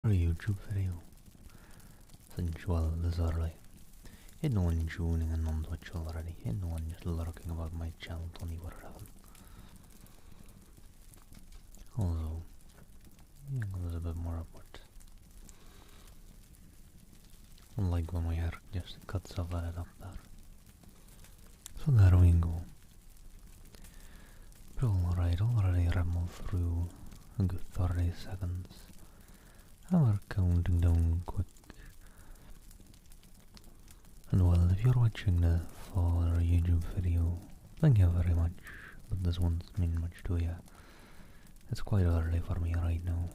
a YouTube video since well this early. Ain't no one tuning in on Twitch already. Ain't no one just lurking about my channel 24/7. Also, yeah, there's a bit more upward. Unlike when my hair just cuts off at it up there. So there we go. But alright, already rambled through a good 30 seconds. And we're counting down quick. And well, if you're watching the for YouTube video, thank you very much, but this won't mean much to you. It's quite early for me right now,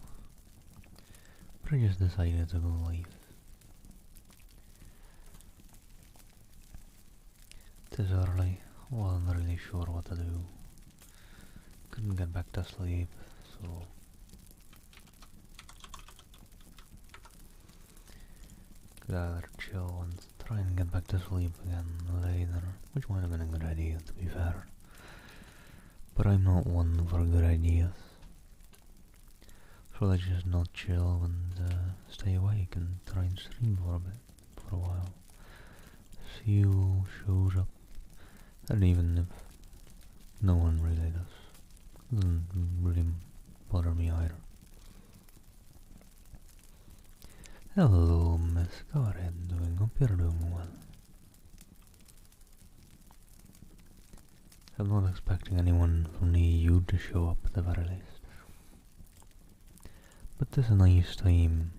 but I just decided to go live. It is early, well, I'm not really sure what to do. Couldn't get back to sleep, so could either chill and try and get back to sleep again later, which might have been a good idea to be fair. But I'm not one for good ideas. So let's just not chill and stay awake and try and stream for a while. See who shows up. And even if no one really does, doesn't really bother me either. Hello, Miss. Go ahead, hope you're doing well. I'm not expecting anyone from the EU to show up at the very least. But this is a nice time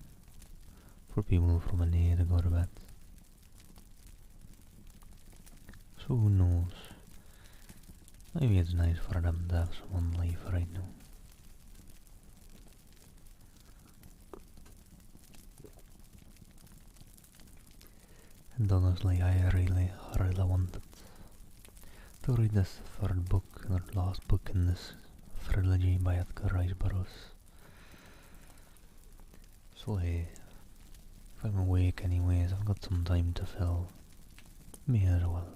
for people from an A to go to bed. So who knows? Maybe it's nice for them to have someone live right now. And honestly, I really wanted to read this third book, or last book in this trilogy by Edgar Rice Burroughs. So hey, if I'm awake anyways, I've got some time to fill. Me as well.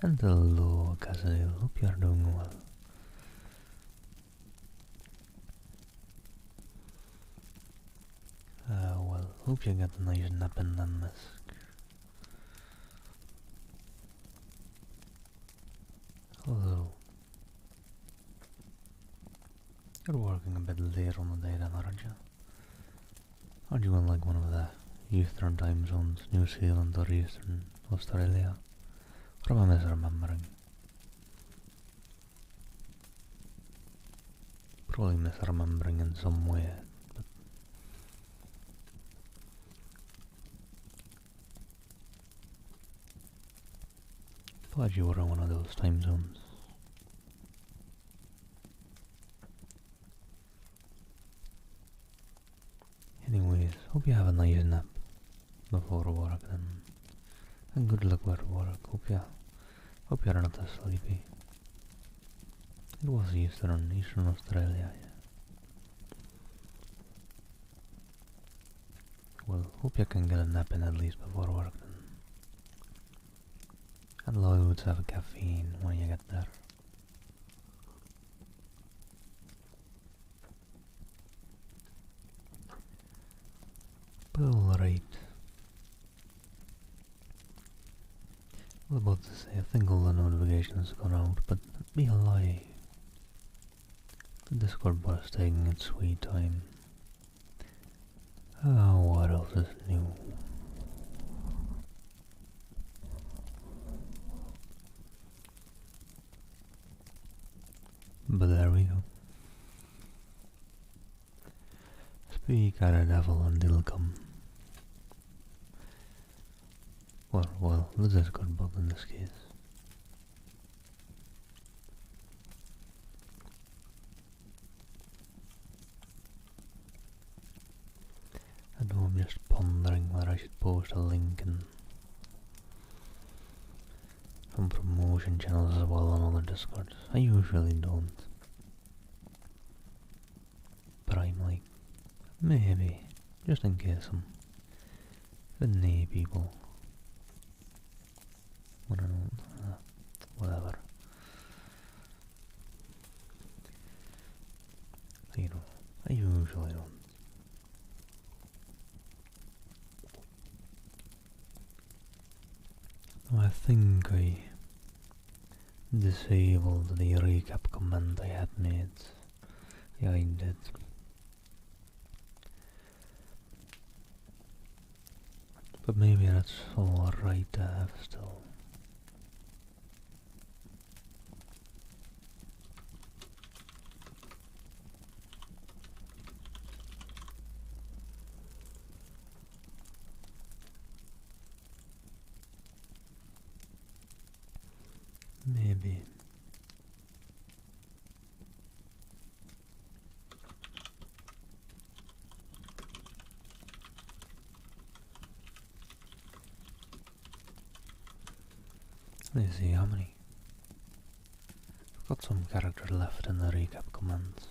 And hello, Cassidy, hope you're doing well. Well, hope you get a nice nap in then, miss. Although, you're working a bit late on the day then, aren't you? Aren't you in like one of the Eastern time zones, New Zealand or Eastern Australia? Or am I misremembering? Probably misremembering in some way, but thought you were in one of those time zones. Anyways, hope you have a nice nap before work then. And good luck with work. Hope you're not as sleepy. It was Eastern Australia, yeah. Well, hope you can get a nap in at least before work then. And loads of caffeine when you get there. But alright. I was about to say, I think all the notifications have gone out, but that'd be a lie. The Discord bot is taking its sweet time. What else is new? But there we go. Speak at a devil and they'll come. Well, the Discord bot in this case. I know I'm just pondering whether I should post a link in some promotion channels as well on other Discords. I usually don't. But I'm like, maybe, just in case I'm with new people. I don't know, whatever. You know, I usually don't. I think I disabled the recap command I had made. Yeah, I did. But maybe that's alright to have still. Maybe. Let's see how many. I've got some character left in the recap commands.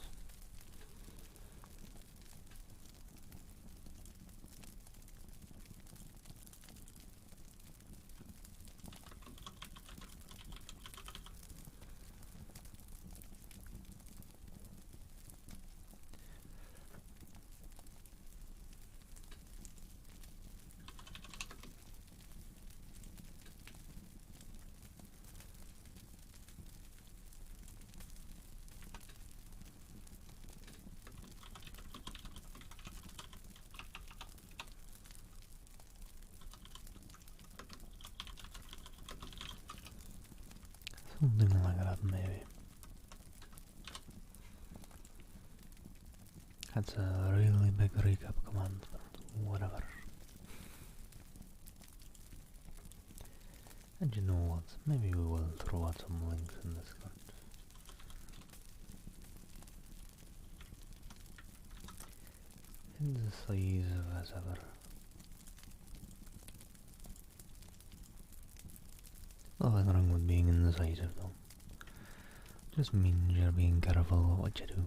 Something like that, maybe. That's a really big recap command, but whatever. And you know what? Maybe we will throw out some links in this card. Indecisive as ever. Nothing wrong with being indecisive though. Just means you're being careful about what you do.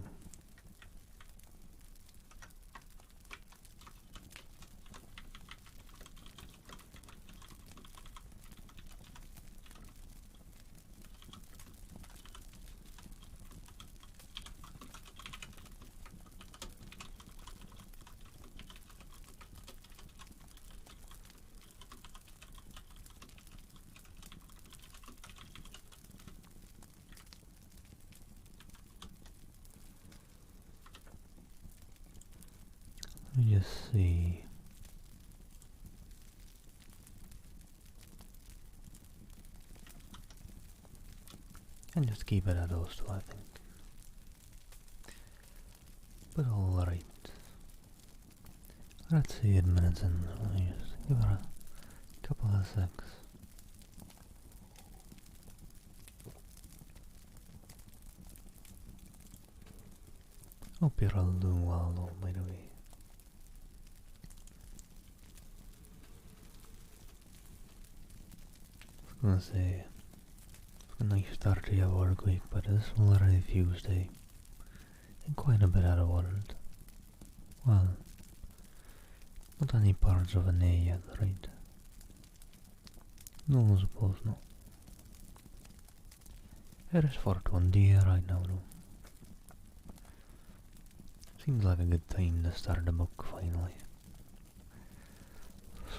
Let me just see. And just keep it at those two, I think. But alright. Let's see 8 minutes in. Let me just give her a couple of secs. Hope you're all doing well though, by the way. I was gonna say, it's a nice start to your work week, but it's already Tuesday, and quite a bit out of world. Well, not any parts of an A yet, right? No, I suppose not. It is 4:20 right now though. Seems like a good time to start the book finally.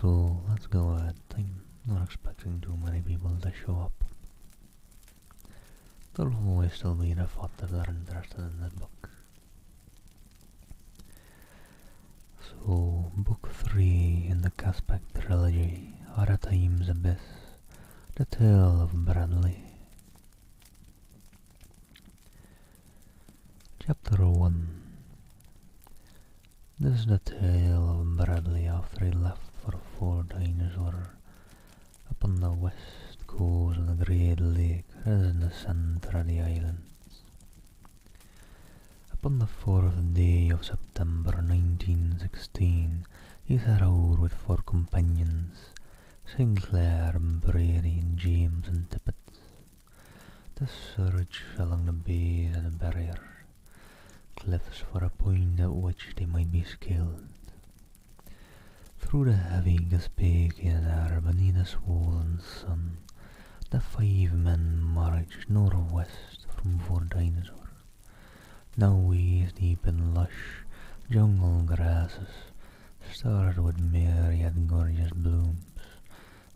So let's go ahead. I'm not expecting too many people to show up. There'll always still be the VoD if they're interested in the book. So, Book 3 in the Caspec trilogy, Are Time's Abyss, The Tale of Bradley. Chapter 1. This is the tale of Bradley after he left for Fort Dinosaur up on the west coast of the Great Lake that is in the centre of the islands. Upon the 4th day of September 1916, he set out with 4 companions, Sinclair, Brady, and James and Tippett, to search along the bays of the barrier cliffs for a point at which they might be scaled. Through the heavy Gaspecian air beneath the swollen sun, the 5 men marched northwest from Fort Dinosaur, now waist deep in lush jungle grasses, starred with myriad gorgeous blooms,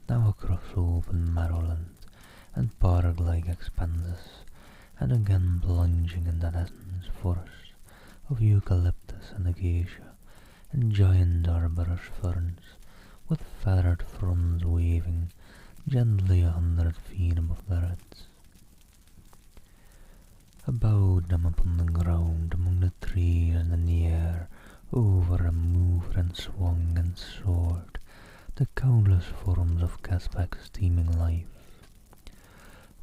now across open meadowland and park-like expanses, and again plunging in that dense forest of eucalyptus and acacia, and giant arborous ferns, with feathered fronds waving gently 100 feet above their heads. About them upon the ground, among the trees and in the air, over and moved and swung and soared the countless forms of Caspak's teeming life.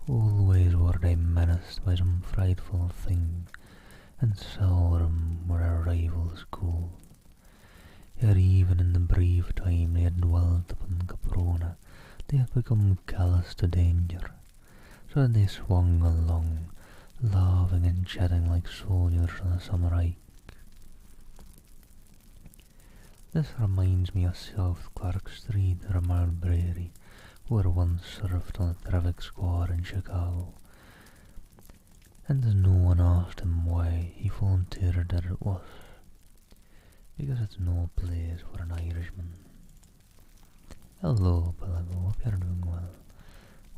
Always were they menaced by some frightful thing, and seldom were their rivals cool. Yet even in the brief time they had dwelt upon Caprona, they had become callous to danger, so that they swung along, laughing and chatting like soldiers on a summer hike. This reminds me of South Clark Street, remarked Brady, where once served on a traffic squad in Chicago. And as no one asked him why, he volunteered that it was because it's no place for an Irishman. Hello, Pelago, hope you're doing well.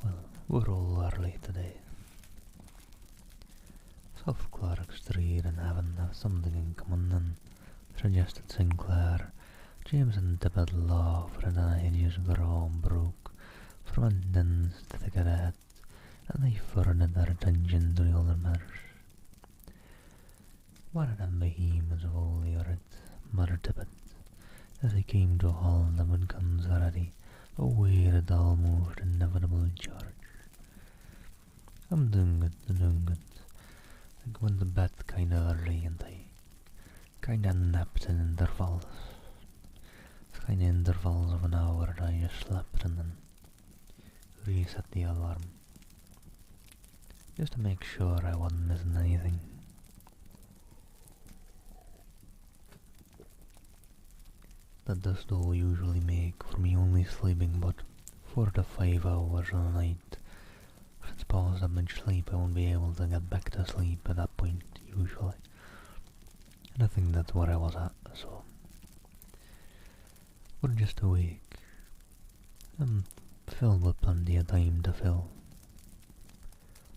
Well, we're all early today. South Clark Street and heaven have something in common then, suggested Sinclair. James and Tippett laughed, and then a hideous groan broke from a dense thicket ahead, and they furthered their attention to the other matters. What are them behemoths of all the earth, muttered Tippett, as they came to a halt and with guns ready, awaited the almost inevitable charge. I'm doing good. I went to bed kinda early, and I kinda napped in intervals. Kinda intervals of an hour that I just slept and then reset the alarm, just to make sure I wasn't missing anything. That does though usually make for me only sleeping but 4 to 5 hours a night. If it's past that much sleep, I won't be able to get back to sleep at that point usually, and I think that's where I was at, so we're just awake. I'm filled with plenty of time to fill,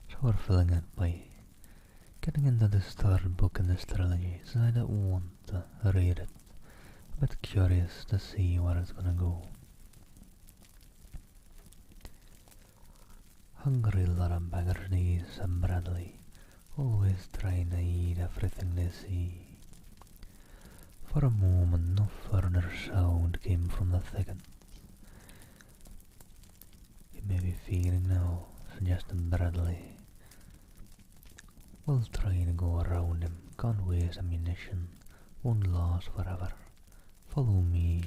so we're filling it by getting into this third book in this trilogy, since I don't want to read it. A bit curious to see where it's gonna go. Hungry little beggars these, said Bradley, always trying to eat everything they see. For a moment no further sound came from the thicket. You may be feeding now, suggested Bradley. We'll try to go around him, can't waste ammunition, won't last forever. Follow me.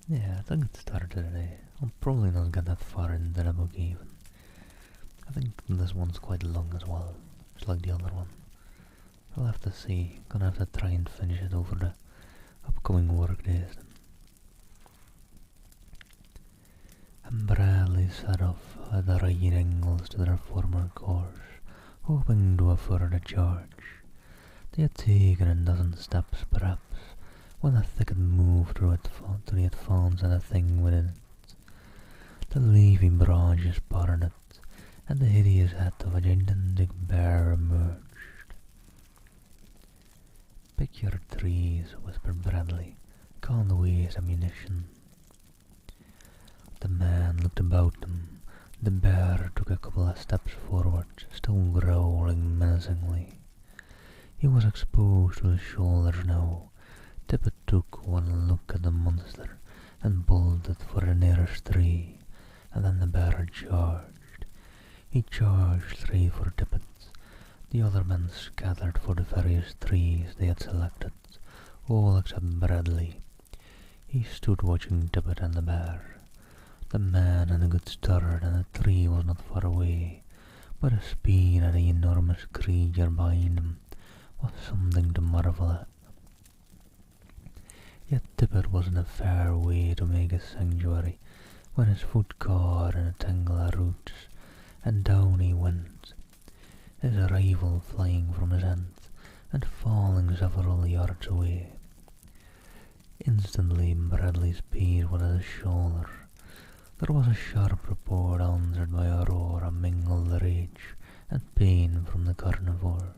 Yeah, I think it started today. I'll probably not get that far into the book even. I think this one's quite long as well, just like the other one. I'll have to see. Gonna have to try and finish it over the upcoming work days. And Bradley set off at the right angles to their former course, hoping to a further charge. They had taken a dozen steps perhaps, when the thicket moved through it to the advance of the thing within it. The leafy branches parted, and the hideous head of a gigantic bear emerged. Pick your trees, whispered Bradley. Can't waste ammunition. The man looked about him. The bear took a couple of steps forward, still growling menacingly. He was exposed to his shoulders now. Tippett took one look at the monster and bolted for the nearest tree, and then the bear charged. He charged straight for Tippett. The other men scattered for the various trees they had selected, all except Bradley. He stood watching Tippett and the bear. The man had a good start, and the tree was not far away, but the speed of the enormous creature behind him was something to marvel at. Yet Tippett was in a fair way to make his sanctuary, when his foot caught in a tangle of roots, and down he went, his rifle flying from his hand and falling several yards away. Instantly Bradley's beat was at his shoulder. There was a sharp report answered by a roar of mingled rage and pain from the carnivore.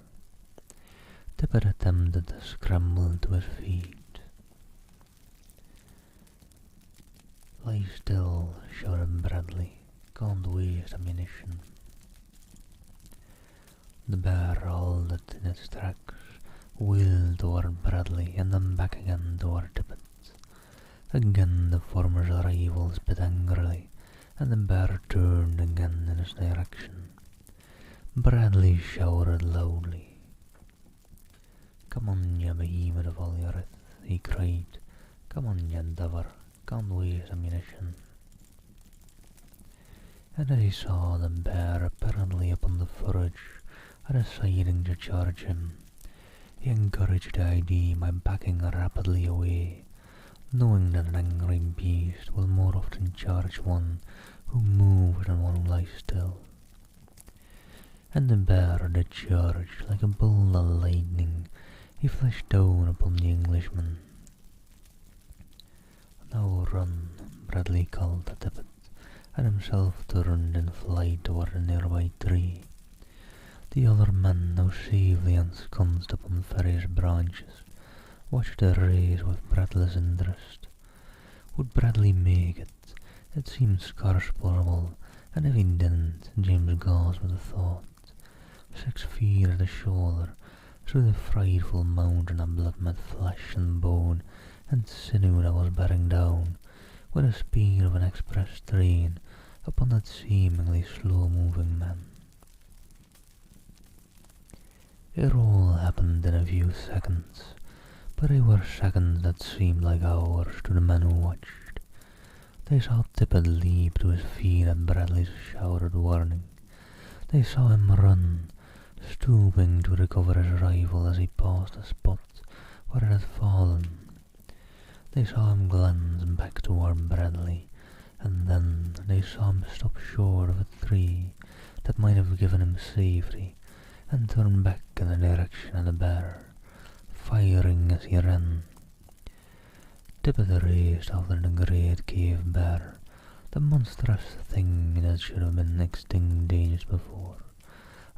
Tippet attempted to scramble to his feet. "Lie still," shouted Bradley. "Can't waste ammunition." The bear halted in its tracks, wheeled toward Bradley, and then back again toward Tippet. Again the former's rivals bit angrily, and the bear turned again in his direction. Bradley shouted loudly. "Come on, you behemoth of all your earth," he cried. "Come on, you dover, can't waste ammunition." And as he saw the bear apparently upon the forage, deciding to charge him, he encouraged the idea by backing rapidly away, knowing that an angry beast will more often charge one who moves than one who lies still. And the bear did charge like a bolt of lightning. He flashed down upon the Englishman. "Now run," Bradley called to Tippet, and himself turned in flight toward a nearby tree. The other men, now safely ensconced upon various branches, watched the race with breathless interest. Would Bradley make it? It seemed scarce possible, and if he didn't, James gasped with the thought. 6 feet at the shoulder, through the frightful mountain of blood-mad flesh and bone and sinew that was bearing down, with the speed of an express train, upon that seemingly slow-moving man. It all happened in a few seconds, but they were seconds that seemed like hours to the men who watched. They saw Tippet leap to his feet at Bradley's shouted warning. They saw him run, stooping to recover his rifle as he passed the spot where it had fallen. They saw him glance back toward Bradley, and then they saw him stop short of a tree that might have given him safety, and turn back in the direction of the bear, firing as he ran. Tippet raced after the great cave bear, the monstrous thing that should have been extinct ages before,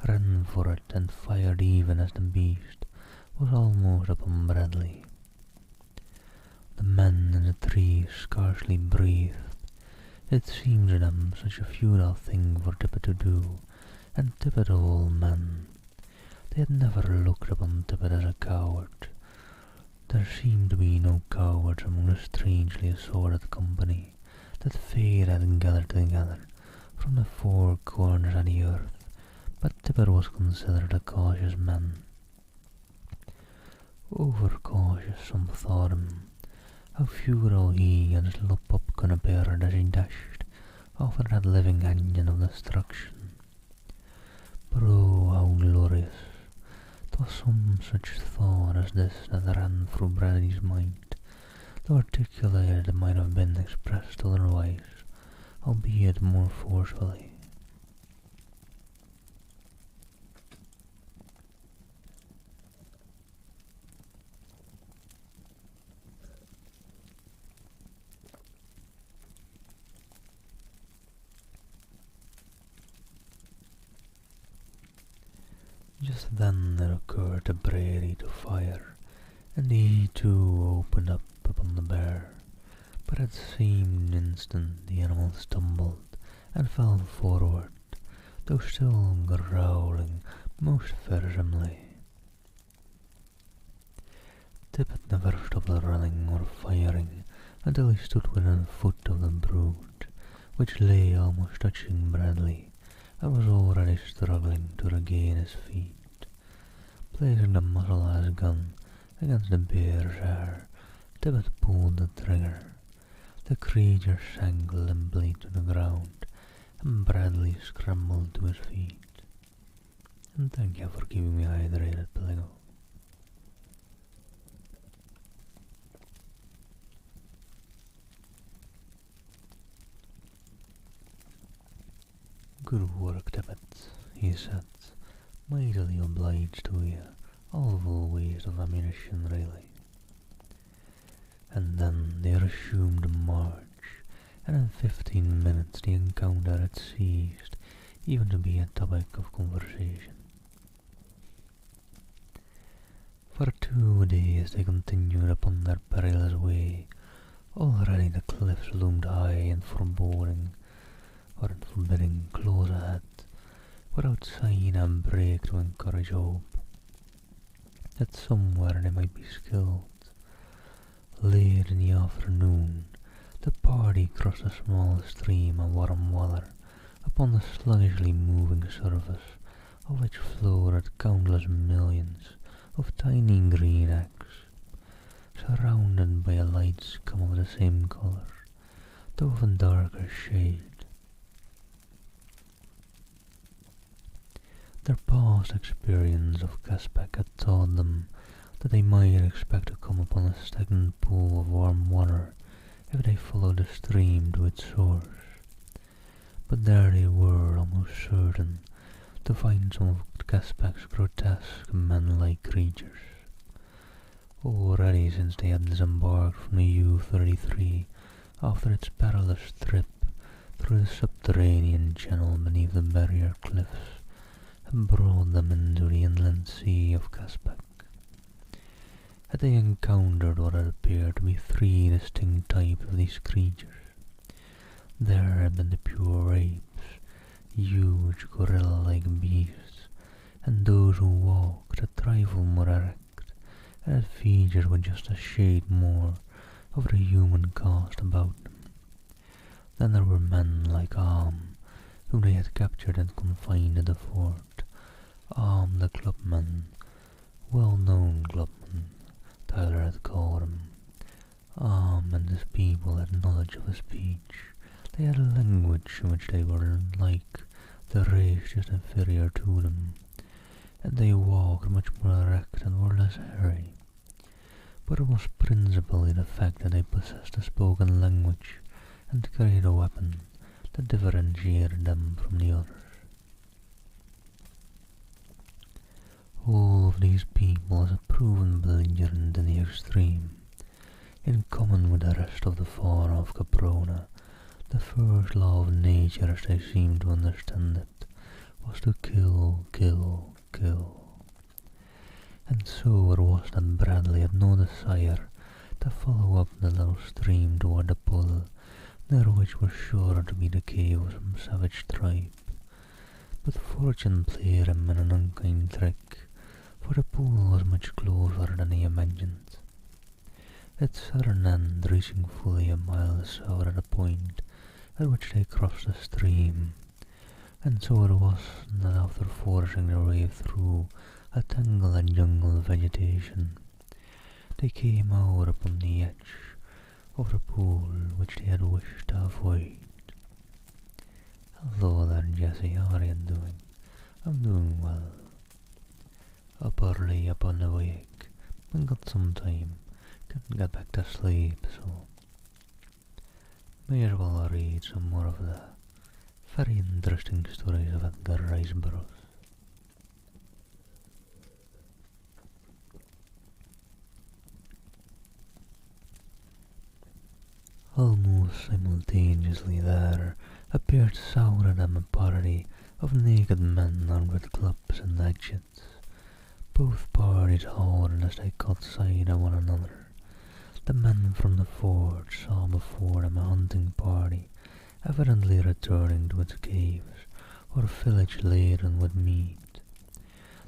ran for it and fired even as the beast was almost upon Bradley. The men in the tree scarcely breathed. It seemed to them such a futile thing for Tippet to do, and Tippet of all men. They had never looked upon Tippet as a coward. There seemed to be no cowards among the strangely assorted company that fate had gathered together from the 4 corners of the earth, but Tippet was considered a cautious man. Overcautious, some thought him. How futile he and his little pumpkin appeared as he dashed after that living engine of destruction. But oh, how glorious! 'Twas some such thought as this that ran through Bradley's mind, though articulated it might have been expressed otherwise, albeit more forcefully. Just then it occurred to Brady to fire, and he too opened up upon the bear. But at the same instant the animal stumbled and fell forward, though still growling most fearsomely. Tippet never stopped running or firing until he stood within a foot of the brute, which lay almost touching Bradley, and was already struggling to regain his feet. Placing the muzzle of his gun against the bear's hair, Tippet pulled the trigger. The creature sank limply to the ground, and Bradley scrambled to his feet. "And thank you for keeping me hydrated, Pelego." "Good work, Tippet," he said. "Mightily obliged to you. Awful waste of ammunition, really." And then resumed the march, and in 15 minutes the encounter had ceased even to be a topic of conversation. For 2 days they continued upon their perilous way. Already the cliffs loomed high and forbidding close ahead, without sign and break to encourage hope that somewhere they might be skilled. Late in the afternoon, the party crossed a small stream of warm water, upon the sluggishly moving surface of which floated countless millions of tiny green eggs, surrounded by a light scum of the same colour, though of a darker shade. Their past experience of Caspak had taught them that they might expect to come upon a stagnant pool of warm water if they followed the stream to its source. But there they were almost certain to find some of Caspak's grotesque man-like creatures. Already since they had disembarked from the U-33 after its perilous trip through the subterranean channel beneath the barrier cliffs, had brought them into the inland sea of Caspak, had they encountered what had appeared to be 3 distinct types of these creatures. There had been the pure apes, huge gorilla-like beasts, and those who walked a trifle more erect, and had features with just a shade more of the human cast about them. Then there were men like Am, whom they had captured and confined in the fort. Am the clubman, well-known clubman, Tyler had called him. Am and his people had knowledge of speech. They had a language in which they were like the race just inferior to them, and they walked much more erect and were less hairy. But it was principally the fact that they possessed a spoken language and carried a weapon that differentiated them from the others. All of these people as a proven belligerent in the extreme. In common with the rest of the fauna of Caprona, the first law of nature as they seemed to understand it was to kill, kill, kill. And so it was that Bradley had no desire to follow up the little stream toward the pool, near which was sure to be the cave of some savage tribe. But fortune played him an unkind trick, for the pool was much closer than he imagined, its southern end reaching fully a mile south of the point at which they crossed the stream. And so it was that after forcing their way through a tangle of jungle vegetation, they came out upon the edge of the pool which they had wished to avoid. Hello there, Jesse, how are you doing? I'm doing well. Up early, up on the wake, and got some time, can get back to sleep, so may as well read some more of the very interesting stories of Edgar Rice Burroughs. Almost simultaneously there appeared south of them a party of naked men armed with clubs and hatchets. Both parties halted as they caught sight of one another. The men from the fort saw before them a hunting party, evidently returning to its caves or village laden with meat.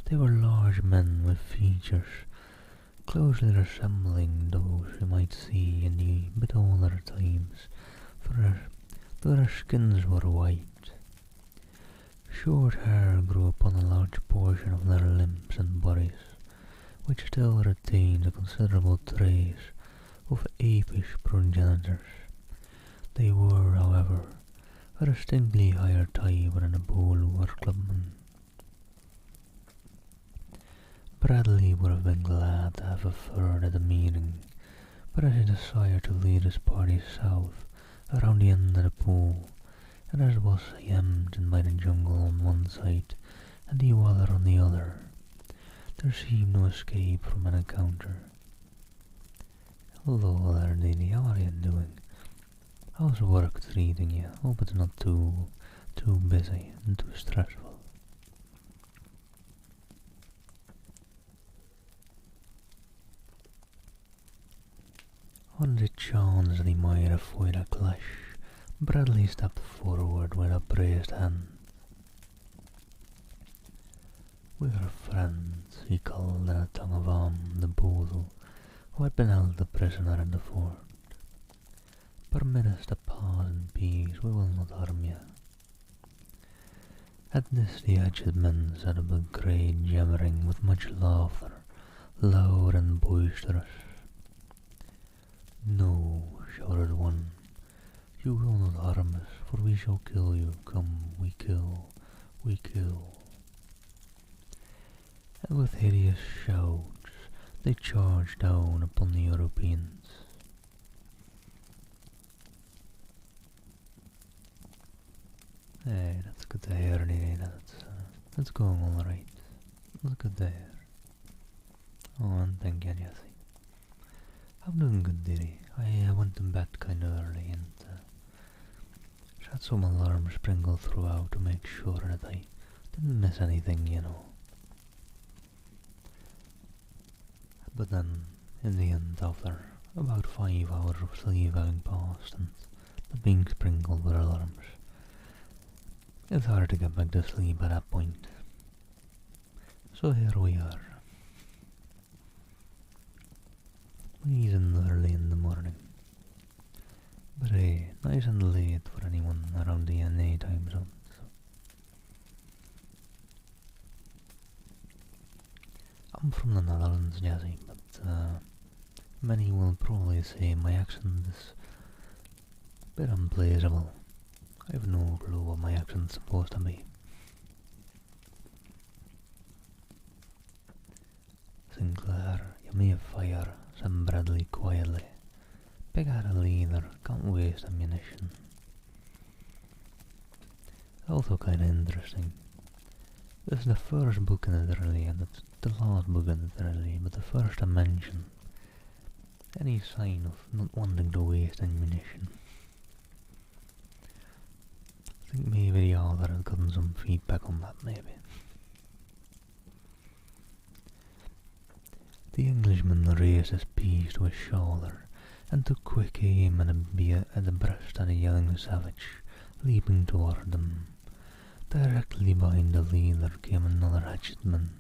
They were large men with features closely resembling those you might see in the bit older times, though their skins were white. Short hair grew upon a large portion of their limbs and bodies, which still retained a considerable trace of apish progenitors. They were, however, a distinctly higher type than the bull or clubman. Bradley would have been glad to have referred at the meeting, but as he desired to lead his party south around the end of the pool, and as it was hemmed in by the jungle on one side and the water on the other, there seemed no escape from an encounter. Hello there, Didi. How are you doing? How's work treating you? Hope it's not too busy and too stressful. On the chance they might avoid a clash, Bradley stepped forward with a braced hand. "We're friends," he called in a tongue of the bozo, who had been held a prisoner in the fort. "Permit us to pass in peace, we will not harm you." At this the aged men set up a great jammering with much laughter, loud and boisterous. "No," shouted one, "you will not harm us, for we shall kill you. Come, we kill, we kill." And with hideous shouts they charged down upon the Europeans. Hey, that's good to hear, Nene. That's going all right. That's good to hear. Oh, and thank you, Jessie. I'm doing good, dearie. I went to bed kind of early and had some alarms sprinkled throughout to make sure that I didn't miss anything, you know. But then, in the end, after about 5 hours of sleep having passed and being sprinkled with alarms, it's hard to get back to sleep at that point. So here we are. Nice and early in the morning. But hey, nice and late for anyone around the NA time zone. So. I'm from the Netherlands, Jesse, but many will probably say my accent is a bit unplaceable. I have no clue what my accent's supposed to be. "Sinclair, you may fire," said Bradley quietly. "Big out a leader, can't waste ammunition." Also kinda interesting. This is the first book in it really, and it's the last book in it really, but the first to mention any sign of not wanting to waste ammunition. I think maybe the author has gotten some feedback on that, maybe. The Englishman raised his piece to his shoulder and took quick aim at the breast of the yelling savage, leaping toward them. Directly behind the leader came another hatchetman,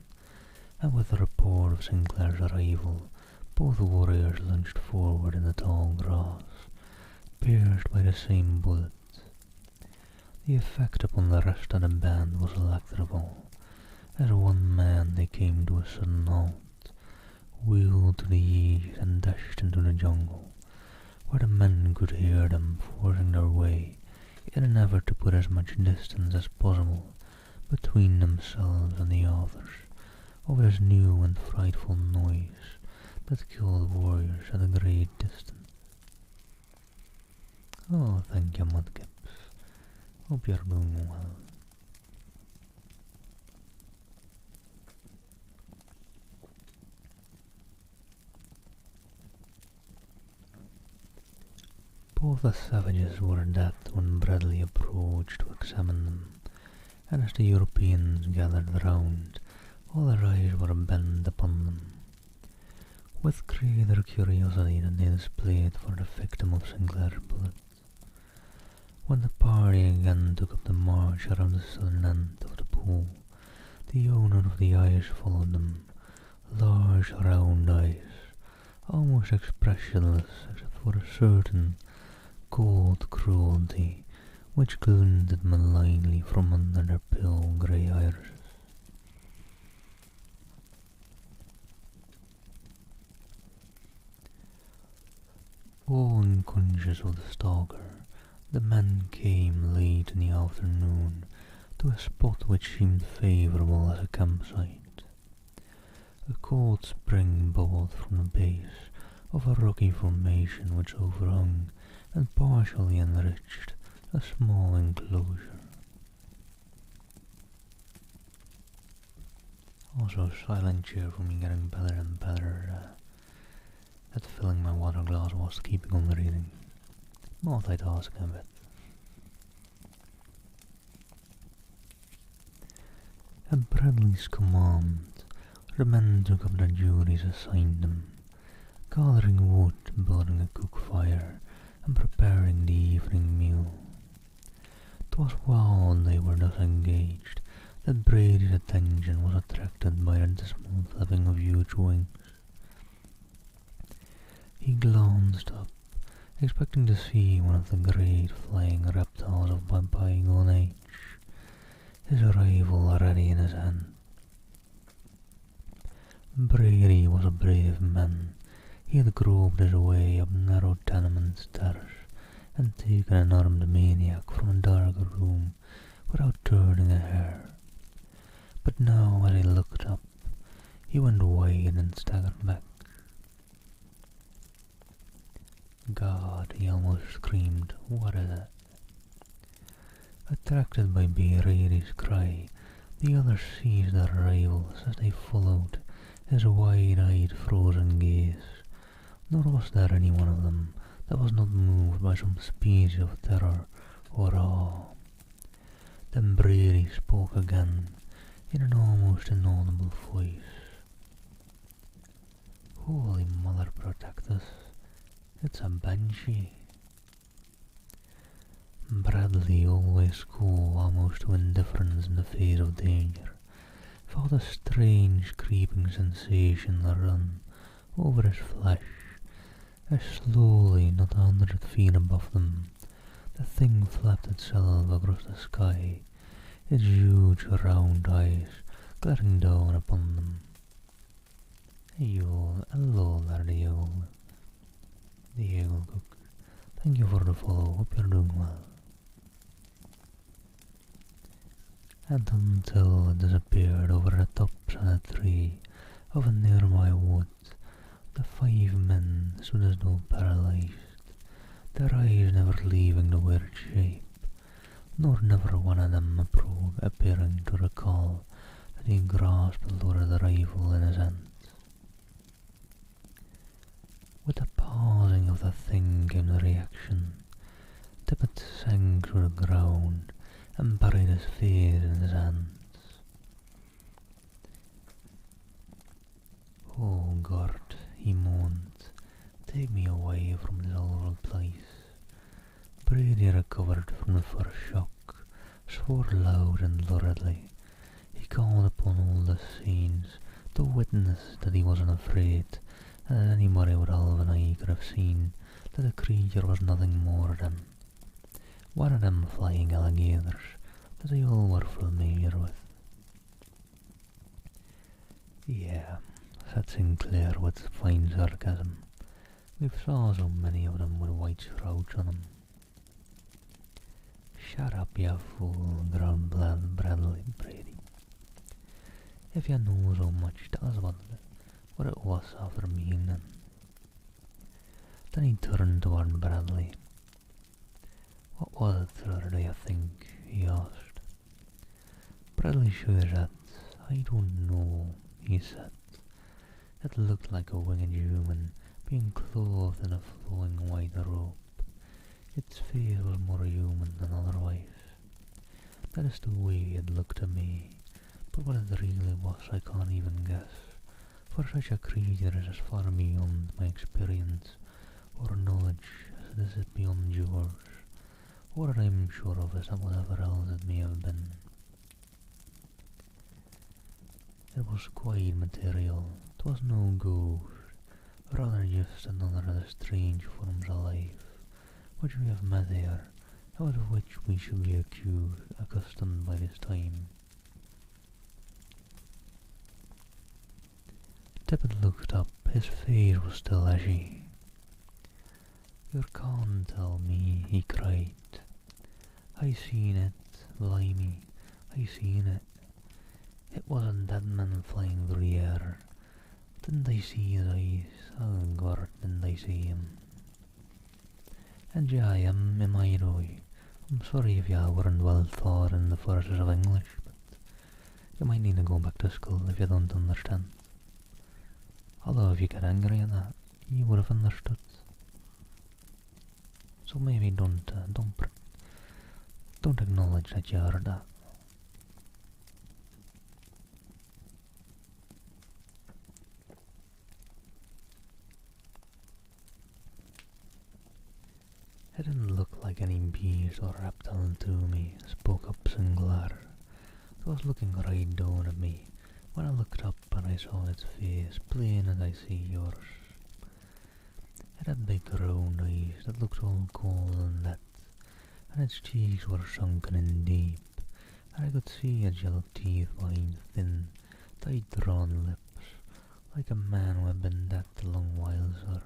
and with the report of Sinclair's arrival, both warriors lunged forward in the tall grass, pierced by the same bullet. The effect upon the rest of the band was electrical. As one man they came to a sudden halt, wheeled to the east and dashed into the jungle, where the men could hear them forcing their way in an effort to put as much distance as possible between themselves and the others of this new and frightful noise that killed warriors at a great distance. "Oh, thank you, Mudkips. Hope you're doing well." Both the savages were dead when Bradley approached to examine them, and as the Europeans gathered round, all their eyes were bent upon them. With greater curiosity than they displayed for the victim of Sinclair's bullet. When the party again took up the march around the southern end of the pool, the owner of the eyes followed them, large round eyes, almost expressionless except for a certain cold cruelty which glinted malignly from under their pale grey irises. All unconscious of the stalker, the men came late in the afternoon to a spot which seemed favourable as a campsite. A cold spring bubbled from the base of a rocky formation which overhung and partially enriched a small enclosure. Also, silent cheer for me getting better and better that filling my water glass was keeping on reading, multitasking a bit. At Bradley's command, the men took up the duties assigned them, gathering wood, building a cook fire, and preparing the evening meal. 'Twas while they were thus engaged that Brady's attention was attracted by the dismal flapping of huge wings. He glanced up, expecting to see one of the great flying reptiles of my bygone age, his rifle already in his hand. Brady was a brave man. He had groped his way up narrow tenement stairs and taken an armed maniac from a dark room without turning a hair. But now, as he looked up, he went wide and staggered back. God, he almost screamed, what is it? Attracted by Brady's cry, the others seized their rifles as they followed his wide-eyed frozen gaze, nor was there any one of them that was not moved by some species of terror or awe. Then Brady spoke again, in an almost inaudible voice. Holy Mother protect us, it's a banshee. Bradley, always cool almost to indifference in the face of danger, felt a strange creeping sensation run over his flesh, as slowly, not 100 feet above them, the thing flapped itself across the sky, its huge round eyes glaring down upon them. Hello there, the eagle cook. Thank you for the follow, hope you're doing well. And until it disappeared over the tops of a tree of a nearby wood, the 5 men stood as though paralyzed, their eyes never leaving the weird shape, nor never one of them appearing to recall that he grasped the loaded rifle in his hands. With the pausing of the thing came the reaction. Tippett sank to the ground and buried his face in his hands. Oh God, he moaned, take me away from this awful place. Brady recovered from the first shock, swore loud and luridly. He called upon all the saints to witness that he wasn't afraid, and that anybody with half an eye could have seen that the creature was nothing more than one of them flying alligators that they all were familiar with. Yeah, said Sinclair with fine sarcasm. We've saw so many of them with white shrouds on them. Shut up, you fool, growled Brady. If you know so much, tell us what it was after meaning. Then he turned toward Bradley. What was it, sir, do you think? He asked. Bradley shook his head. I don't know, he said. It looked like a winged human being clothed in a flowing white robe. Its face was more human than otherwise. That is the way it looked to me, but what it really was I can't even guess, for such a creature is as far beyond my experience or knowledge as it is beyond yours. What I'm sure of is that whatever else it may have been, it was quite material. 'Twas no ghost, rather just another of the strange forms of life which we have met here, and with which we should be accustomed by this time. Tippett looked up. His face was still ashy. You can't tell me, he cried. I seen it, blimey, I seen it. It wasn't that man flying through the air. Didn't I see his eyes? Oh God, didn't I see him? And yeah, I am in my way. I'm sorry if you weren't well taught in the forces of English, but you might need to go back to school if you don't understand. Although if you get angry at that, you would have understood. So maybe don't acknowledge that you heard that. It didn't look like any beast or reptile to me, spoke up Sinclair. It was looking right down at me. When I looked up and I saw its face, plain as I see yours. It had big round eyes that looked all cold and dead, and its cheeks were sunken in deep, and I could see its yellow teeth behind thin, tight-drawn lips, like a man who had been dead a long while, sir.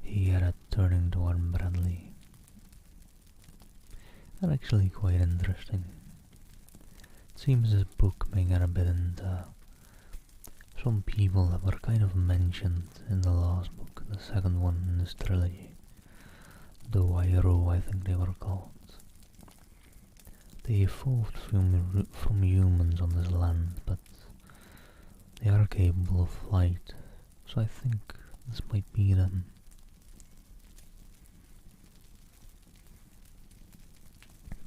He added, turning toward Bradley. That's actually quite interesting. It seems this book may get a bit into some people that were kind of mentioned in the last book, the second one in this trilogy. The Wairo, I think they were called. They evolved from humans on this land, but they are capable of flight, so I think this might be them.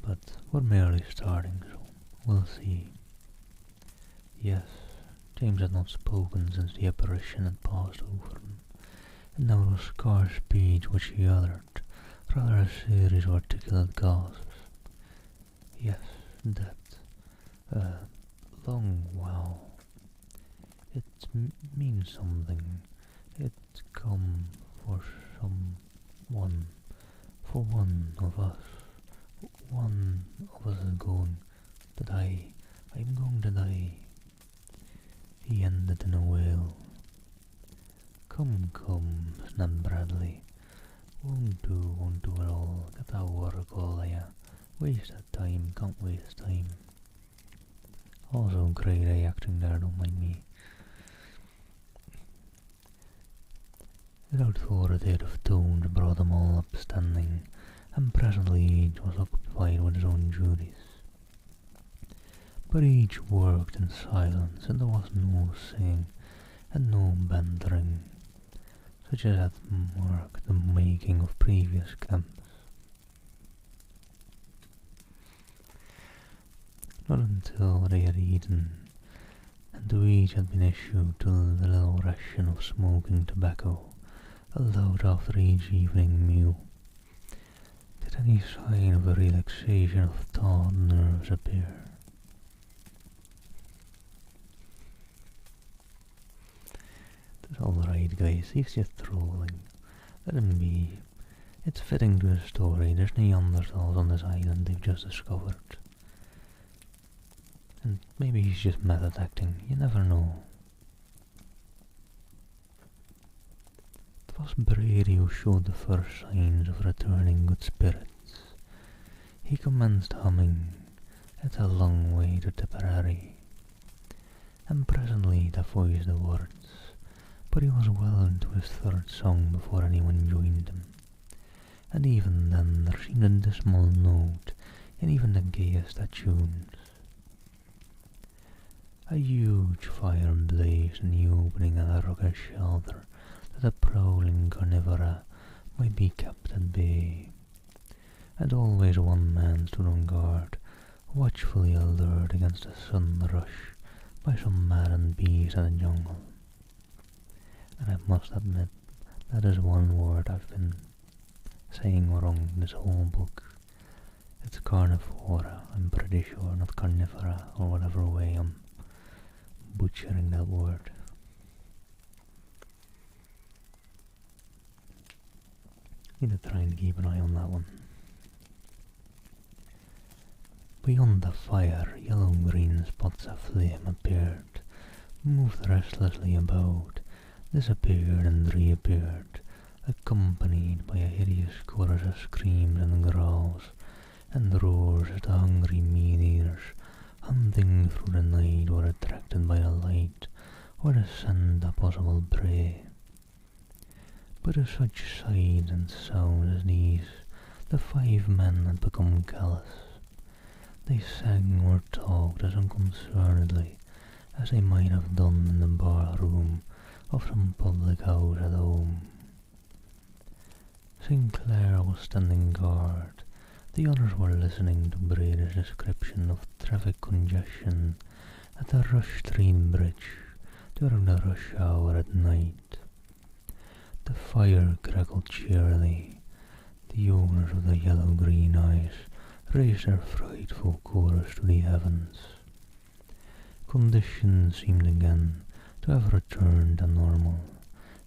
But we're merely starting, so we'll see. Yes, James had not spoken since the apparition had passed over him, and now it was scarce speech which he uttered, rather a series of articulate gasps. Yes, that, long wow. It means something. It's come for someone, for one of us. One of us is going to die. I'm going to die. He ended in a wail. Come, snapped Bradley. Won't do it all. Get that work all of ya. Waste that time, can't waste time. Also great acting there, don't mind me. His authoritative tones brought them all up standing, and presently each was occupied with his own duties. But each worked in silence, and there was no singing and no bantering, such as had marked the making of previous camps. Not until they had eaten, and to each had been issued the little ration of smoking tobacco, allowed after each evening meal, did any sign of a relaxation of thought and nerves appear. That's alright, guys, he's just trolling. Let him be. It's fitting to his story. There's Neanderthals on this island they've just discovered. And maybe he's just method acting, you never know. It was Brady who showed the first signs of returning good spirits. He commenced humming, "It's a long way to Tipperary," and presently they voiced the words, but he was well into his third song before anyone joined him, and even then there seemed a dismal note in even the gayest of tunes. A huge fire blazed in the opening of the rugged shelter that the prowling carnivora might be kept at bay, and always one man stood on guard, watchfully alert against a sudden rush by some maddened beast of the jungle. And I must admit, that is one word I've been saying wrong this whole book. It's carnivora, I'm pretty sure, not carnivora, or whatever way I'm butchering that word. Need to try and keep an eye on that one. Beyond the fire, yellow-green spots of flame appeared, moved restlessly about, disappeared and reappeared, accompanied by a hideous chorus of screams and growls, and roars as the hungry meat-eaters, hunting through the night, were attracted by the light or the scent of possible prey. But to such sights and sounds as these, the 5 men had become callous. They sang or talked as unconcernedly as they might have done in the bar room of some public house at home. Sinclair was standing guard. The others were listening to Brady's description of traffic congestion at the Rush Street Bridge during the rush hour at night. The fire crackled cheerily. The owners of the yellow-green eyes raised their frightful chorus to the heavens. Conditions seemed again to have returned to normal,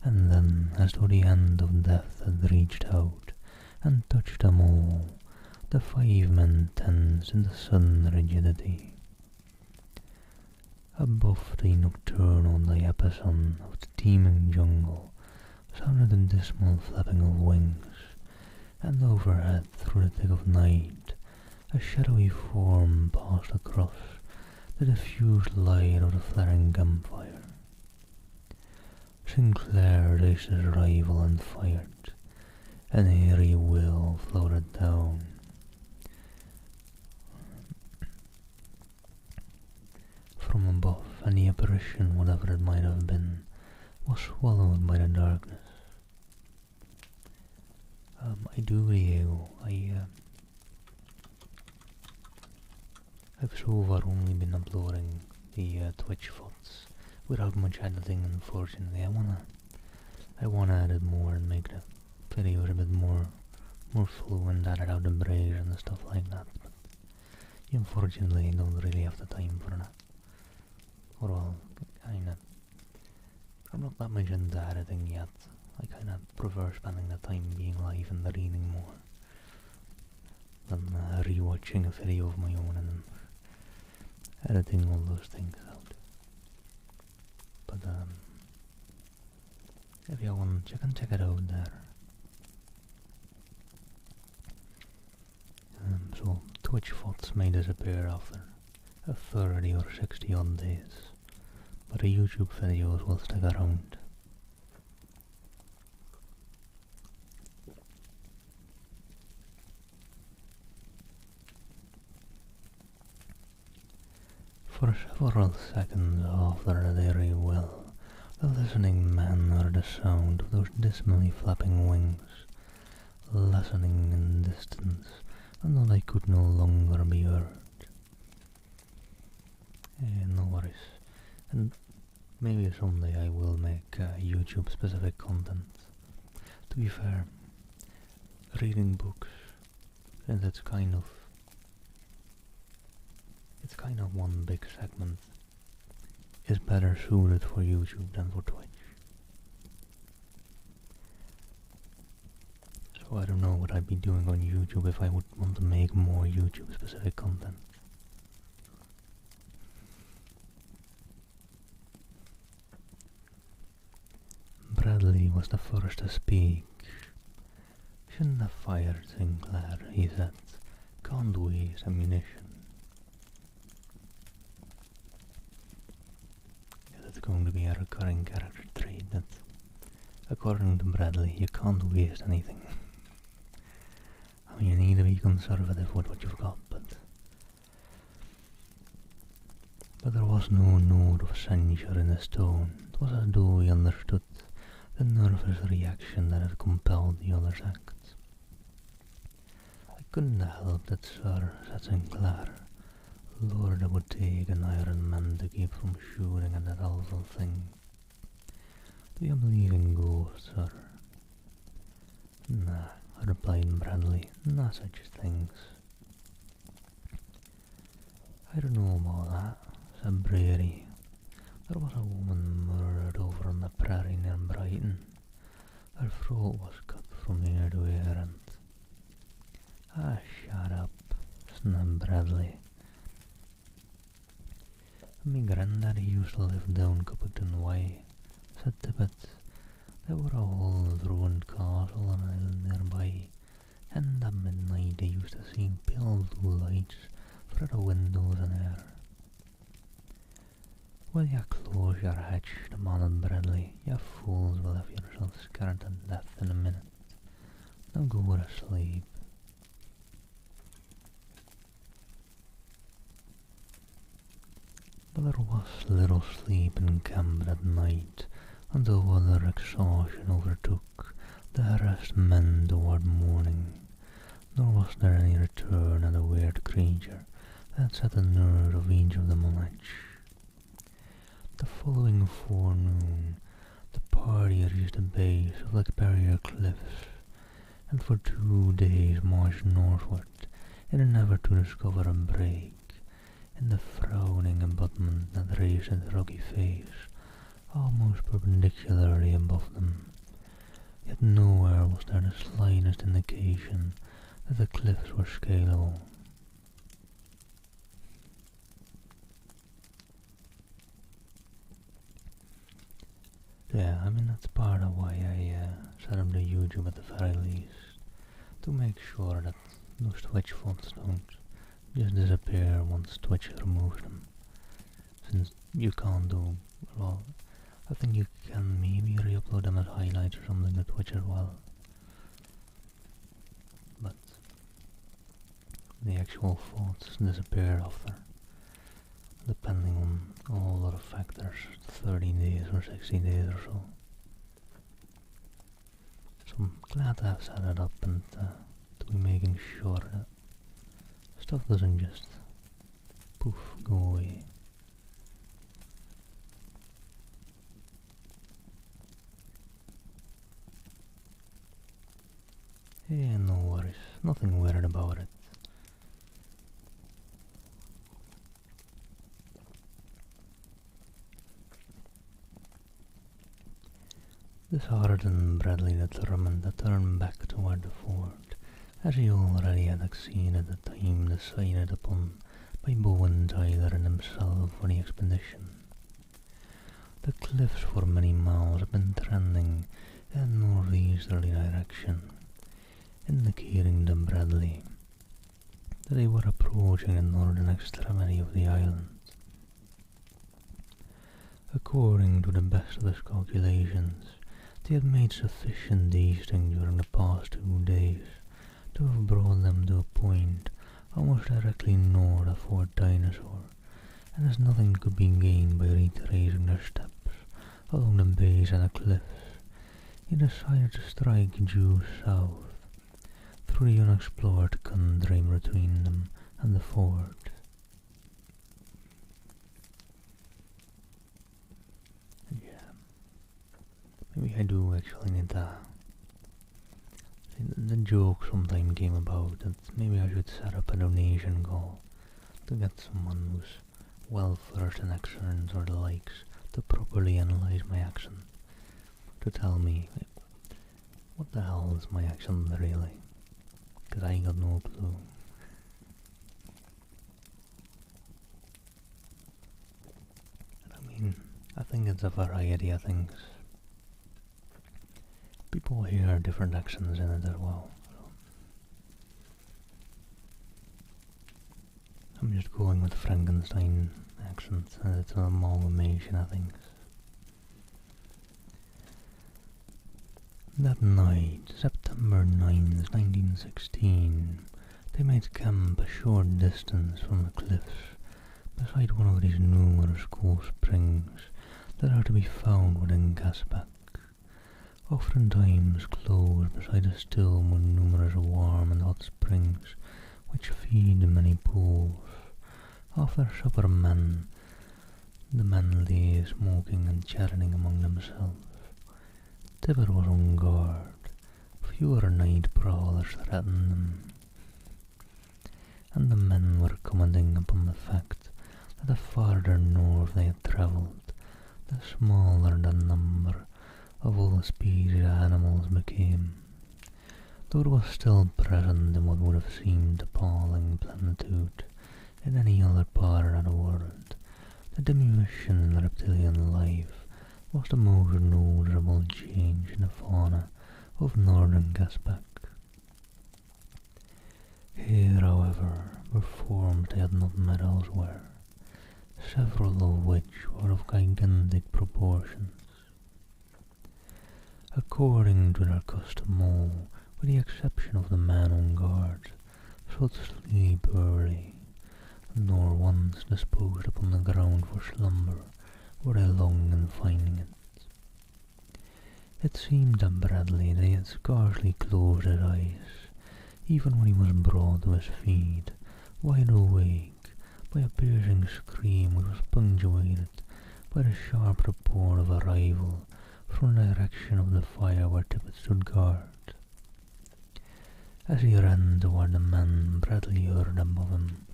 and then, as though the hand of death had reached out and touched them all, the 5 men tensed into sudden rigidity. Above the nocturnal diapason of the teeming jungle sounded the dismal flapping of wings, and overhead, through the thick of night, a shadowy form passed across the diffused light of the flaring campfire. Sinclair raised his rifle and fired. An eerie wail floated down. From above, and the apparition, whatever it might have been, was swallowed by the darkness. I do, Diego. I've so far only been uploading the Twitch VoDs without much editing, unfortunately. I wanna edit more and make the videos a bit more fluent, edit out the breaks and stuff like that. But unfortunately, I don't really have the time for that. Or well, I'm not that much into editing yet. I kinda prefer spending the time being live and reading more than rewatching a video of my own and editing all those things out. But if you want, you can check it out there. So Twitch VoDs may disappear after 30 or 60 odd days, but the YouTube videos will stick around. For several seconds after the eerie wail, the listening men heard the sound of those dismally flapping wings, lessening in distance until they could no longer be heard. No worries. And maybe someday I will make YouTube specific content. To be fair, reading books, and it's kind of one big segment, is better suited for YouTube than for Twitch. So I don't know what I'd be doing on YouTube if I would want to make more YouTube specific content. Bradley was the first to speak. Shouldn't have fired Sinclair, he said. Can't waste ammunition. It's going to be a recurring character trait that, according to Bradley, you can't waste anything. I mean, you need to be conservative with what you've got, but there was no note of censure in his tone. It was as though he understood the nervous reaction that had compelled the other's acts. I couldn't help it, sir, said Sinclair. Lord, it would take an Iron Man to keep from shooting at that awful thing. Do you believe in ghosts, sir? Nah, replied Bradley, not such things. I don't know about that, said Brady. There was a woman murdered over on the prairie near Brighton. Her throat was cut from ear to ear and... Ah, shut up, snapped Bradley. My granddaddy used to live down Cupperton Way, said Tippett. There were a old ruined castle on a hill nearby, and at midnight they used to see pale blue lights through the windows and air. Will you close your hatch, demanded Bradley. You fools will have yourselves scared to death in a minute. Now go to sleep. But there was little sleep in camp that night until utter exhaustion overtook the harassed men toward morning, nor was there any return of the weird creature that set the nerves of each of them on edge. The following forenoon, the party reached the base of the barrier cliffs, and for 2 days marched northward in an effort to discover a break in the frowning abutment that raised its rocky face almost perpendicularly above them. Yet nowhere was there the slightest indication that the cliffs were scalable. Yeah, I mean that's part of why I set up the YouTube at the very least, to make sure that those Twitch fonts don't just disappear once Twitch removes them. Since you can't do, well, I think you can maybe re-upload them as highlights or something to Twitch as well. But the actual fonts disappear after, depending on a whole lot of factors, 30 days or 60 days or so. So I'm glad to have set it up and to be making sure that stuff doesn't just poof, go away. Yeah, no worries, nothing weird about it. Disheartened, Bradley determined to turn back toward the fort, as he already had exceeded the time decided upon by Bowen, Tyler and himself for the expedition. The cliffs for many miles had been trending in a northeasterly direction, indicating to Bradley that they were approaching the northern extremity of the island. According to the best of his calculations, they had made sufficient easting during the past 2 days to have brought them to a point almost directly north of Fort Dinosaur, and as nothing could be gained by retracing their steps along the base of the cliffs, he decided to strike due south through the unexplored country between them and the fort. Maybe I do actually need that. The joke sometime came about that maybe I should set up a donation goal to get someone who's well versed in accents or the likes to properly analyze my accent, to tell me what the hell is my accent really, because I ain't got no clue. I mean, I think it's a variety of things. People hear different accents in it as well. So I'm just going with Frankenstein accent, and it's an amalgamation of things. That night, September 9th, 1916, they made camp a short distance from the cliffs, beside one of these numerous cool springs that are to be found within Gaspac. Oftentimes close beside a still more numerous warm and hot springs which feed the many pools. After supper the men lay smoking and chatting among themselves. Tibbet was on guard. Fewer night prowlers threatened them, and the men were commenting upon the fact that the farther north they had travelled, the smaller the number of all species of animals became, though it was still present in what would have seemed appalling plenitude in any other part of the world. The diminution in reptilian life was the most noticeable change in the fauna of northern Gaspac. Here, however, were forms they had not met elsewhere, several of which were of gigantic proportions. According to their custom, all, with the exception of the man on guard, should sleep early, nor once disposed upon the ground for slumber were they long in finding it. It seemed to Bradley that he had scarcely closed his eyes, even when he was brought to his feet, wide awake, by a piercing scream which was punctuated by the sharp report of a rifle from the direction of the fire where Tippet stood guard. As he ran toward the man, Bradley heard above him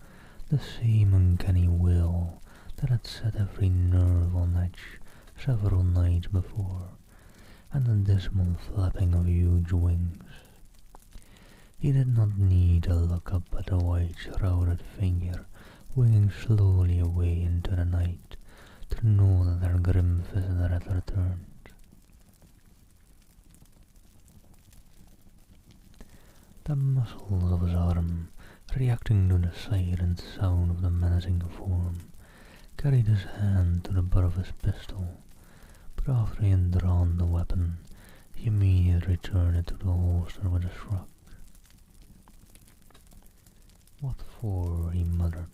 the same uncanny wail that had set every nerve on edge several nights before, and the dismal flapping of huge wings. He did not need to look up at the white shrouded figure winging slowly away into the night to know that their grim visitor had returned. The muscles of his arm, reacting to the silent sound of the menacing form, carried his hand to the butt of his pistol, but after he had drawn the weapon, he immediately returned it to the holster with a shrug. "What for?" he muttered.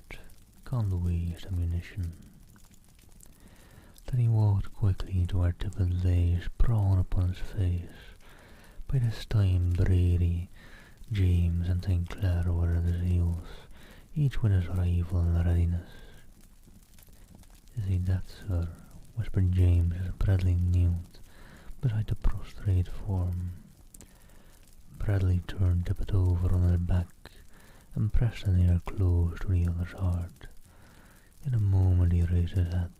"Can't waste ammunition." Then he walked quickly to where Tippet lay sprawled upon his face. By this time Brady, James and St. Clair were at his heels, each with his rifle in readiness. "Is he dead, sir?" whispered James as Bradley kneeled beside the prostrate form. Bradley turned Tippet over on his back and pressed an ear close to the other's heart. In a moment he raised his head.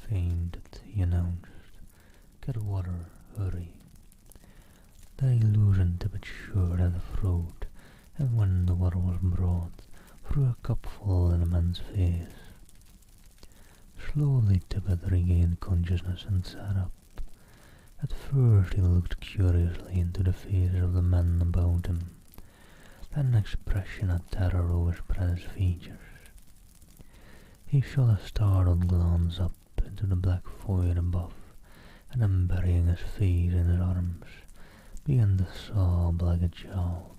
"Fainted," he announced. "Get water, hurry." Then he loosened Tippet's shirt at the throat, and when the water was brought, threw a cupful in the man's face. Slowly Tippet regained consciousness and sat up. At first he looked curiously into the faces of the men about him. Then an expression of terror overspread his features. He shot a startled glance up into the black void above, and then burying his face in his arms, began to sob like a child.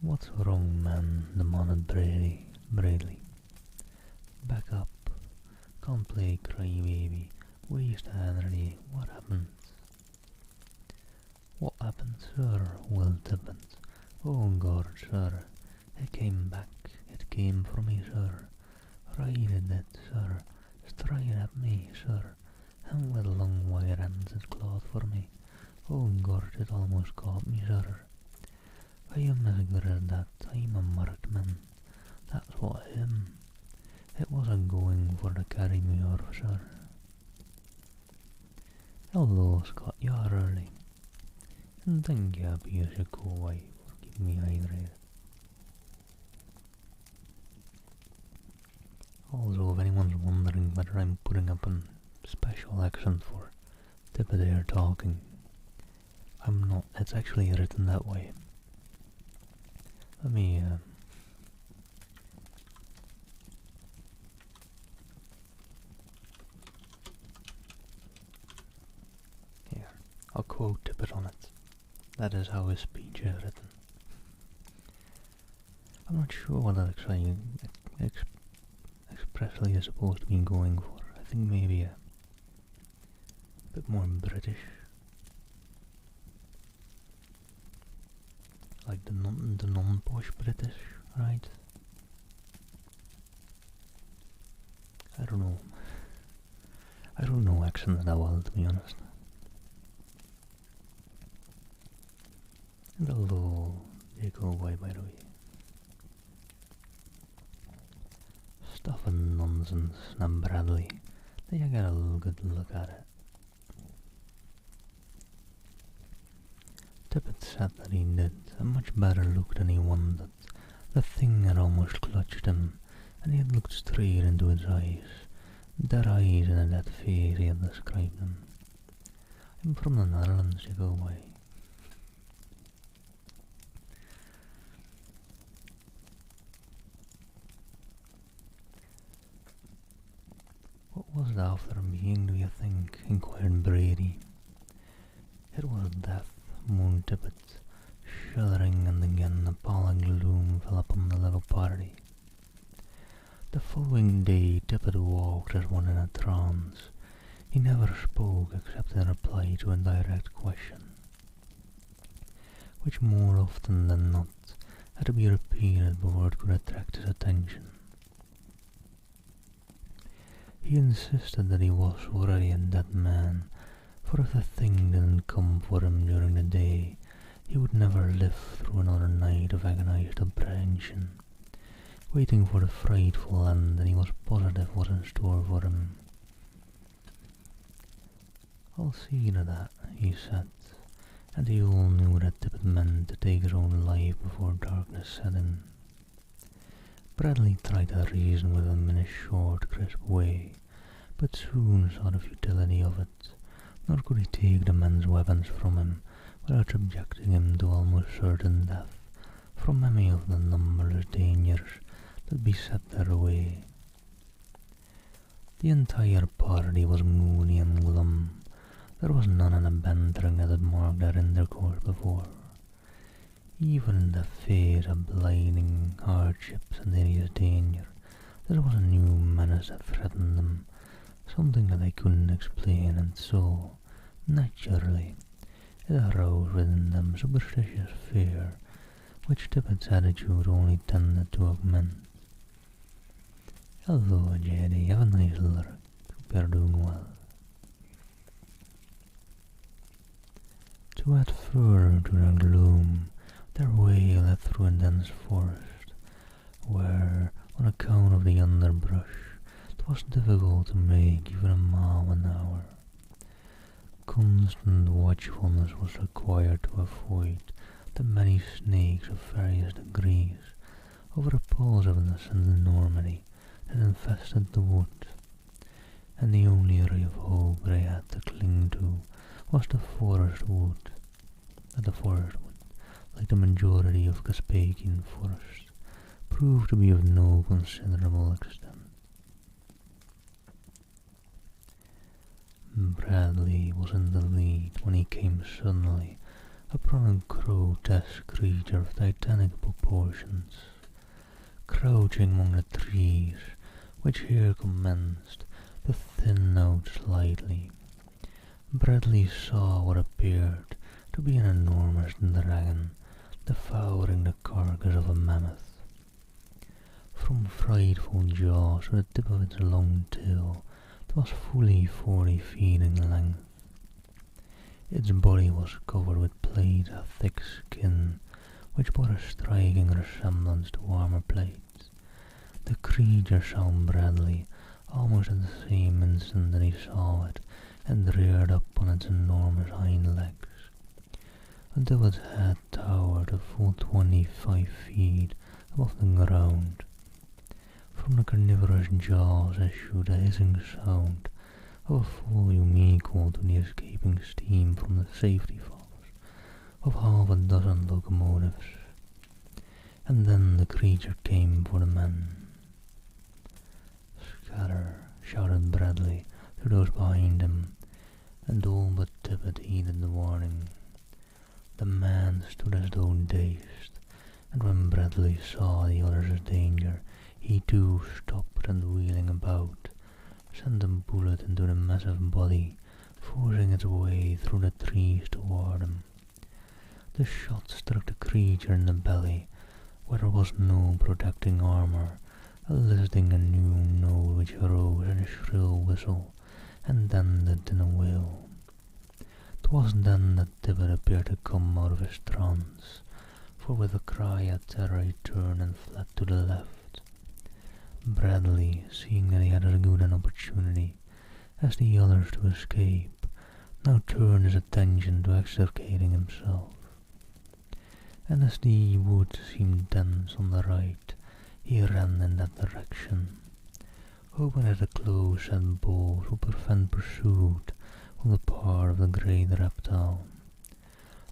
"What's wrong, man?" demanded Bradley. "Back up. Can't play crybaby. Waste energy. What happened?" "What happened, sir?" wailed Tippet. "Oh God, sir. It came back. It came for me, sir. Right it did, sir. Straight at me, sir. And with long wire ends it clawed for me. Oh God, it almost caught me, sir. I am as good as that. I'm a marked man. That's what I am. It wasn't going for to carry me off, sir." "Hello, Scott, you're early. And thank you, appears your co-wife, for keeping me hydrated. Also, if anyone's wondering whether I'm putting up a special accent for Tippet here talking, I'm not. It's actually written that way. Let me, here, I'll quote Tippet on it. That is how his speech is written. I'm not sure what that expressly is supposed to be going for. I think maybe a bit more British. Like the non-posh British, right? I don't know. I don't know accents that well, to be honest. And hello, Jacob, by the way. Stuff and nonsense, and Bradley. Then you get a good look at it. Tippet said that he did a much better look than he wanted. The thing had almost clutched him, and he had looked straight into its eyes. Dead eyes in a dead face, he had described them. "I'm from the Netherlands, you go by." "What was it after being, do you think?" inquired Brady. "It was death," moaned Tippet, shuddering, and again a pallid gloom fell upon the little party. The following day Tippet walked as one in a trance. He never spoke except in reply to a direct question, which more often than not had to be repeated before it could attract his attention. He insisted that he was already a dead man, for if the thing didn't come for him during the day, he would never live through another night of agonized apprehension, waiting for the frightful end that he was positive was in store for him. "I'll see to that," he said, and he all knew that Tippet meant to take his own life before darkness set in. Bradley tried to reason with him in a short, crisp way, but soon saw the futility of it, nor could he take the man's weapons from him without subjecting him to almost certain death from any of the numberless dangers that beset their way. The entire party was moody and glum. There was none of the bantering that had marked their intercourse before. Even in the face of blinding hardships and hideous danger, there was a new menace that threatened them, something that they couldn't explain, and so, naturally, it aroused within them superstitious fear, which Tippet's attitude only tended to augment. "Hello, Jeddy, have a nice look. Hope you're doing well." To add further to their gloom, their way led through a dense forest, where, on account of the underbrush, it was difficult to make even a mile an hour. Constant watchfulness was required to avoid the many snakes of various degrees of repulsiveness and enormity that infested the wood, and the only ray of hope they had to cling to was the forest wood, like the majority of Caspakian forests, proved to be of no considerable extent. Bradley was in the lead when he came suddenly upon a grotesque creature of titanic proportions, crouching among the trees, which here commenced to thin out slightly. Bradley saw what appeared to be an enormous dragon devouring the carcass of a mammoth. From frightful jaws to the tip of its long tail, it was fully 40 feet in length. Its body was covered with plates of thick skin, which bore a striking resemblance to armor plates. The creature saw Bradley almost at the same instant that he saw it, and reared up on its enormous hind legs, until its head towered a full 25 feet above the ground. From the carnivorous jaws issued a hissing sound of a volume equal to the escaping steam from the safety valves of half a dozen locomotives, and then the creature came for the men. "Scatter!" shouted Bradley to those behind him, and all but Tippet heeded the warning. The man stood as though dazed, and when Bradley saw the other's danger, he too stopped, and wheeling about, sent a bullet into the massive body, forcing its way through the trees toward him. The shot struck the creature in the belly, where there was no protecting armor, eliciting a new note which arose in a shrill whistle, and ended in a wail. 'Twas then that Tippet appeared to come out of his trance, for with a cry of terror he turned and fled to the left. Bradley, seeing that he had as good an opportunity as the others to escape, now turned his attention to extricating himself, and as the wood seemed dense on the right, he ran in that direction, hoping that the close-set bolts would prevent pursuit on the part of the great reptile.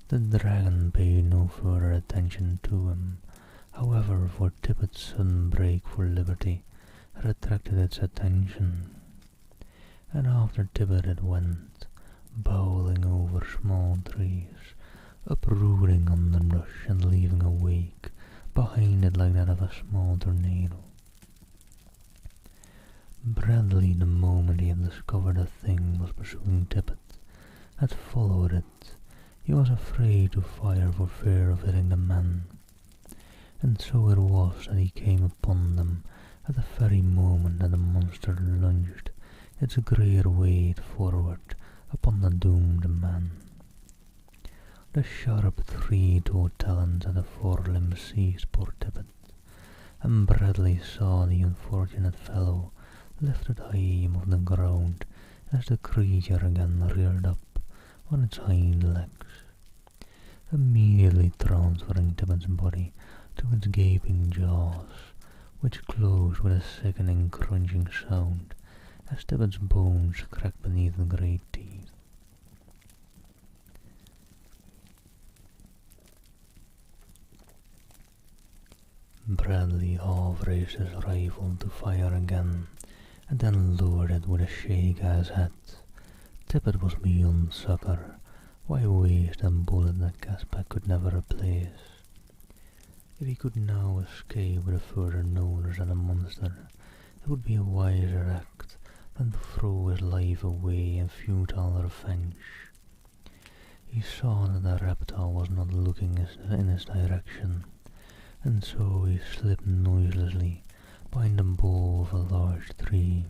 The dragon paid no further attention to him, however, for Tippet's sudden break for liberty had attracted its attention, and after Tippet it went, bowling over small trees, uprooting underbrush and leaving a wake behind it like that of a small tornado. Bradley, the moment he had discovered a thing was pursuing Tippet, had followed it. He was afraid to fire for fear of hitting the men, and so it was that he came upon them at the very moment that the monster lunged its great weight forward upon the doomed man. The sharp three-toed talons of the forelimb seized poor Tippet, and Bradley saw the unfortunate fellow lifted high above the ground as the creature again reared up on its hind legs, immediately transferring Tippet's body to its gaping jaws, which closed with a sickening crunching sound as Tippet's bones cracked beneath the great teeth. Bradley half-raised his rifle to fire again, and then lowered it with a shake at his head. Tippet was beyond succour. Why waste a bullet that Caspar could never replace? If he could now escape with a further notice at the monster, it would be a wiser act than to throw his life away in futile revenge. He saw that the reptile was not looking in his direction, and so he slipped noiselessly behind the bole of a large tree,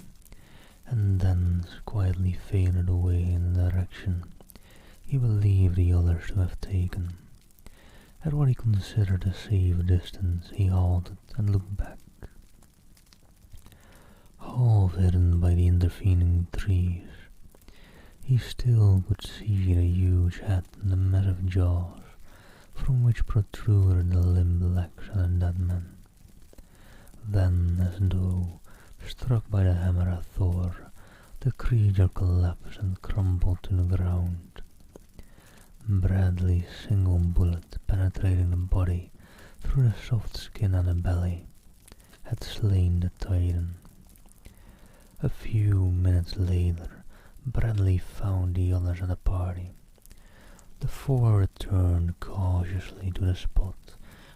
and thence quietly faded away in the direction he believed the others to have taken. At what he considered a safe distance, he halted and looked back. Half hidden by the intervening trees, he still could see the huge head and the massive jaws from which protruded the limp legs of the dead man. Then, as though struck by the hammer of Thor, the creature collapsed and crumpled to the ground. Bradley's single bullet, penetrating the body through the soft skin and the belly, had slain the titan. A few minutes later, Bradley found the others of the party. The four returned cautiously to the spot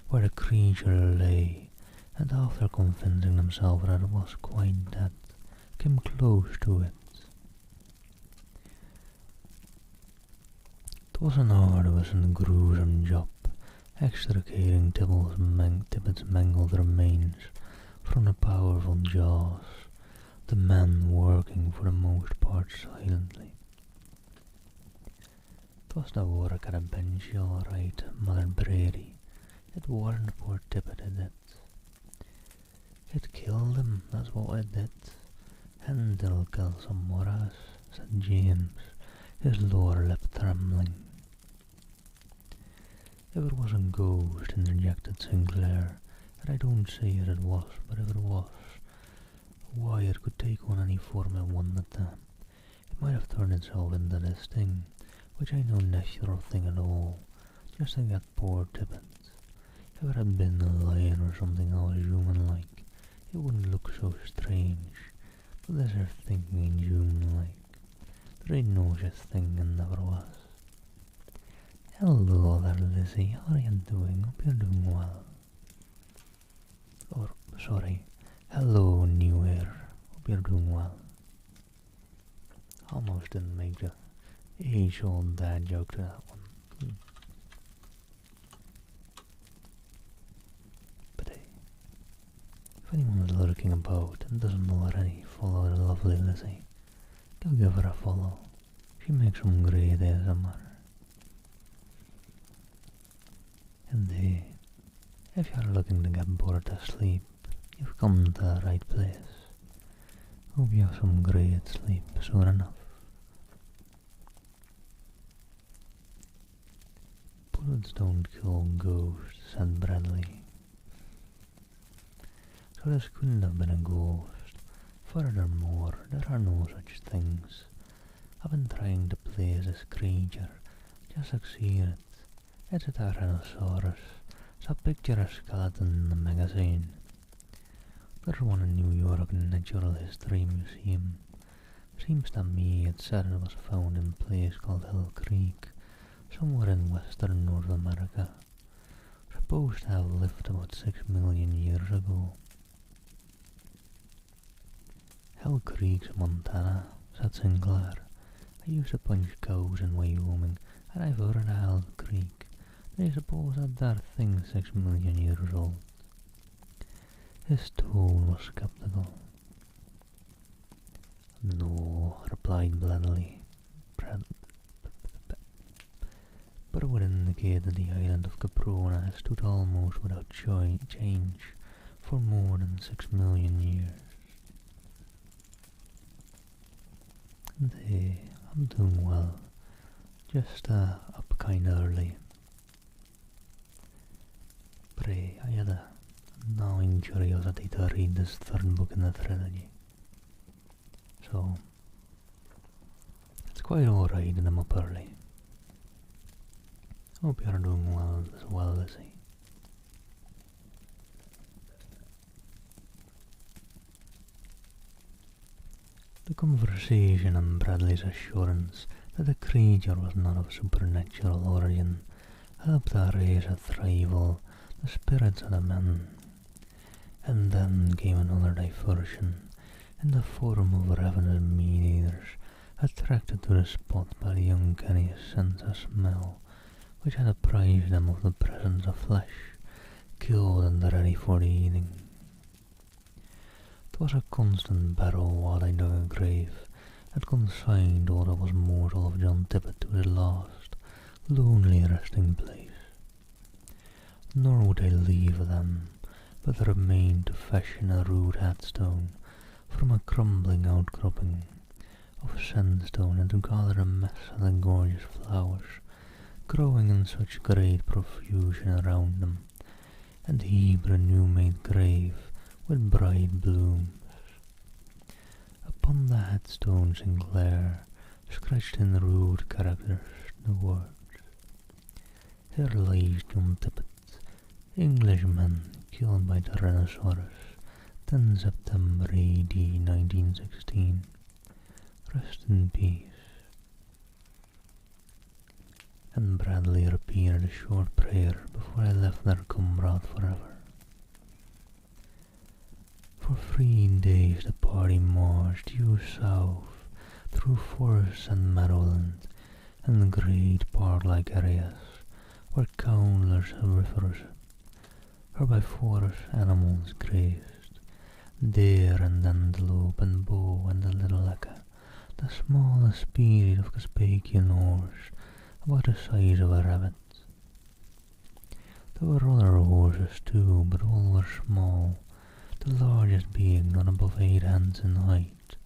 where the creature lay, and after convincing themselves that it was quite dead, came close to it. 'Twas an arduous and gruesome job, extricating Tippet's mangled remains from the powerful jaws, the men working for the most part silently. 'Twas the work at a bench, all right, muttered Brady. It warn't poor Tippet, it did. It killed him, that's what it did. And it'll kill some more of us, said James, his lower lip trembling. If it was a ghost, interjected Sinclair, and I don't say that it was, but if it was, why, it could take on any form it wanted to. It might have turned itself into this thing, which ain't no natural thing at all, just to get poor Tippet. If it had been a lion or something else human-like, it wouldn't look so strange, but this here thing ain't human-like. There ain't no such thing and never was. Hello there, Lizzie, how are you doing? Hope you're doing well. Or, sorry, hello, New Year, hope you're doing well. Almost didn't make the age-old dad joke to that one. But hey, if anyone is lurking about and doesn't already follow the lovely Lizzie, go give her a follow. She makes some great ASMR. And hey, if you're looking to get bored to sleep, you've come to the right place. Hope you have some great sleep soon enough. Bullets don't kill ghosts, said Bradley. So this couldn't have been a ghost. Furthermore, there are no such things. I've been trying to place this creature, just succeeded. It's a Tyrannosaurus, so picture a skeleton in the magazine. There's one in New York Natural History Museum. Seems to me it said it was found in a place called Hill Creek, somewhere in western North America. Supposed to have lived about 6 million years ago. Hell Creek's Montana, said Sinclair. I used to punch cows in Wyoming, and I've heard of Hell Creek. I suppose that thing's 6 million years old. His tone was skeptical. No, replied Bradley. But it would indicate that the island of Caprona has stood almost without change for more than 6 million years. And hey, I'm doing well. Just up kinda early. But hey, I had a gnawing curiosity to read this third book in the trilogy. So, it's quite alright that I'm up early. Hope you're doing well as well, Lizzie. The conversation and Bradley's assurance that the creature was not of supernatural origin helped to raise a thrival the spirits of the men. And then came another diversion in the form of ravenous meat-eaters attracted to the spot by the uncanny sense of smell which had apprised them of the presence of flesh, killed and ready for the eating. 'Twas a constant battle while I dug a grave, and consigned all that was mortal of John Tippet to his last, lonely resting place. Nor would I leave them, but remained to fashion a rude headstone from a crumbling outcropping of sandstone, and to gather a mess of the gorgeous flowers growing in such great profusion around them, and heap a new-made grave with bright blooms. Upon the headstone Sinclair scratched in rude characters the words, "Here lies John Tippet, Englishman killed by Tyrannosaurus, 10 September AD 1916. Rest in peace." And Bradley repeated a short prayer before I left their comrade forever. For 3 days the party marched due south through forests and meadowland and great park-like areas where countless herbivorous animals grazed. Deer and antelope and bow and the little eka, the smallest species of Caspakian horse, about the size of a rabbit. There were other horses too, but all were small, the largest being not above 8 hands in height,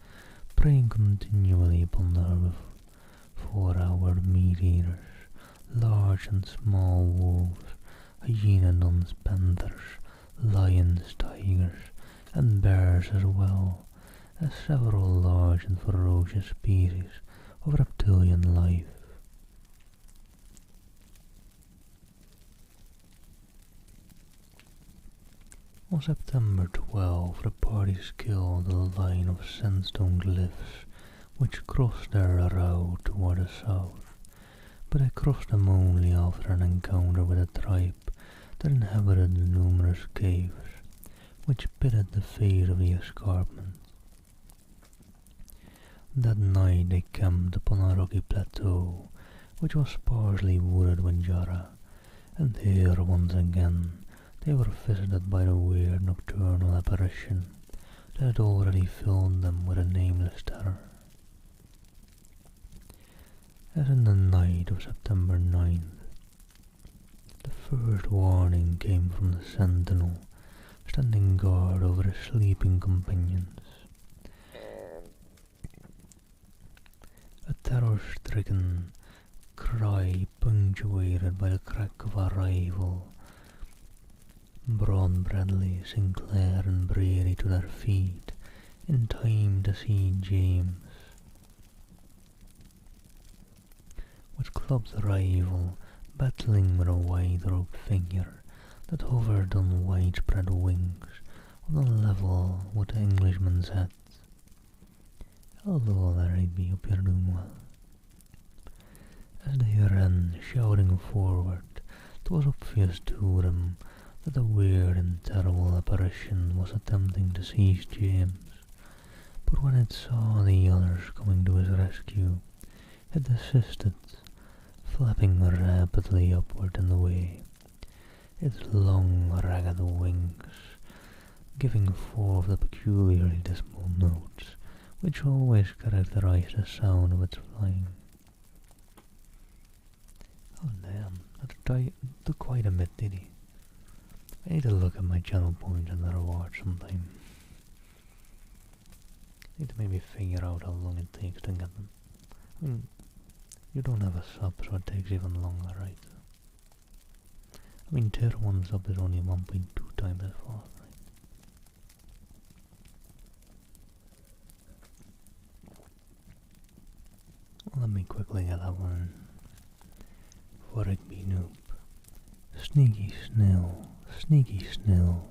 preying continually upon the 4-houred meat-eaters, large and small wolves, hyenodons, panthers, lions, tigers, and bears, as well as several large and ferocious species of reptilian life. On September 12, the party scaled a line of sandstone cliffs which crossed their route toward the south, but they crossed them only after an encounter with a tribe that inhabited the numerous caves which pitted the face of the escarpment. That night they camped upon a rocky plateau which was sparsely wooded with jarrah, and here once again they were visited by the weird nocturnal apparition that had already filled them with a nameless terror. As in the night of September 9th, the first warning came from the sentinel standing guard over his sleeping companions. A terror-stricken cry punctuated by the crack of a rifle brought Bradley, Sinclair and Brady to their feet in time to see James, with clubbed rifle battling with a wide-robed figure that hovered on widespread wings on a level with the Englishman's head. "Hello there, Rigby, hope you're doing well." As they ran, shouting forward, it was obvious to them that the weird and terrible apparition was attempting to seize James, But when it saw the others coming to his rescue, it desisted, flapping rapidly upward in the way, its long, ragged wings giving forth the peculiarly dismal notes which always characterize the sound of its flying. Oh damn, that took quite a bit, did he? I need to look at my channel points and the rewards sometime. I need to maybe figure out how long it takes to get them. I mean, you don't have a sub, so it takes even longer, right? I mean, tier 1 sub is only 1.2 times as fast, right? Well, let me quickly get that one. For it be noob. Sneaky Snell, Sneaky Snell,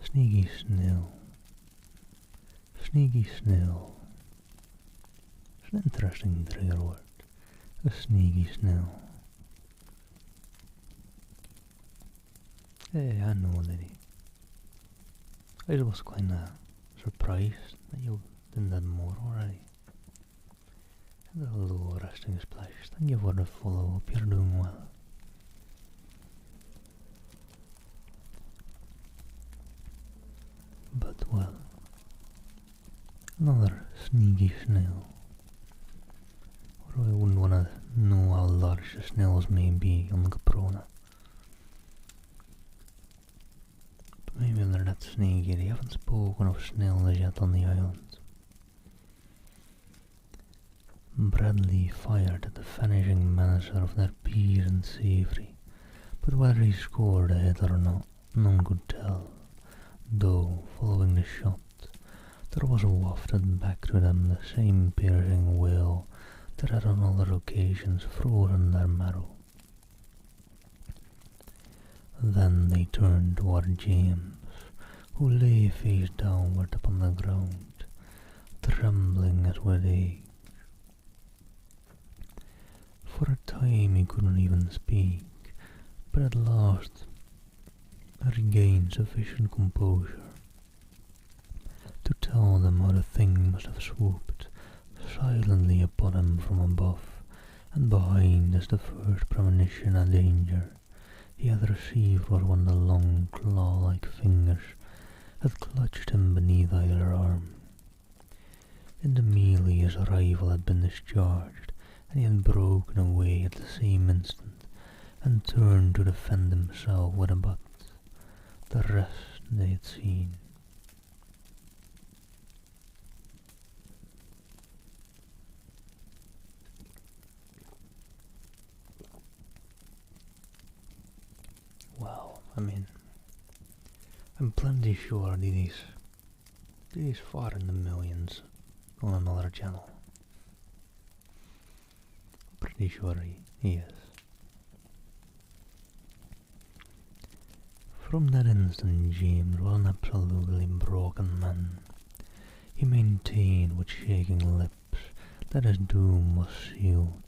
Sneaky Snell, Sneaky Snell. It's an interesting trigger word. A Sneaky Snell. Hey, I know that I was kinda surprised that you didn't have more already. And a low resting splash. Thank you for the follow up, you're doing well. But well, another sneaky snail. Or I wouldn't want to know how large the snails may be on Caprona. But maybe they're not sneaky, they haven't spoken of snails yet on the island. Bradley fired at the vanishing menacer of their peas and savoury, but whether he scored a hit or not, none could tell, though, following the shot, there was wafted back to them the same piercing wail that had on other occasions frozen their marrow. Then they turned toward James, who lay face downward upon the ground, trembling as with age. For a time he couldn't even speak, but at last regained sufficient composure to tell them how the thing must have swooped silently upon him from above and behind as the first premonition of danger he had received was when the long claw-like fingers had clutched him beneath either arm. In the melee his rifle had been discharged, and he had broken away at the same instant and turned to defend himself with a butt. The rest they had seen. Well, I mean, I'm plenty sure these far in the millions on another channel. Pretty sure he is. From that instant James was an absolutely broken man. He maintained with shaking lips that his doom was sealed,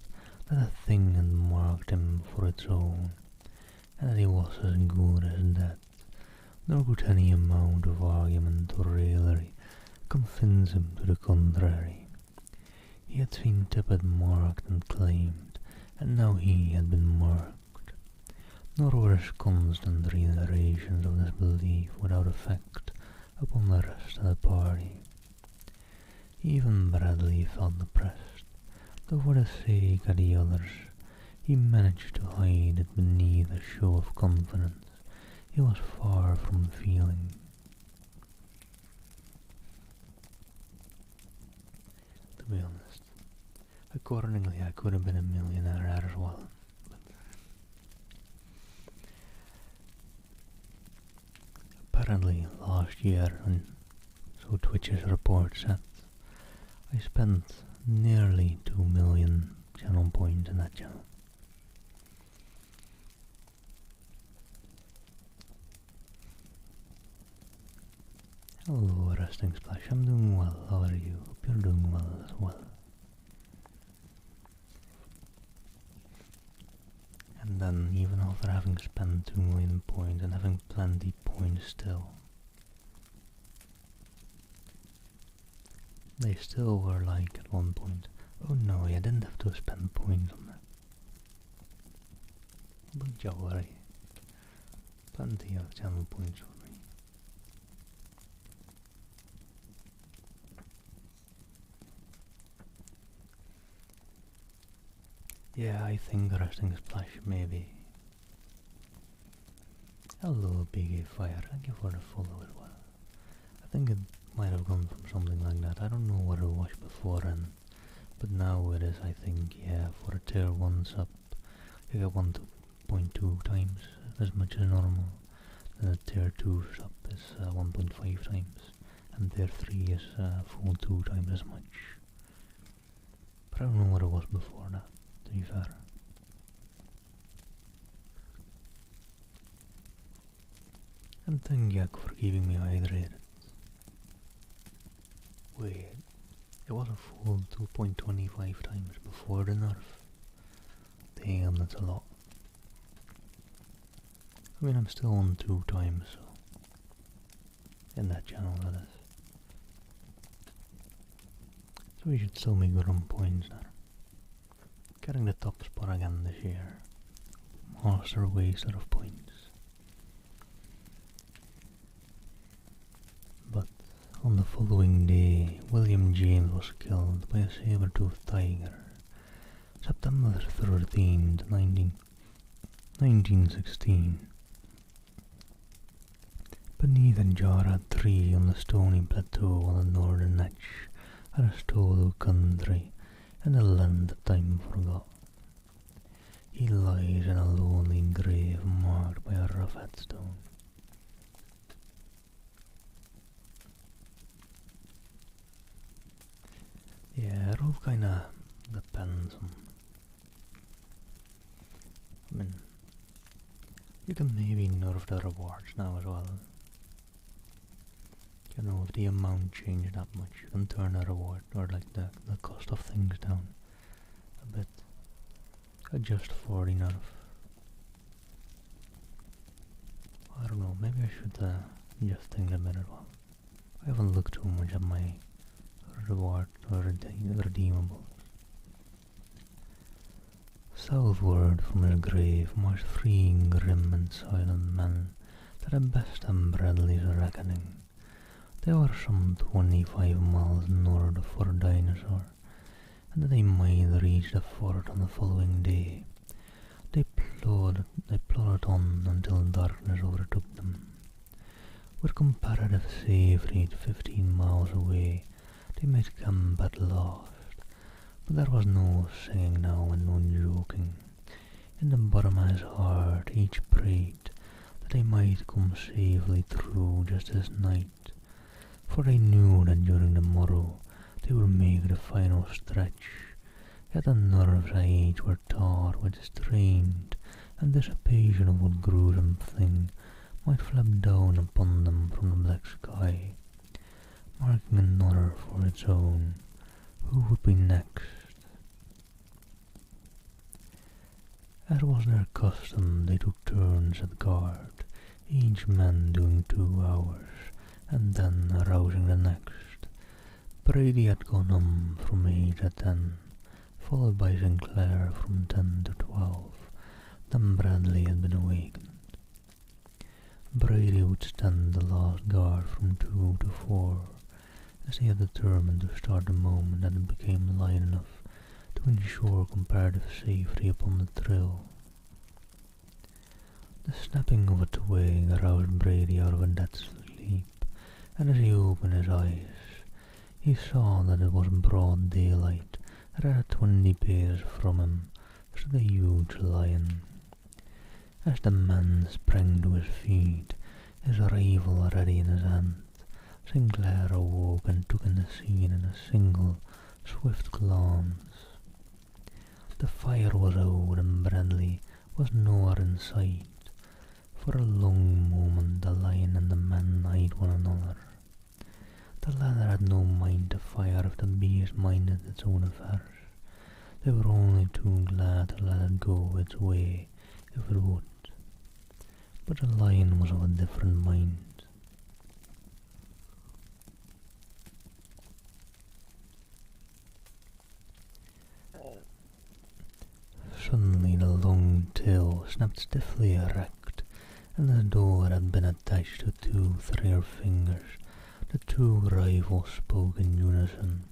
that a thing had marked him for its own, and that he was as good as dead, nor could any amount of argument or raillery convince him to the contrary. He had seen Tippett marked and claimed, and now he had been marked. Nor were his constant reiterations of this belief without effect upon the rest of the party. Even Bradley felt depressed, though for the sake of the others, he managed to hide it beneath a show of confidence he was far from feeling. To be honest, accordingly I could have been a millionaire as well. But apparently last year, and so Twitch's report said, I spent nearly 2 million channel points in that channel. Hello, Resting Splash. I'm doing well. How are you? Hope you're doing well as well. And then, even after having spent 2 million points and having plenty points still, They still were like at one point. Oh no, you didn't have to spend points on that. Don't you worry. Plenty of channel points for me. Yeah, I think the resting splash maybe. Hello, Biggie Fire. Thank you for the follow as well. I think it might have gone from something like that. I don't know what it was before, but now it is, I think, yeah, for a tier 1 sub, you get 1.2 times as much as normal. Then a tier 2 sub is 1.5 times, and tier 3 is full 2 times as much. But I don't know what it was before that, to be fair. And thank Yak for keeping me hydrated. Wait, it was a full 2.25 times before the nerf. Damn, that's a lot. I mean, I'm still on 2 times, so in that channel, that is. So we should still make good on points there. Getting the top spot again this year. Monster waster of points. But on the following day, William James was killed by a saber-toothed tiger. September 13th, 1916. Beneath a Jara tree on the stony plateau on the northern edge of a Stolo country and a land that time forgot, he lies in a lonely grave marked by a rough headstone. Yeah, it all kinda depends on... I mean, you can maybe nerf the rewards now as well. You know, if the amount changed that much, you can turn the reward, or like the cost of things down a bit. Adjust for the nerf. I don't know, maybe I should just think a bit as well. I haven't looked too much at my reward or redeemables. Southward from his grave marched 3 grim and silent men that had best and Bradley's reckoning. They were some 25 miles north of Fort Dinosaur, and that they might reach the fort on the following day. They plodded on until darkness overtook them. With comparative safety 15 miles away, they might camp at last, but there was no singing now and no joking. In the bottom of his heart each prayed that they might come safely through just this night, for they knew that during the morrow they would make the final stretch. Yet the nerves of each were taut with strain, and dissipation of what gruesome thing might flap down upon them from the black sky, marking another for its own. Who would be next? As was their custom, they took turns at guard, each man doing 2 hours, and then arousing the next. Brady had gone from 8 to 10, followed by Sinclair from 10 to 12. Then Bradley had been awakened. Brady would stand the last guard from 2 to 4, as he had determined to start the moment that it became light enough to ensure comparative safety upon the trail. The snapping of a twig aroused Brady out of a dead sleep, and as he opened his eyes, he saw that it was broad daylight, and at 20 paces from him stood a huge lion. As the man sprang to his feet, his rifle ready in his hand, Sinclair awoke and took in the scene in a single, swift glance. The fire was out and Bradley was nowhere in sight. For a long moment the lion and the man eyed one another. The latter had no mind to fire if the beast minded its own affairs. They were only too glad to let it go its way if it would. But the lion was of a different mind. Suddenly the long tail snapped stiffly erect, and as though it had been attached to 2 3 fingers, the 2 rivals spoke in unison,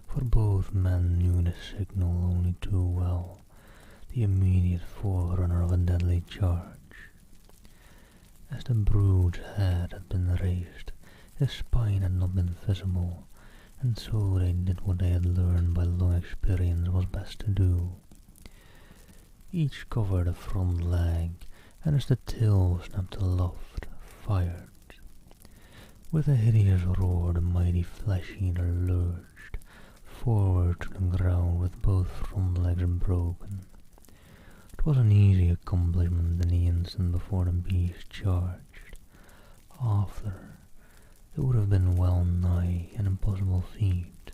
for both men knew the signal only too well, the immediate forerunner of a deadly charge. As the brute's head had been raised, his spine had not been visible, and so they did what they had learned by long experience was best to do. Each covered a front leg, and as the tail snapped aloft, fired. With a hideous roar, the mighty flesh-eater lurched forward to the ground with both front legs broken. It was an easy accomplishment in the instant before the beast charged. After, it would have been well nigh an impossible feat.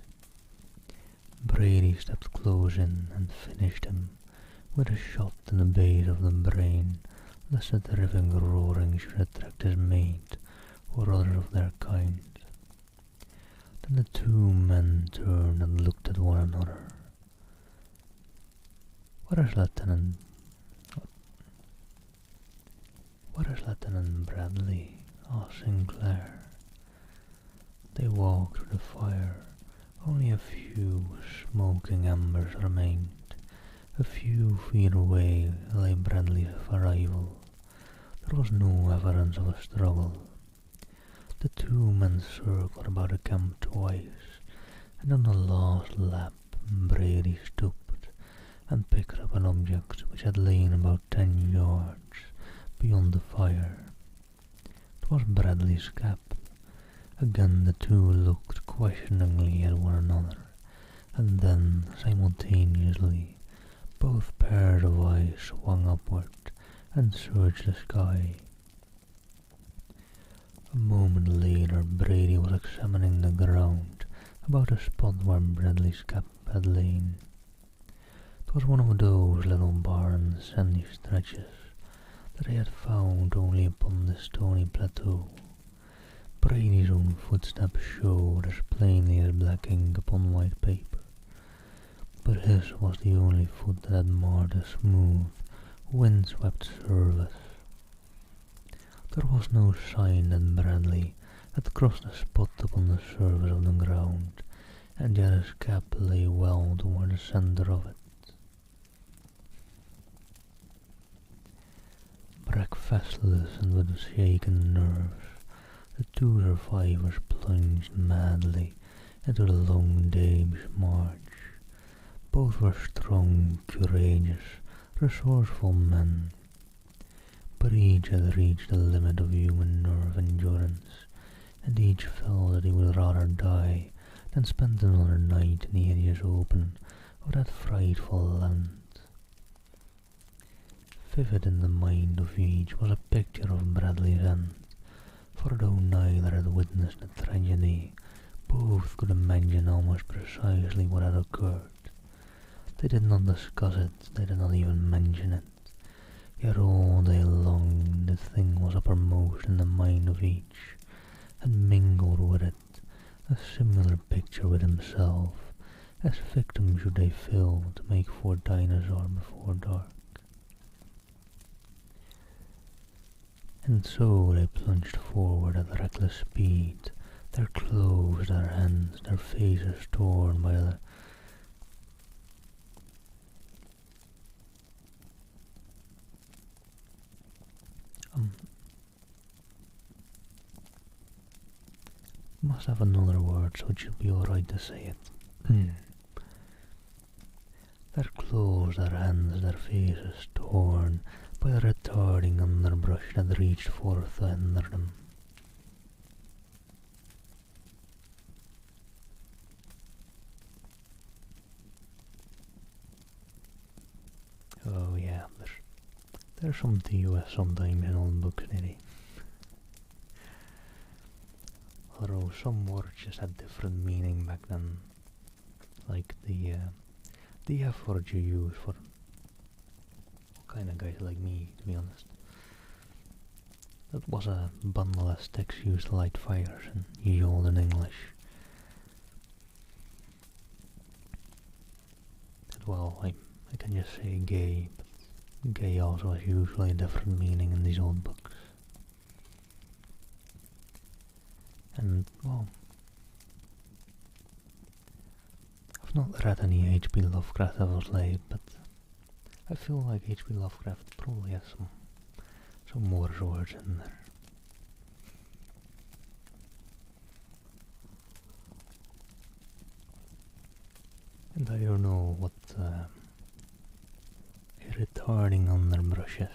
Brady stepped close in and finished him with a shot in the base of the brain, lest the terrific roaring should attract his mate or others of their kind. Then the 2 men turned and looked at one another. What is Lieutenant Bradley? Asked Sinclair. They walked through the fire. Only a few smoking embers remained. A few feet away lay Bradley's arrival. There was no evidence of a struggle. The 2 men circled about the camp twice, and on the last lap Brady stooped and picked up an object which had lain about 10 yards beyond the fire. It was Bradley's cap. Again the 2 looked questioningly at one another, and then, simultaneously, both pairs of eyes swung upward and searched the sky. A moment later, Brady was examining the ground about the spot where Bradley's cap had lain. It was one of those little barren, sandy stretches that they had found only upon the stony plateau. Brady's own footsteps showed as plainly as black ink upon white paper, but his was the only foot that had marred the smooth, wind-swept surface. There was no sign that Bradley had crossed the spot upon the surface of the ground, and yet his cap lay well toward the center of it. Breakfastless and with shaken nerves, the 2 survivors plunged madly into the long day's march. Both were strong, courageous, resourceful men, but each had reached the limit of human nerve endurance, and each felt that he would rather die than spend another night in the hideous open of that frightful land. Vivid in the mind of each was a picture of Bradley's end, for though neither had witnessed the tragedy, both could imagine almost precisely what had occurred. They did not discuss it, they did not even mention it, yet all day long the thing was uppermost in the mind of each, and mingled with it a similar picture with himself, as victims should they fail to make for dinosaur before dark. And so they plunged forward at reckless speed, their clothes, their hands, their faces torn by the must have another word, so it should be alright to say it. Their clothes, their hands, their faces torn by the retarding underbrush that reached forth to hinder them. Oh yeah, there's some TOS sometimes in old books, Nitty. Although some words just had different meaning back then, like the F word you use for kind of guys like me, to be honest. That was a bundle of sticks used to light fires and yelled in English. Well, I can just say gay, but gay also has usually a different meaning in these old books. And, well, I've not read any H.P. Lovecraft ever late, but I feel like H.P. Lovecraft probably has some more words in there. And I don't know what a retarding underbrush is,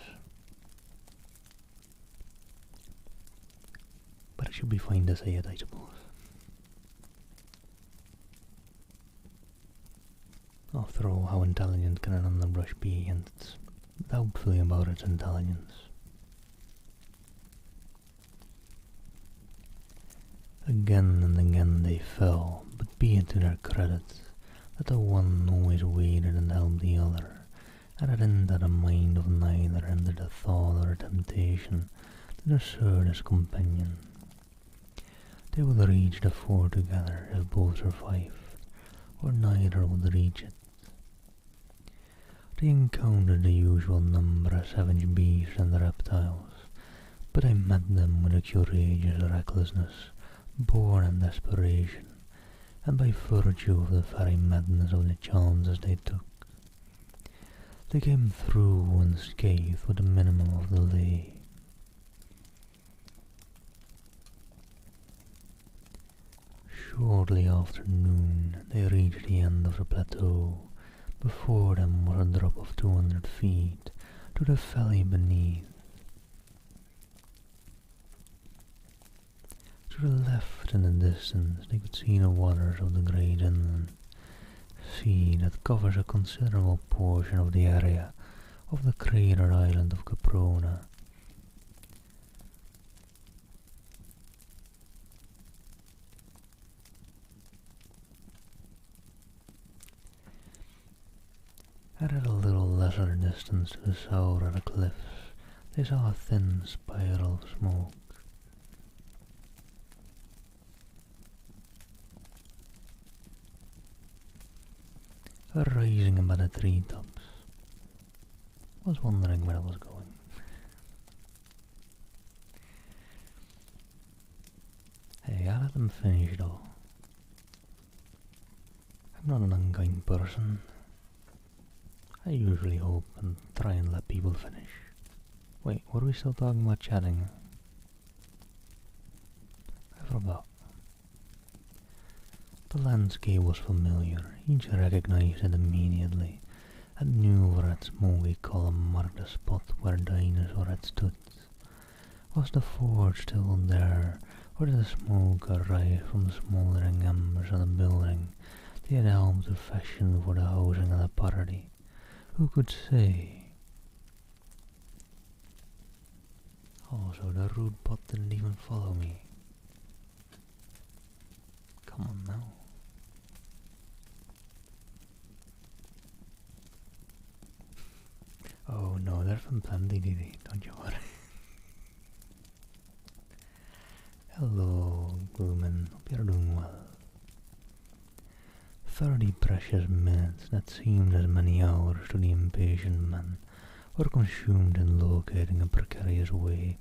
but it should be fine to say it, I suppose. After all, how intelligent can an underbrush be, and it's doubtfully about its intelligence. Again and again they fell, but be it to their credit that the one always waited and helped the other, and that into the mind of neither entered a thought or a temptation to desert his companion. They would reach the fort together if both survived, or neither would reach it. They encountered the usual number of savage beasts and reptiles, but they met them with a courageous recklessness, born in desperation, and by virtue of the very madness of the chances they took. They came through unscathed with a minimum of delay. Shortly after noon, they reached the end of the plateau. Before them was a drop of 200 feet to the valley beneath. To the left in the distance they could see the waters of the great inland sea that covers a considerable portion of the area of the crater island of Caprona. And at a little lesser distance to the south of the cliffs, they saw a thin spiral of smoke. Rising above the treetops. Was wondering where I was going. Hey, I let them finish though. I'm not an unkind person. I usually hope and try and let people finish. Wait, were we still talking about chatting? I forgot. The landscape was familiar. Each recognized it immediately, and knew where that smoky column marked the spot where dinosaur had stood. Was the fort still there, or did the smoke arise from the smouldering embers of the building they had helped to fashion for the housing of the party? Who could say? Also, the rude bot didn't even follow me. Come on now. Oh no, there's been plenty, Didi, don't you worry. Hello, Gloomin, hope you're doing well. 30 precious minutes that seemed as many hours to the impatient man were consumed in locating a precarious way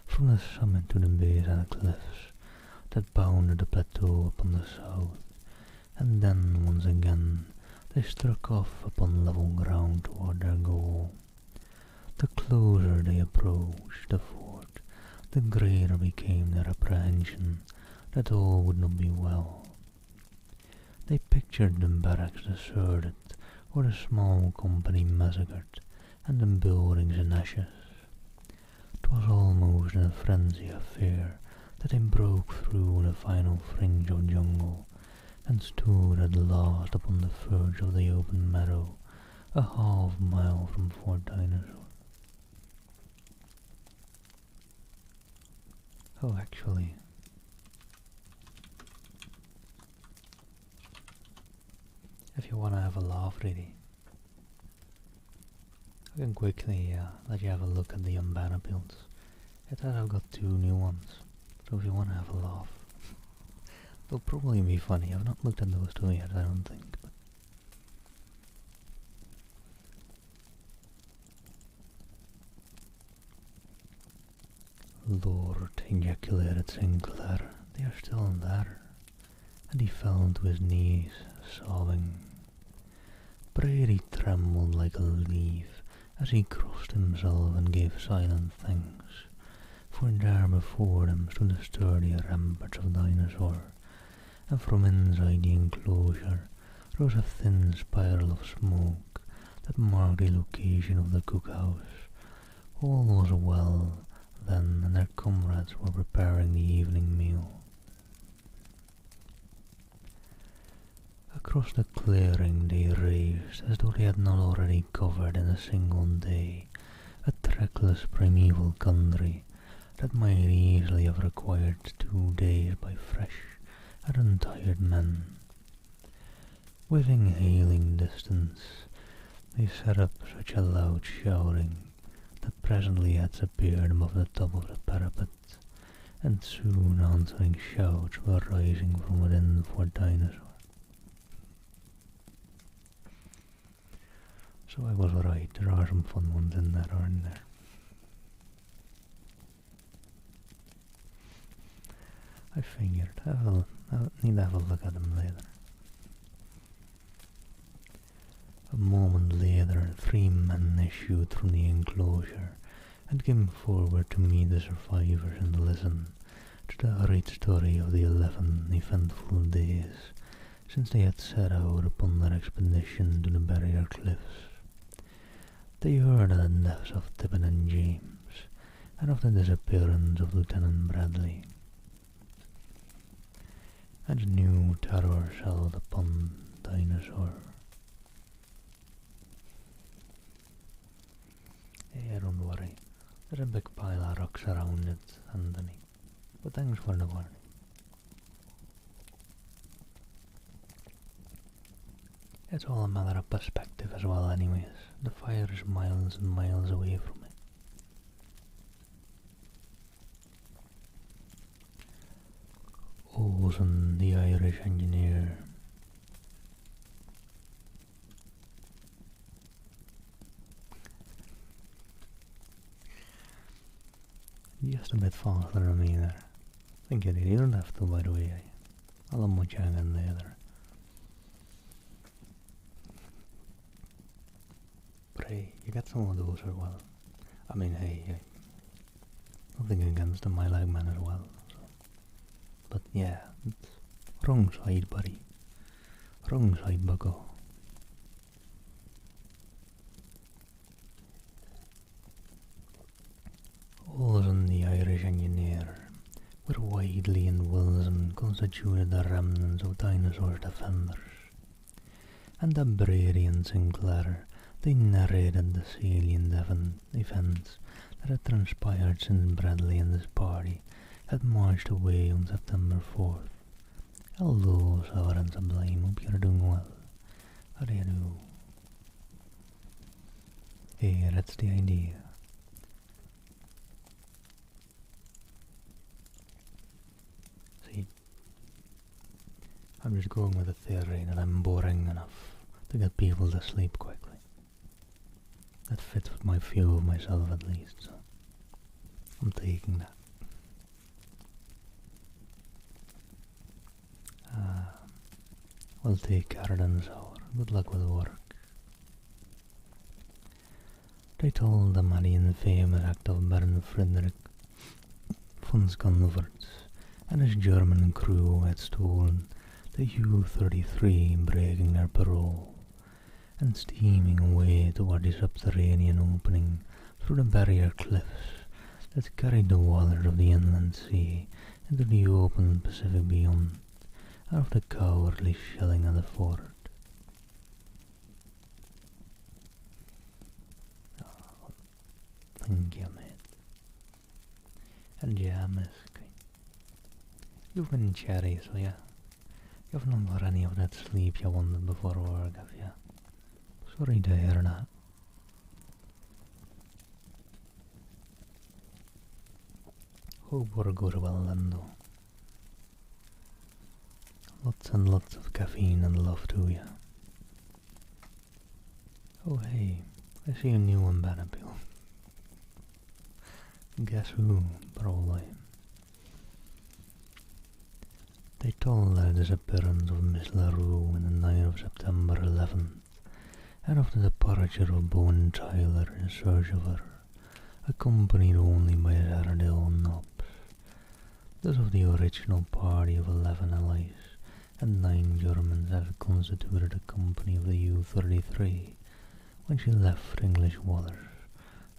from the summit to the base of the cliffs that bounded the plateau upon the south, and then once again they struck off upon level ground toward their goal. The closer they approached the fort, the greater became their apprehension that all would not be well. They pictured the barracks deserted, or the small company massacred, and the buildings in ashes. 'Twas almost in a frenzy of fear that they broke through the final fringe of jungle, and stood at last upon the verge of the open meadow, a half-mile from Fort Dinosaur. Oh, actually, if you want to have a laugh, really, I can quickly let you have a look at the unbanner builds. It has I've got 2 new ones, so if you want to have a laugh, they'll probably be funny. I've not looked at those 2 yet, I don't think. But Lord, ejaculated Sinclair, they are still there, and he fell to his knees, sobbing. Brady trembled like a leaf as he crossed himself and gave silent thanks, for there before them stood the sturdy ramparts of Dinosaur, and from inside the enclosure rose a thin spiral of smoke that marked the location of the cookhouse. All was well then, and their comrades were preparing the evening meal. Across the clearing they raced as though they had not already covered in a single day a trackless primeval country that might easily have required 2 days by fresh and untired men. Within hailing distance they set up such a loud shouting that presently heads appeared above the top of the parapet, and soon answering shouts were rising from within for Dinosaur. So I was right, there are some fun ones in there, aren't there? I figured, I need to have a look at them later. A moment later, 3 men issued from the enclosure and came forward to meet the survivors and listen to the hurried story of the 11 eventful days since they had set out upon their expedition to the barrier cliffs. They heard of the deaths of Tippett and James, and of the disappearance of Lieutenant Bradley. And new terror settled upon Dinosaur. Hey, don't worry, there's a big pile of rocks around it, Anthony, but thanks for the warning. It's all a matter of perspective as well anyways. The fire is miles and miles away from it. Olsen, the Irish engineer. Just a bit faster than me there. Think you did, you don't have to, by the way. I'll have much hanging later. But hey, you got some of those as well. I mean, hey, nothing against the My Leg Man as well. So. But yeah, it's wrong side, buddy. Wrong side, bucko. Olsen, the Irish engineer, where Whiteley and Wilson constituted the remnants of Dinosaur's defenders, and that Brady and Sinclair, they narrated the salient events that had transpired since Bradley and his party had marched away on September 4th. Hello, Sour and Sublime, hope you're doing well. How do you do? Hey, that's the idea. See, I'm just going with the theory that I'm boring enough to get people to sleep quickly. That fits with my view of myself at least, so I'm taking that. Well, take care then, Sour. Good luck with work. They told the mighty and famous act of Baron Frederick von Skonverts and his German crew had stolen the U-33, breaking their parole, and steaming away toward the subterranean opening through the barrier cliffs that carried the waters of the inland sea into the open Pacific beyond, out of the cowardly shelling of the fort. Oh, thank you, mate. And yeah, miss, you've been chatty, so yeah, you've not got any of that sleep you wanted before work, have you? Sorry to hear that. Hope work goes well then, though. Lots and lots of caffeine and love to you. Oh hey, I see a new one, Banapil. Guess who probably. They told the disappearance of Miss LaRue in the night of September 11th, and of the departure of Bowen Tyler in search of her, accompanied only by his Airedale Nobbs. Thus of the original party of 11 allies, and 9 Germans had constituted a company of the U-33 when she left English waters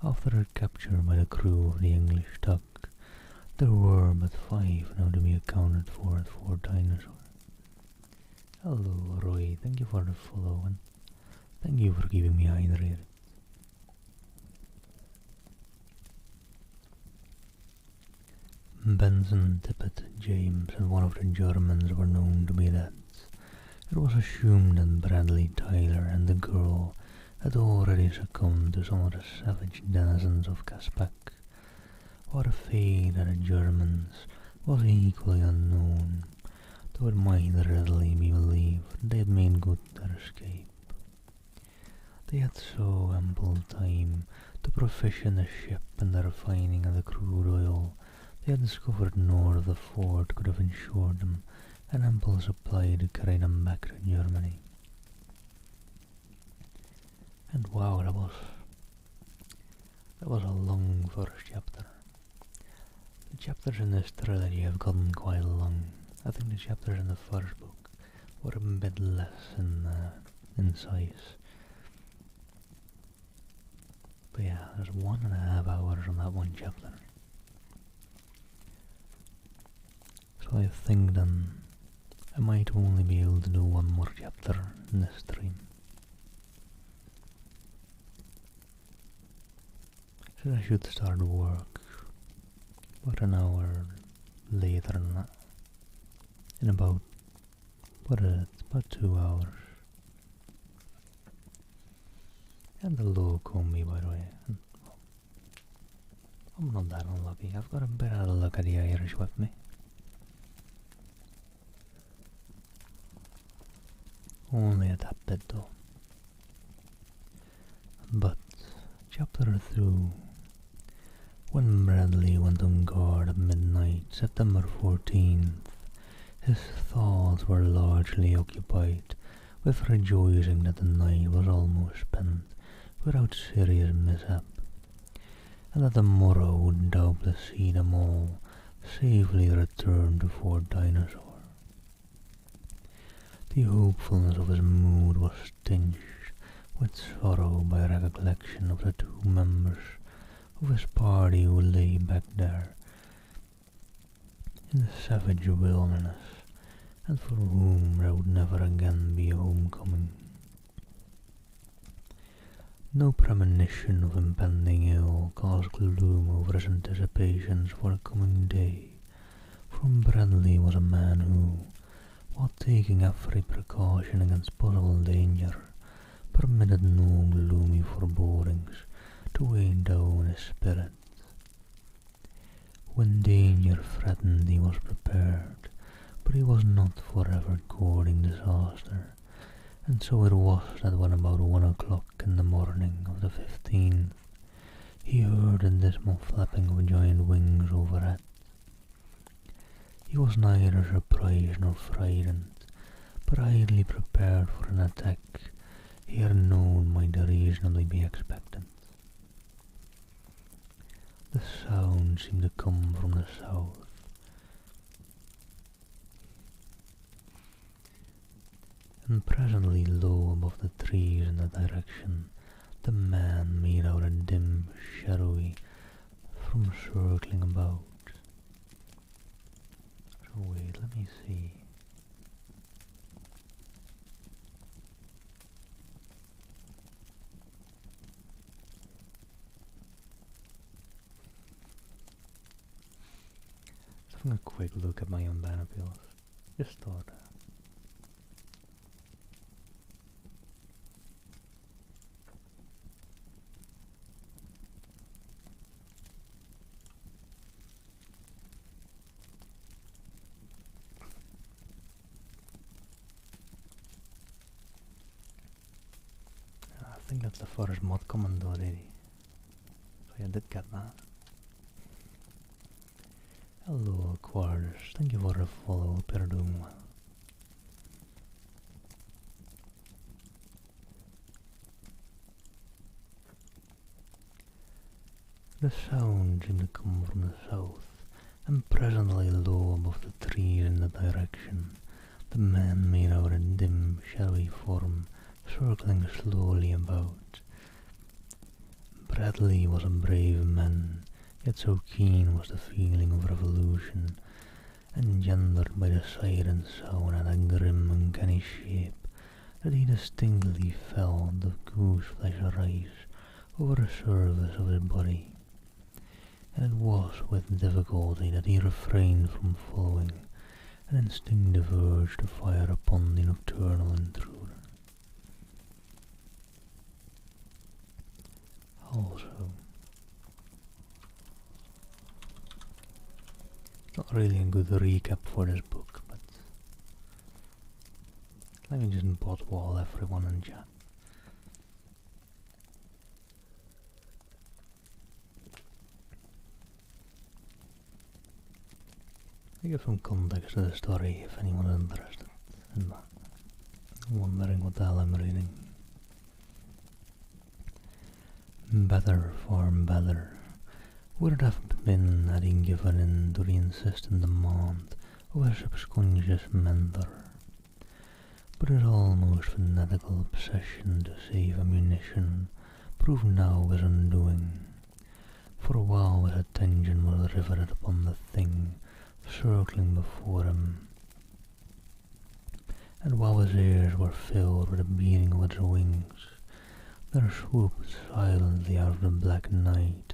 after her capture by the crew of the English tug. There were but 5 now to be accounted for at Fort Dinosaur. Hello Roy, thank you for the follow and thank you for keeping me hydrated. Benson, Tippett, James and one of the Germans were known to be dead. It was assumed that Bradley, Tyler and the girl had already succumbed to some of the savage denizens of Caspak. What a fate of the Germans was equally unknown, though it might readily be believed they had made good their escape. They had so ample time to provision the ship and the refining of the crude oil they had discovered north of the fort could have ensured them an ample supply to carry them back to Germany. And wow, that was a long first chapter. The chapters in this trilogy have gotten quite long. I think the chapters in the first book were a bit less in size. But yeah, there's 1.5 hours on that one chapter. So I think then I might only be able to do one more chapter in this stream. So I should start work about an hour later than that. In about, about 2 hours. And hello Combi, by the way. I'm not that unlucky. I've got a bit of luck at the Irish with me. Only at that bit though. But chapter 2. When Bradley went on guard at midnight, September 14th, his thoughts were largely occupied with rejoicing that the night was almost spent without serious mishap, and that the morrow would doubtless see them all safely return to Fort Dinosaur. The hopefulness of his mood was tinged with sorrow by recollection of the 2 members of his party who lay back there in the savage wilderness, and for whom there would never again be a homecoming. No premonition of impending ill caused gloom over his anticipations for the coming day, for Bradley was a man who, while taking every precaution against possible danger, permitted no gloomy forebodings to weigh down his spirit. When danger threatened he was prepared, but he was not forever courting disaster, and so it was that when about 1 o'clock in the morning of the 15th, he heard the dismal flapping of giant wings overhead. He was neither surprised nor frightened, but idly prepared for an attack he had known might reasonably be expected. The sound seemed to come from the south, and presently low above the trees in that direction, the man made out a dim shadowy from circling about. So wait, let me see. Just having a quick look at my own binoculars. Just thought. I think that's the first mod comment already. So yeah, I did get that. Hello, Quarters. Thank you for the follow. Hope you're doing well. The sound seemed to come from the south, and presently low above the trees in the direction, the men made out a dim, shadowy form circling slowly about. Bradley was a brave man, yet so keen was the feeling of revolution, engendered by the siren sound and a grim, uncanny shape, that he distinctly felt the goose-flesh rise over the surface of his body, and it was with difficulty that he refrained from following an instinctive urge to fire upon the nocturnal intruder. Also, not really a good recap for this book, but let me just bot wall everyone in chat. I give some context to the story if anyone is interested in that, wondering what the hell I'm reading. Better, far better, would it have been had he given in to the insistent demand of a subconscious mentor, but his almost fanatical obsession to save ammunition proved now his undoing, for while his attention was riveted upon the thing circling before him, and while his ears were filled with the beating of its wings, there swooped silently out of the black night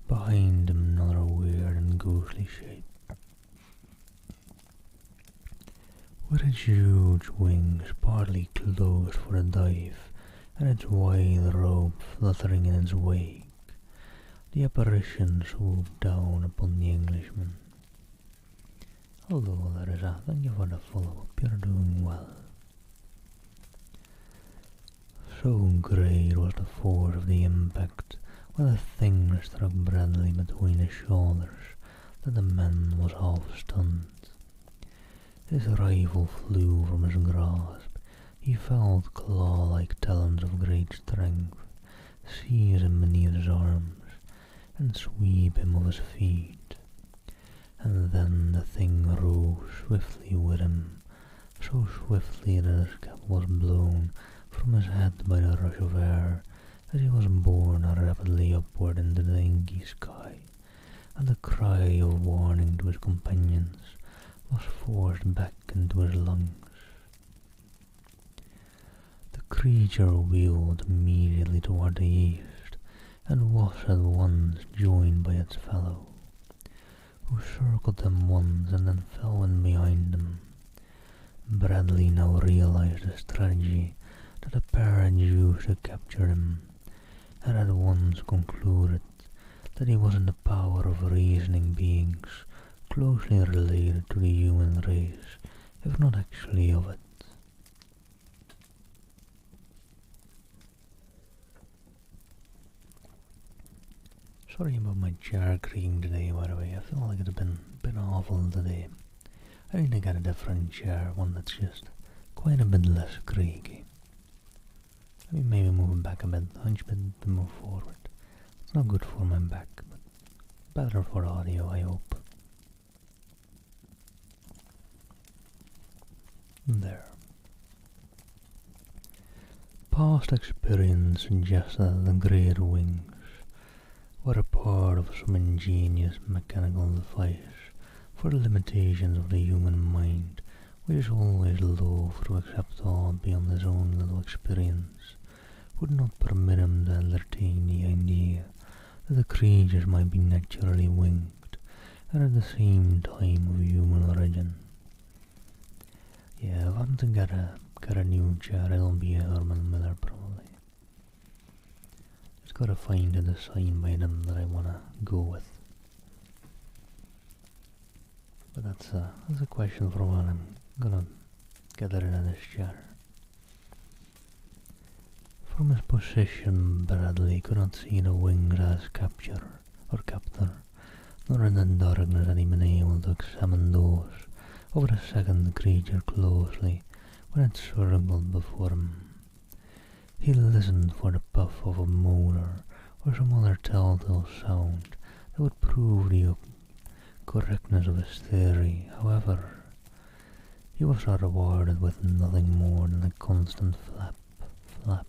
behind him another weird and ghostly shape, with its huge wings partly closed for a dive and its wide robe fluttering in its wake. The apparition swooped down upon the Englishman. Hello, Larissa. Thank you for the follow-up. You're doing well. So great was the force of the impact when the thing struck Bradley between his shoulders that the man was half stunned. His rifle flew from his grasp. He felt claw-like talons of great strength seize him beneath his arms and sweep him off his feet. And then the thing rose swiftly with him, so swiftly that his cap was blown from his head by the rush of air as he was borne rapidly upward into the inky sky, and the cry of warning to his companions was forced back into his lungs. The creature wheeled immediately toward the east, and was at once joined by its fellow, who circled them once and then fell in behind them. Bradley now realized the strategy that the pair had used to capture him, and at once concluded that he was in the power of reasoning beings closely related to the human race, if not actually of it. Sorry about my chair creaking today, by the way. I feel like it's been awful today. I need to get a different chair, one that's just quite a bit less creaky. Maybe move it back a bit, hunch a bit to move forward. It's not good for my back, but better for audio, I hope. There. Past experience suggests that the great wings were a part of some ingenious mechanical device for the limitations of the human mind, which is always loath to accept all beyond his own little experience, would not permit him to entertain the idea that the creatures might be naturally winged and at the same time of human origin. Yeah, if I'm to get a new chair, it'll be a Herman Miller probably. Just gotta find a design by them that I wanna go with. But that's a question for when I'm gonna get rid of this chair. From his position, Bradley could not see the wings as captor, nor in the darkness had he been able to examine those of the second creature closely when it circled before him. He listened for the puff of a motor or some other telltale sound that would prove the correctness of his theory. However, he was rewarded with nothing more than a constant flap, flap.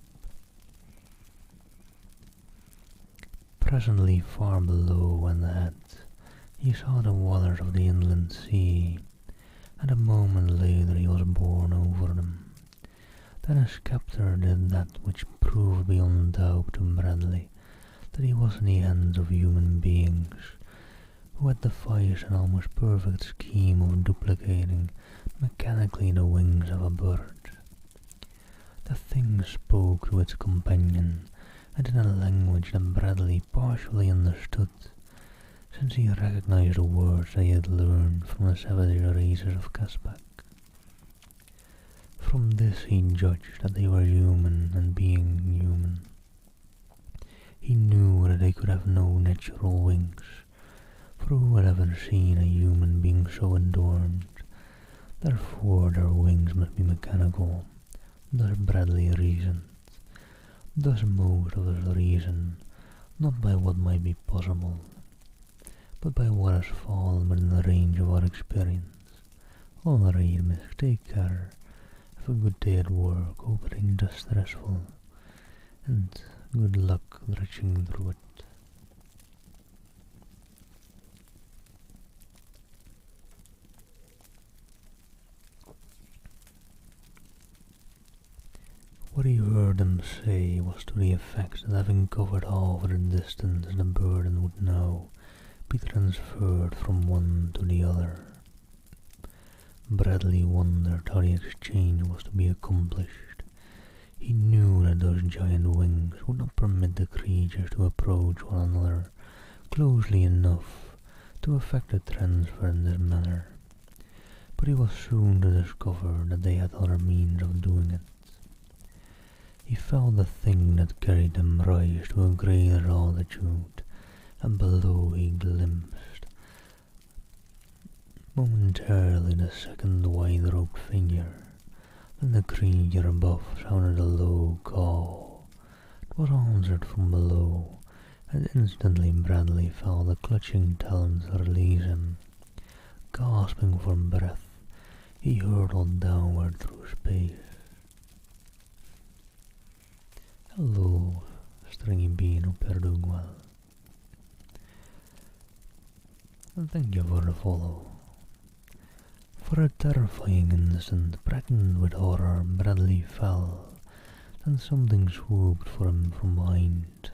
Presently, far below and ahead, he saw the waters of the inland sea, and a moment later he was borne over them. Then his captor did that which proved beyond doubt to Bradley, that he was in the hands of human beings, who had devised an almost perfect scheme of duplicating mechanically the wings of a bird. The thing spoke to its companion, and in a language that Bradley partially understood, since he recognized the words that he had learned from the savage races of Caspak. From this he judged that they were human, and being human, he knew that they could have no natural wings, for who had ever seen a human being so adorned? Therefore their wings must be mechanical. Thus Bradley reasoned. Thus most of us reason, not by what might be possible, but by what has fallen within the range of our experience. All right, miss, take care. Have a good day at work. Hope it ain't just stressful. And good luck dredging through it. What he heard him say was to the effect that having covered half the distance the burden would now be transferred from one to the other. Bradley wondered how the exchange was to be accomplished. He knew that those giant wings would not permit the creatures to approach one another closely enough to effect the transfer in this manner, but he was soon to discover that they had other means of doing it. He felt the thing that carried them rise to a greater altitude, and below he glimpsed momentarily the second wide-robed figure. Then the creature above sounded a low call. It was answered from below, and instantly Bradley felt the clutching talons release him. Gasping for breath, he hurtled downward through space. Hello, stringy bean, hope you're doing well. And thank you for the follow. For a terrifying instant, pregnant with horror, Bradley fell. Then something swooped for him from behind.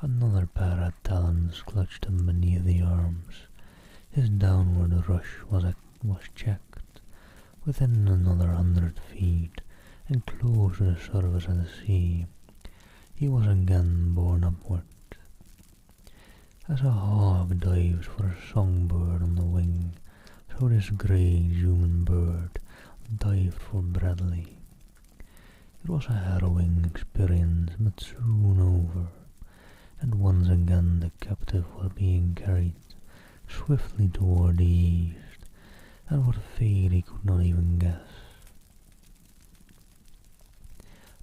Another pair of talons clutched him beneath the arms. His downward rush was checked. Within another 100 feet, and close to the surface of the sea, he was again borne upward. As a hawk dives for a songbird on the wing, so this grey human bird dived for Bradley. It was a harrowing experience, but soon over, and once again the captive was being carried swiftly toward the east, and what fate he could not even guess.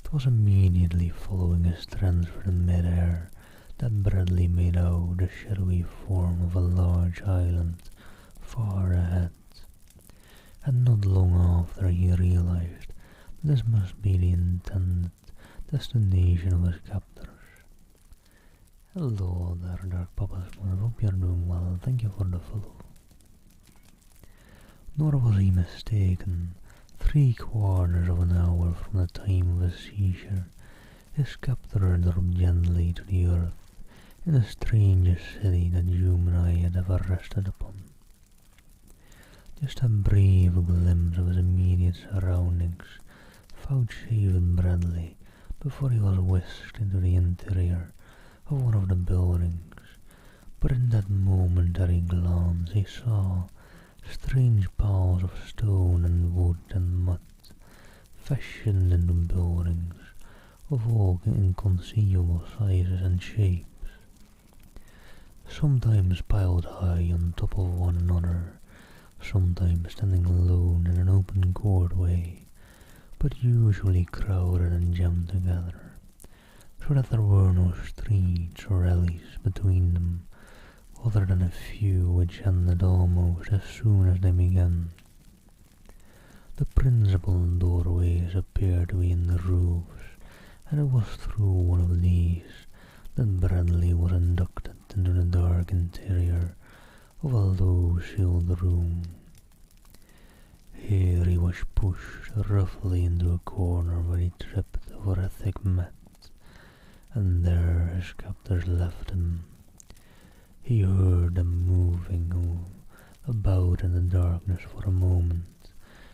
It was immediately following his transfer in mid-air that Bradley made out the shadowy form of a large island far ahead, and not long after he realized this must be the intended destination of his captors. Hello there, Dark Papa's Mother. Hope you're doing well. Thank you for the follow. Nor was he mistaken. 3/4 of an hour from the time of his seizure, his captor dropped gently to the earth in the strangest city that human eye had ever rested upon. Just a brief glimpse of his immediate surroundings vouchsafed Bradley before he was whisked into the interior of one of the buildings, but in that momentary glance he saw strange piles of stone and wood and mud, fashioned into buildings of all inconceivable sizes and shapes. sometimes piled high on top of one another, sometimes standing alone in an open courtway, but usually crowded and jammed together, so that there were no streets or alleys between them, other than a few which ended almost as soon as they began. The principal doorways appeared to be in the roofs, and it was through one of these that Bradley was inducted into the dark interior of a low-ceiled room. Here he was pushed roughly into a corner where he tripped over a thick mat, and there his captors left him. He heard them moving about in the darkness for a moment,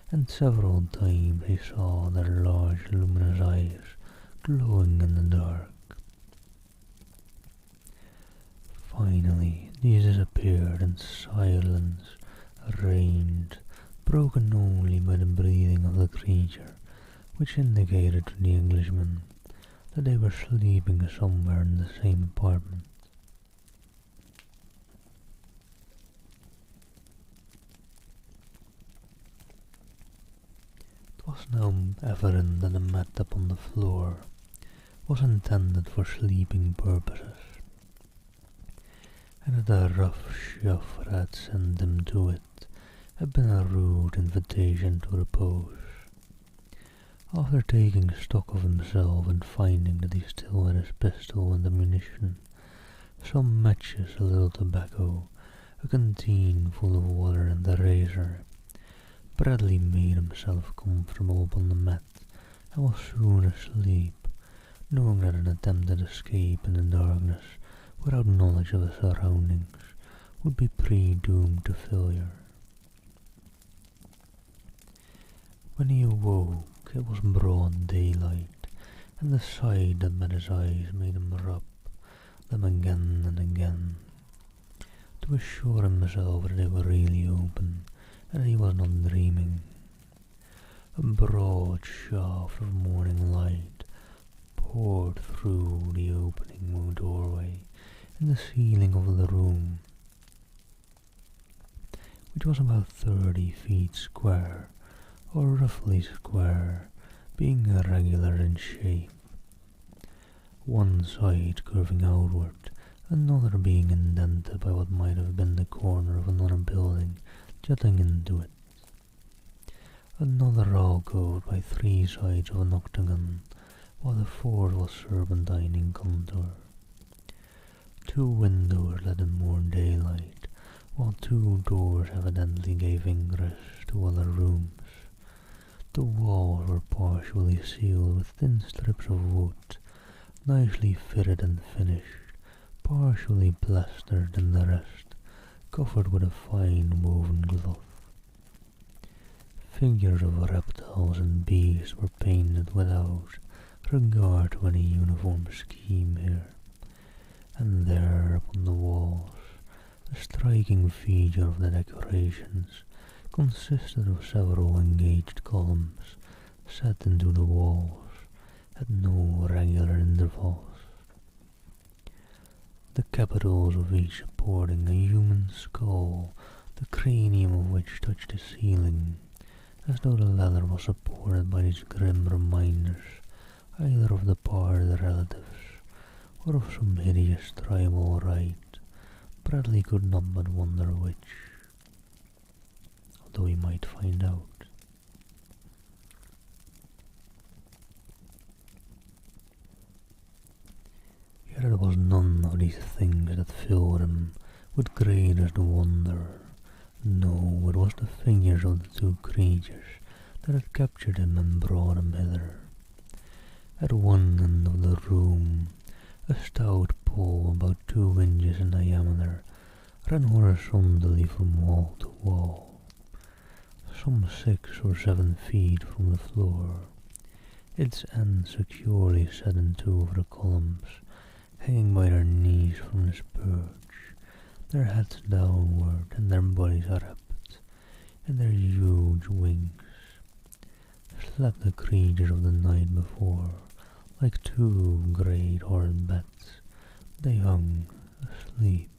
and several times he saw their large luminous eyes glowing in the dark. Finally, these disappeared and silence reigned, broken only by the breathing of the creature, which indicated to the Englishman that they were sleeping somewhere in the same apartment. It was now evident that the mat upon the floor was intended for sleeping purposes, and that the rough shove that had sent him to it had been a rude invitation to repose. After taking stock of himself and finding that he still had his pistol and ammunition, some matches, a little tobacco, a canteen full of water and a razor, Bradley made himself comfortable upon the mat and was soon asleep, knowing that an attempted escape in the darkness without knowledge of his surroundings would be predoomed to failure. When he awoke, it was broad daylight, and the sight that met his eyes made him rub them again and again, to assure himself that they were really open, and that he was not dreaming. A broad shaft of morning light poured through the opening doorway in the ceiling of the room, which was about 30 feet square, or roughly square, being irregular in shape, one side curving outward, another being indented by what might have been the corner of another building jutting into it, another alcove by 3 sides of an octagon, while the fourth was serpentine in contour. 2 windows let in more daylight, while 2 doors evidently gave ingress to other rooms. The walls were partially sealed with thin strips of wood, nicely fitted and finished, partially plastered, and the rest covered with a fine woven cloth. Figures of reptiles and beasts were painted without regard to any uniform scheme here, and there upon the walls, the striking feature of the decorations consisted of several engaged columns set into the walls at no regular intervals, the capitals of each supporting a human skull, the cranium of which touched the ceiling, as though the latter was supported by these grim reminders either of the parted relatives or of some hideous tribal rite. Bradley could not but wonder which, although he might find out. Yet it was none of these things that filled him with greatest wonder. No, it was the figures of the 2 creatures that had captured him and brought him hither. At one end of the room, a stout pole about 2 inches in diameter ran horizontally from wall to wall, some 6 or 7 feet from the floor, its end securely set in 2 of the columns, hanging by their knees from this perch, their heads downward and their bodies erect, and their huge wings slept the creatures of the night before. Like 2 great horrid bats, they hung asleep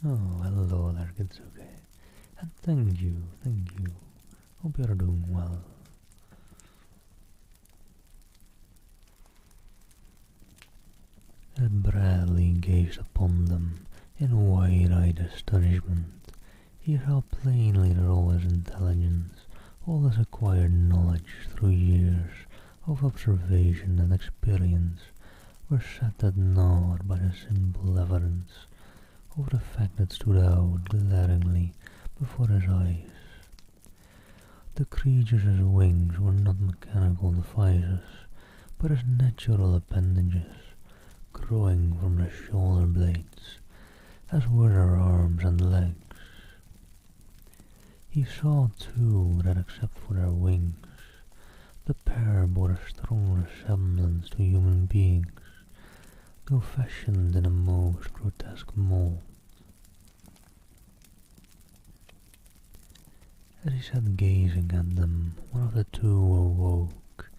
Oh, hello there, Kitsuke. And thank you, thank you. Hope you're doing well. As Bradley gazed upon them in wide-eyed astonishment, he saw plainly that all his intelligence, all his acquired knowledge through years of observation and experience, were set at naught by the simple evidence of the fact that stood out glaringly before his eyes. The creature's wings were not mechanical devices, but as natural appendages, growing from the shoulder blades, as were their arms and legs. He saw too that except for their wings, the pair bore a strong resemblance to human beings, though fashioned in a most grotesque mold. As he sat gazing at them, one of the two awoke,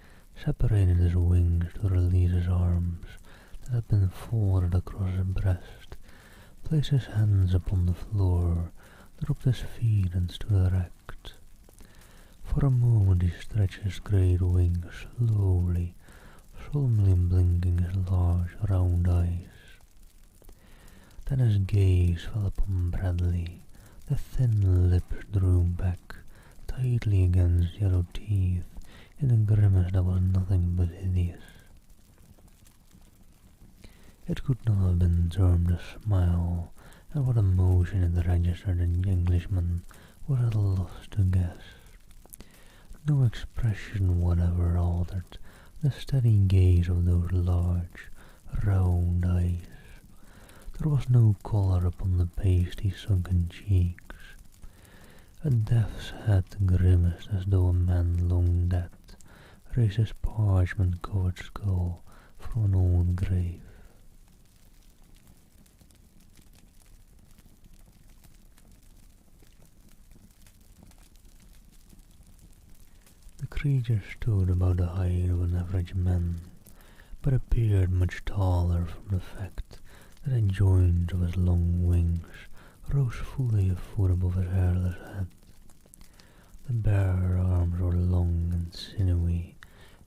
separated his wings to release his arms that had been folded across his breast, placed his hands upon the floor, dropped his feet and stood erect. For a moment he stretched his great wings slowly, solemnly blinking his large round eyes. Then his gaze fell upon Bradley. The thin lips drew back tightly against yellow teeth in a grimace that was nothing but hideous. It could not have been termed a smile, and what emotion it registered in the Englishman was at a loss to guess. No expression whatever altered the steady gaze of those large, round eyes. There was no colour upon the pasty sunken cheeks. A death's head grimaced as though a man long dead raised his parchment-covered skull from an old grave. The creature stood about the height of an average man, but appeared much taller from the fact that the joints of his long wings rose fully a foot above his hairless head. The bare arms were long and sinewy,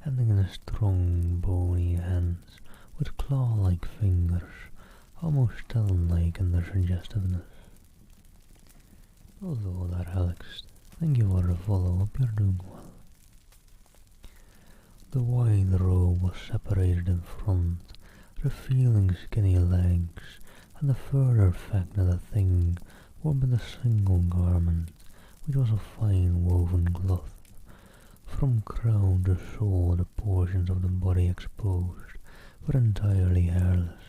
ending in strong bony hands with claw-like fingers, almost talon-like in their suggestiveness. Hello there, Alex. Thank you for the follow. Hope you're doing well. The wide robe was separated in front, revealing skinny legs, and the further fact that the thing wore but a single garment, which was of fine woven cloth. From crown to sole the portions of the body exposed were entirely hairless.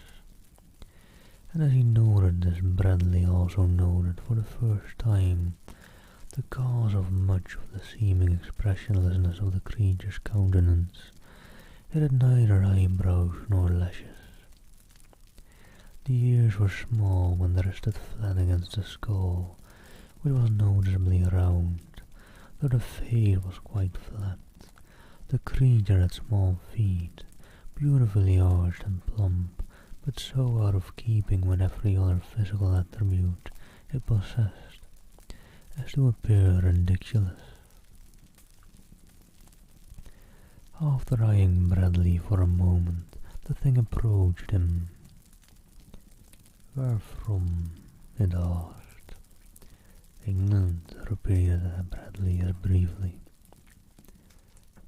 And as he noted this, Bradley also noted for the first time the cause of much of the seeming expressionlessness of the creature's countenance. It had neither eyebrows nor lashes. The ears were small when they rested flat against the skull, which was noticeably round, though the face was quite flat. The creature had small feet, beautifully arched and plump, but so out of keeping with every other physical attribute it possessed as to appear ridiculous. After eyeing Bradley for a moment, the thing approached him. "Where from?" it asked. "England," repeated Bradley as briefly.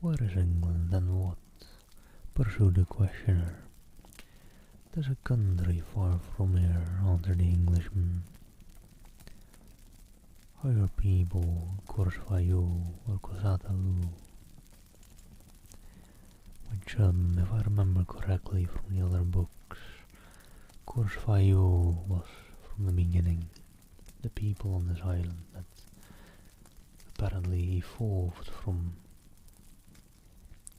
"Where is England and what?" pursued the questioner. "'Tis a country far from here," answered the Englishman. "Are your people Corsfayo or Cosatalu?" Which, if I remember correctly from the other books, Corsfayo was from the beginning the people on this island that apparently evolved from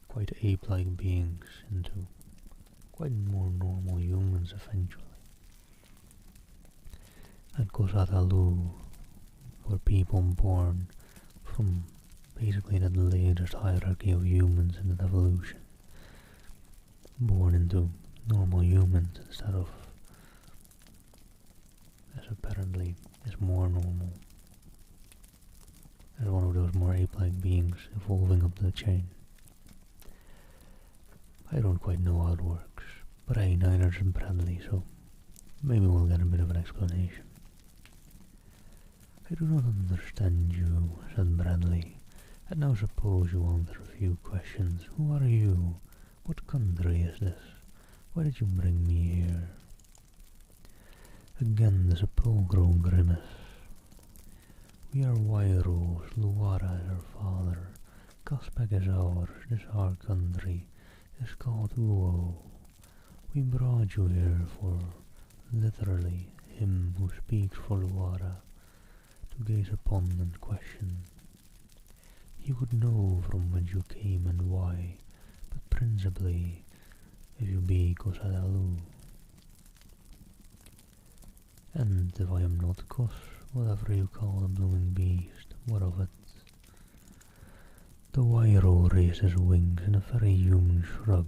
quite ape-like beings into quite more normal humans eventually. And Cosatalu were people born from basically the latest hierarchy of humans in the evolution, born into normal humans instead of apparently is more normal, as one of those more ape-like beings evolving up the chain. I don't quite know how it works, but hey, neither does Bradley, so maybe we'll get a bit of an explanation. I do not understand you, said Bradley, and now suppose you answer a few questions. Who are you? What country is this? Why did you bring me here? Again the sepulchral grimace. We are Wairos, Luara is our father, Kaspek is ours, this our country is called Uo. We brought you here for, literally, him who speaks for Luara, to gaze upon and question. He would know from whence you came and why, but principally, if you be Kosadalu. And if I am not Kos, whatever you call the blooming beast, what of it? The Wairo raised his wings in a very human shrug,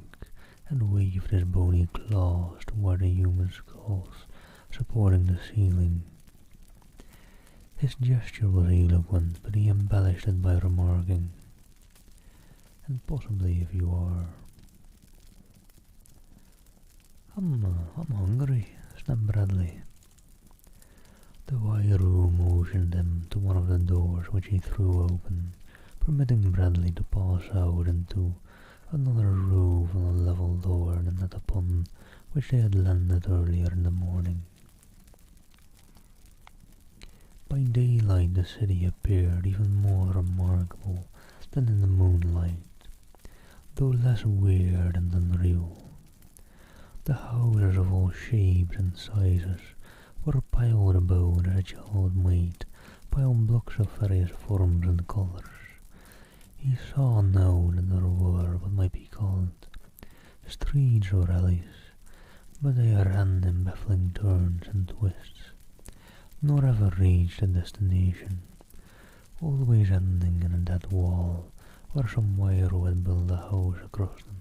and waved his bony claws toward the human skulls supporting the ceiling. His gesture was eloquent, but he embellished it by remarking, and possibly if you are... I'm hungry, snapped Bradley. The Wairu motioned him to one of the doors which he threw open, permitting Bradley to pass out into another roof on a level lower than that upon which they had landed earlier in the morning. By daylight the city appeared even more remarkable than in the moonlight, though less weird and unreal. The houses of all shapes and sizes were piled about as a child might pile blocks of various forms and colours. He saw now that there were what might be called streets or alleys, but they ran in baffling turns and twists, nor ever reached a destination, always ending in a dead wall where some Wairo had built a house across them.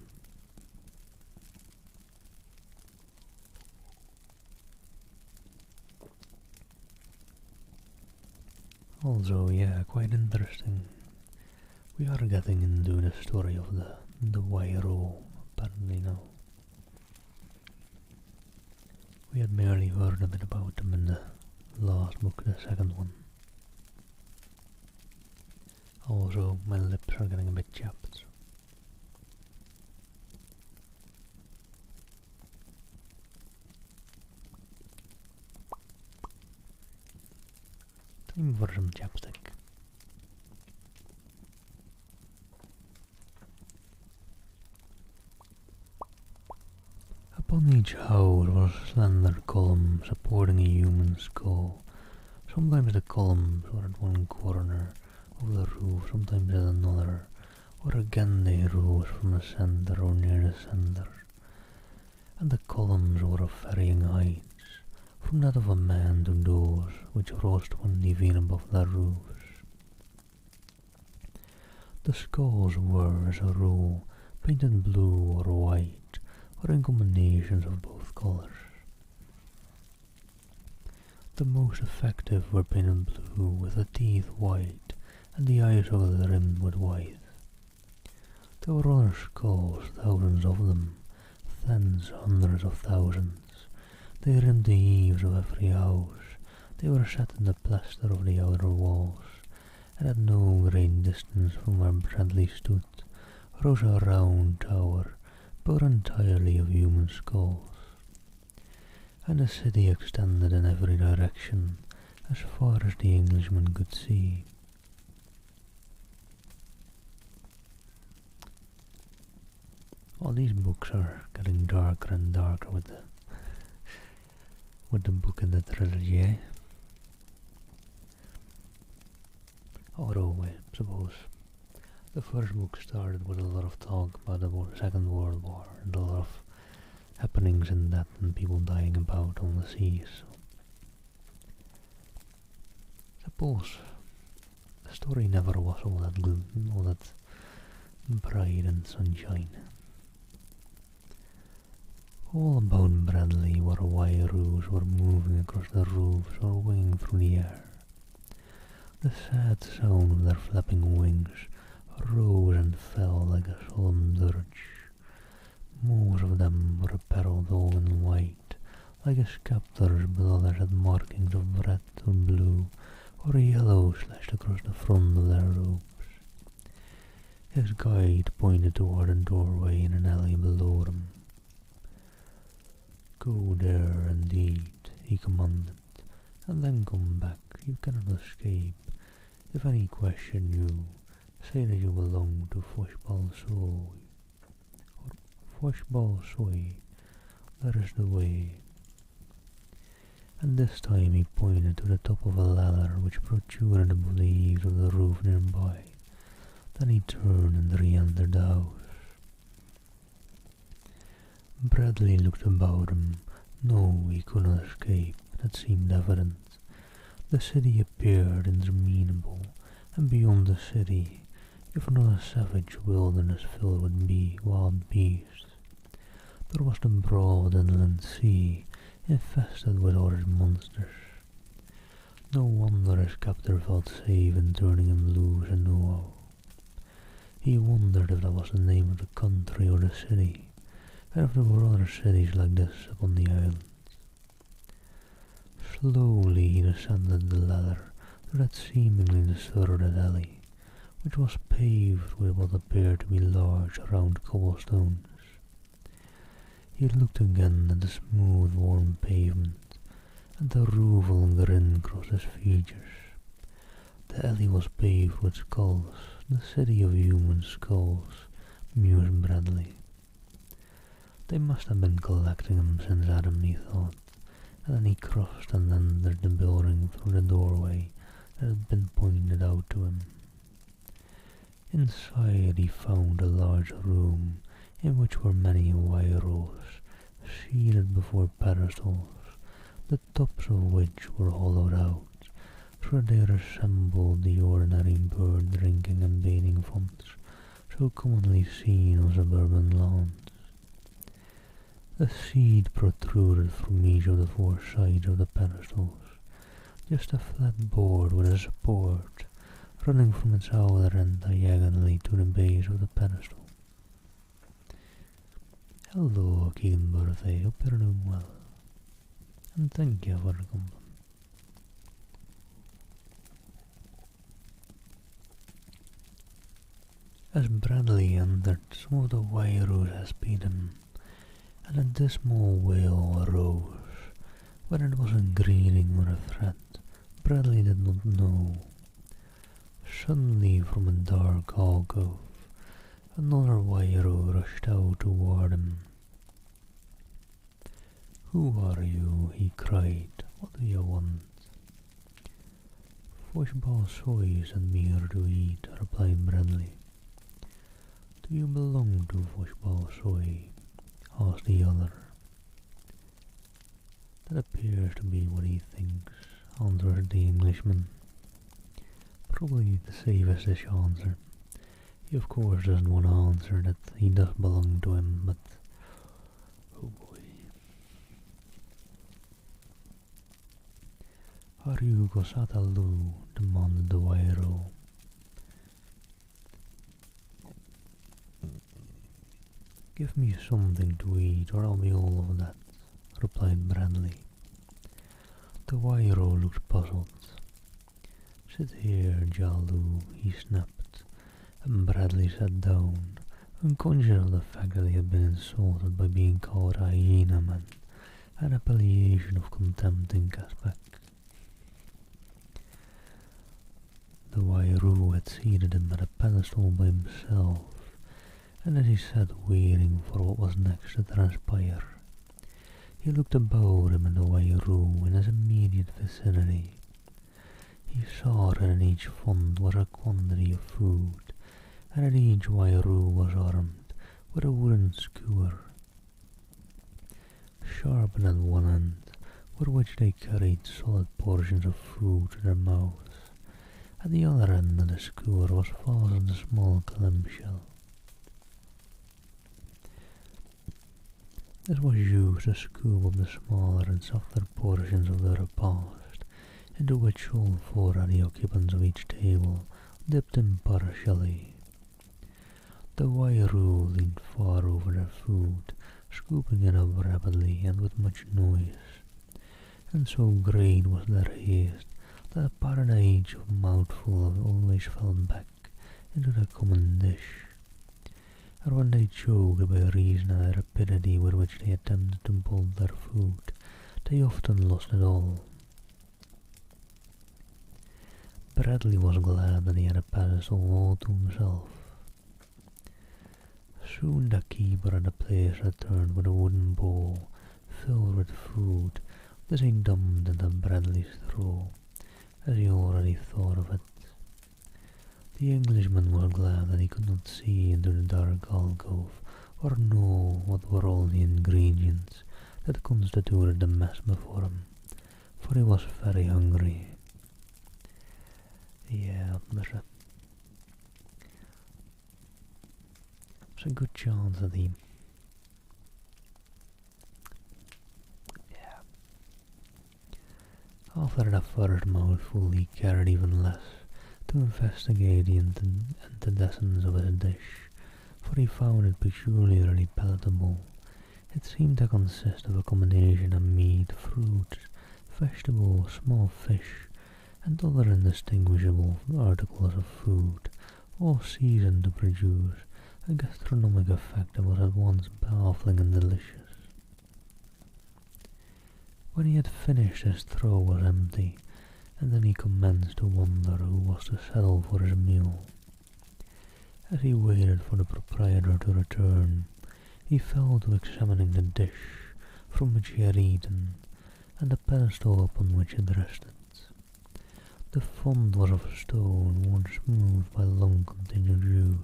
Also, yeah, quite interesting. We are getting into the story of the Wairo, apparently now. We had barely heard a bit about them in the last book, the second one. Also, my lips are getting a bit chapped. Time for some chapstick. Upon each house was a slender column supporting a human skull. Sometimes the columns were at one corner of the roof, sometimes at another, or again they rose from the centre or near the centre. And the columns were of varying heights, from that of a man to those which rose 20 feet above their roofs. The skulls were, as a rule, painted blue or white, or in combinations of both colours. The most effective were painted blue with the teeth white and the eyes rimmed with white. There were other skulls, thousands of them, tens, hundreds of thousands. They rimmed the eaves of every house. They were set in the plaster of the outer walls, and at no great distance from where Bradley stood rose a round tower built entirely of human skulls. And the city extended in every direction as far as the Englishman could see. All these books are getting darker and darker with the book and the trilogy, eh? Although, I suppose, the first book started with a lot of talk about the Second World War and a lot of happenings in that and people dying about on the seas. So, suppose the story never was all that good, all that bright and sunshine. All about Bradley were more Wairoos were moving across the roofs or winging through the air. The sad sound of their flapping wings rose and fell like a solemn dirge. Most of them were apparelled all in white, like a sceptres, but others had markings of red or blue or yellow slashed across the front of their robes. His guide pointed toward a doorway in an alley below them. "Go there, indeed," he commanded, "and then come back. You cannot escape. If any question you, say that you belong to Foshbal Soy. That is the way." And this time he pointed to the top of a ladder which protruded above the eaves of the roof nearby. Then he turned and re-entered the house. Bradley looked about him. No, he could not escape. That seemed evident. The city appeared interminable, and beyond the city, if not a savage wilderness filled with wild beasts, there was the broad inland sea, infested with horrid monsters. No wonder his captor felt safe in turning him loose and Nuo. He wondered if that was the name of the country or the city, and if there were other cities like this upon the island. Slowly he descended the ladder to that seemingly deserted alley, which was paved with what appeared to be large round cobblestones. He looked again at the smooth warm pavement, and the rueful grin crossed his features. The alley was paved with skulls, the city of human skulls, mused Bradley. They must have been collecting them since Adam, he thought, and then he crossed and entered the building through the doorway that had been pointed out to him. Inside he found a large room in which were many Wairos seated before pedestals, the tops of which were hollowed out, so they resembled the ordinary bird drinking and bathing fonts so commonly seen on suburban lawns. A seat protruded from each of the four sides of the pedestals, just a flat board with a support running from its outer end diagonally to the base of the pedestal. "Hello, Keegan Birthday, hope you're doing well, and thank you for the compliment." As Bradley entered, some of the Wairos espied him, and a dismal wail arose. Whether it was a greeting or a threat, Bradley did not know. Suddenly, from a dark alcove, another Wairo rushed out toward him. "Who are you?" he cried. "What do you want?" "Foshbal Soy sent me here to eat," replied Bradley. "Do you belong to Foshbal Soy?" asked the other. "That appears to be what he thinks," answered the Englishman. "Probably the safest answer. He of course doesn't want to answer that he does belong to him, but... oh boy. "Are you Gosatalu?" demanded the Wairo. "Give me something to eat or I'll be all of that," replied Bradley. The Wairo looked puzzled. "Sit here, Jalu," he snapped, and Bradley sat down, unconscious of the fact that he had been insulted by being called a hyena man, an appellation of contempt in Caspak. The Wairu had seated him at a pedestal by himself, and as he sat waiting for what was next to transpire, he looked about him at the Wairu in his immediate vicinity. He saw that in each font was a quantity of food, and that each Wairu was armed with a wooden skewer, sharpened at one end, with which they carried solid portions of food to their mouths. At the other end of the skewer was fastened a small clam shell. This was used to scoop up the smaller and softer portions of the repast, into which all four of the occupants of each table dipped impartially. The Wairu leaned far over their food, scooping it up rapidly and with much noise, and so great was their haste that apart each mouthful always fell back into the common dish, and when they choked by reason of the rapidity with which they attempted to bolt their food, they often lost it all. Bradley was glad that he had a pedestal all to himself. Soon the keeper of the place returned with a wooden bowl filled with food, which he dumped into Bradley's throat, as he already thought of it. The Englishman was glad that he could not see into the dark alcove, or know what were all the ingredients that constituted the mess before him, for he was very hungry. Yeah, there's a good chance that he... Yeah. After the first mouthful he cared even less to investigate the antecedents of his dish, for he found it peculiarly palatable. It seemed to consist of a combination of meat, fruits, vegetables, small fish, and other indistinguishable articles of food, all seasoned to produce a gastronomic effect that was at once baffling and delicious. When he had finished, his throat was empty, and then he commenced to wonder who was to settle for his meal. As he waited for the proprietor to return, he fell to examining the dish from which he had eaten, and the pedestal upon which it rested. The font was of stone, worn smooth by long continued use,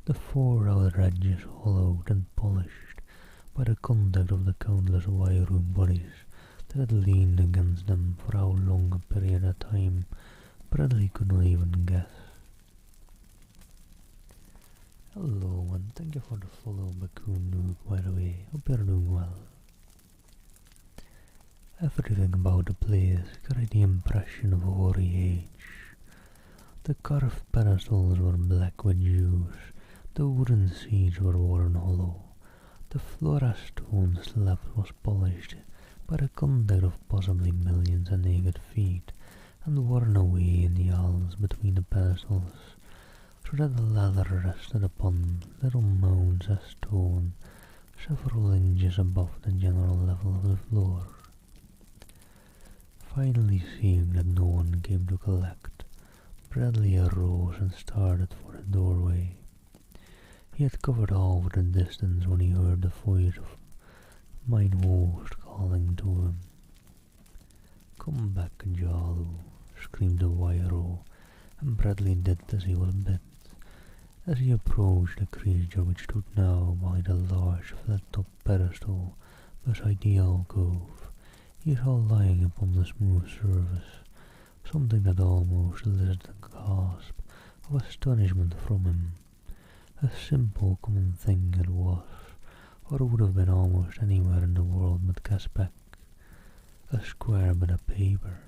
the four outer edges hollowed and polished by the contact of the countless Wairu bodies that had leaned against them for how long a period of time Bradley could not even guess. Hello, and thank you for the follow, Bakun Noob, by the way. Hope you're doing well. Everything about the place carried the impression of hoary age. The carved pedestals were black with use, the wooden seats were worn hollow, the flora stone slab was polished by the contact of possibly millions of naked feet, and worn away in the aisles between the pedestals, so that the latter rested upon little mounds of stone several inches above the general level of the floor. Finally seeing that no one came to collect, Bradley arose and started for the doorway. He had covered half the distance when he heard the voice of mine host calling to him. "Come back, Jalu," screamed the Wairu, and Bradley did as he was bid. As he approached the creature which stood now by the large flat-topped pedestal beside the alcove, he saw lying upon the smooth surface something that almost elicited a gasp of astonishment from him. A simple common thing it was, or would have been almost anywhere in the world but Caspak, a square bit of paper,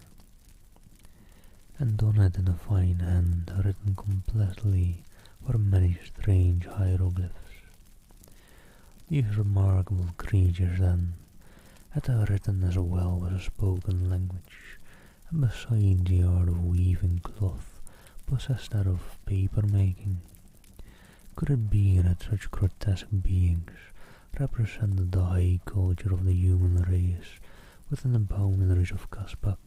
and on it in a fine hand, written completely, were many strange hieroglyphs. These remarkable creatures, then, had written as well as a spoken language, and besides the art of weaving cloth, possessed that of paper making. Could it be that such grotesque beings represented the high culture of the human race within the boundaries of Caspak?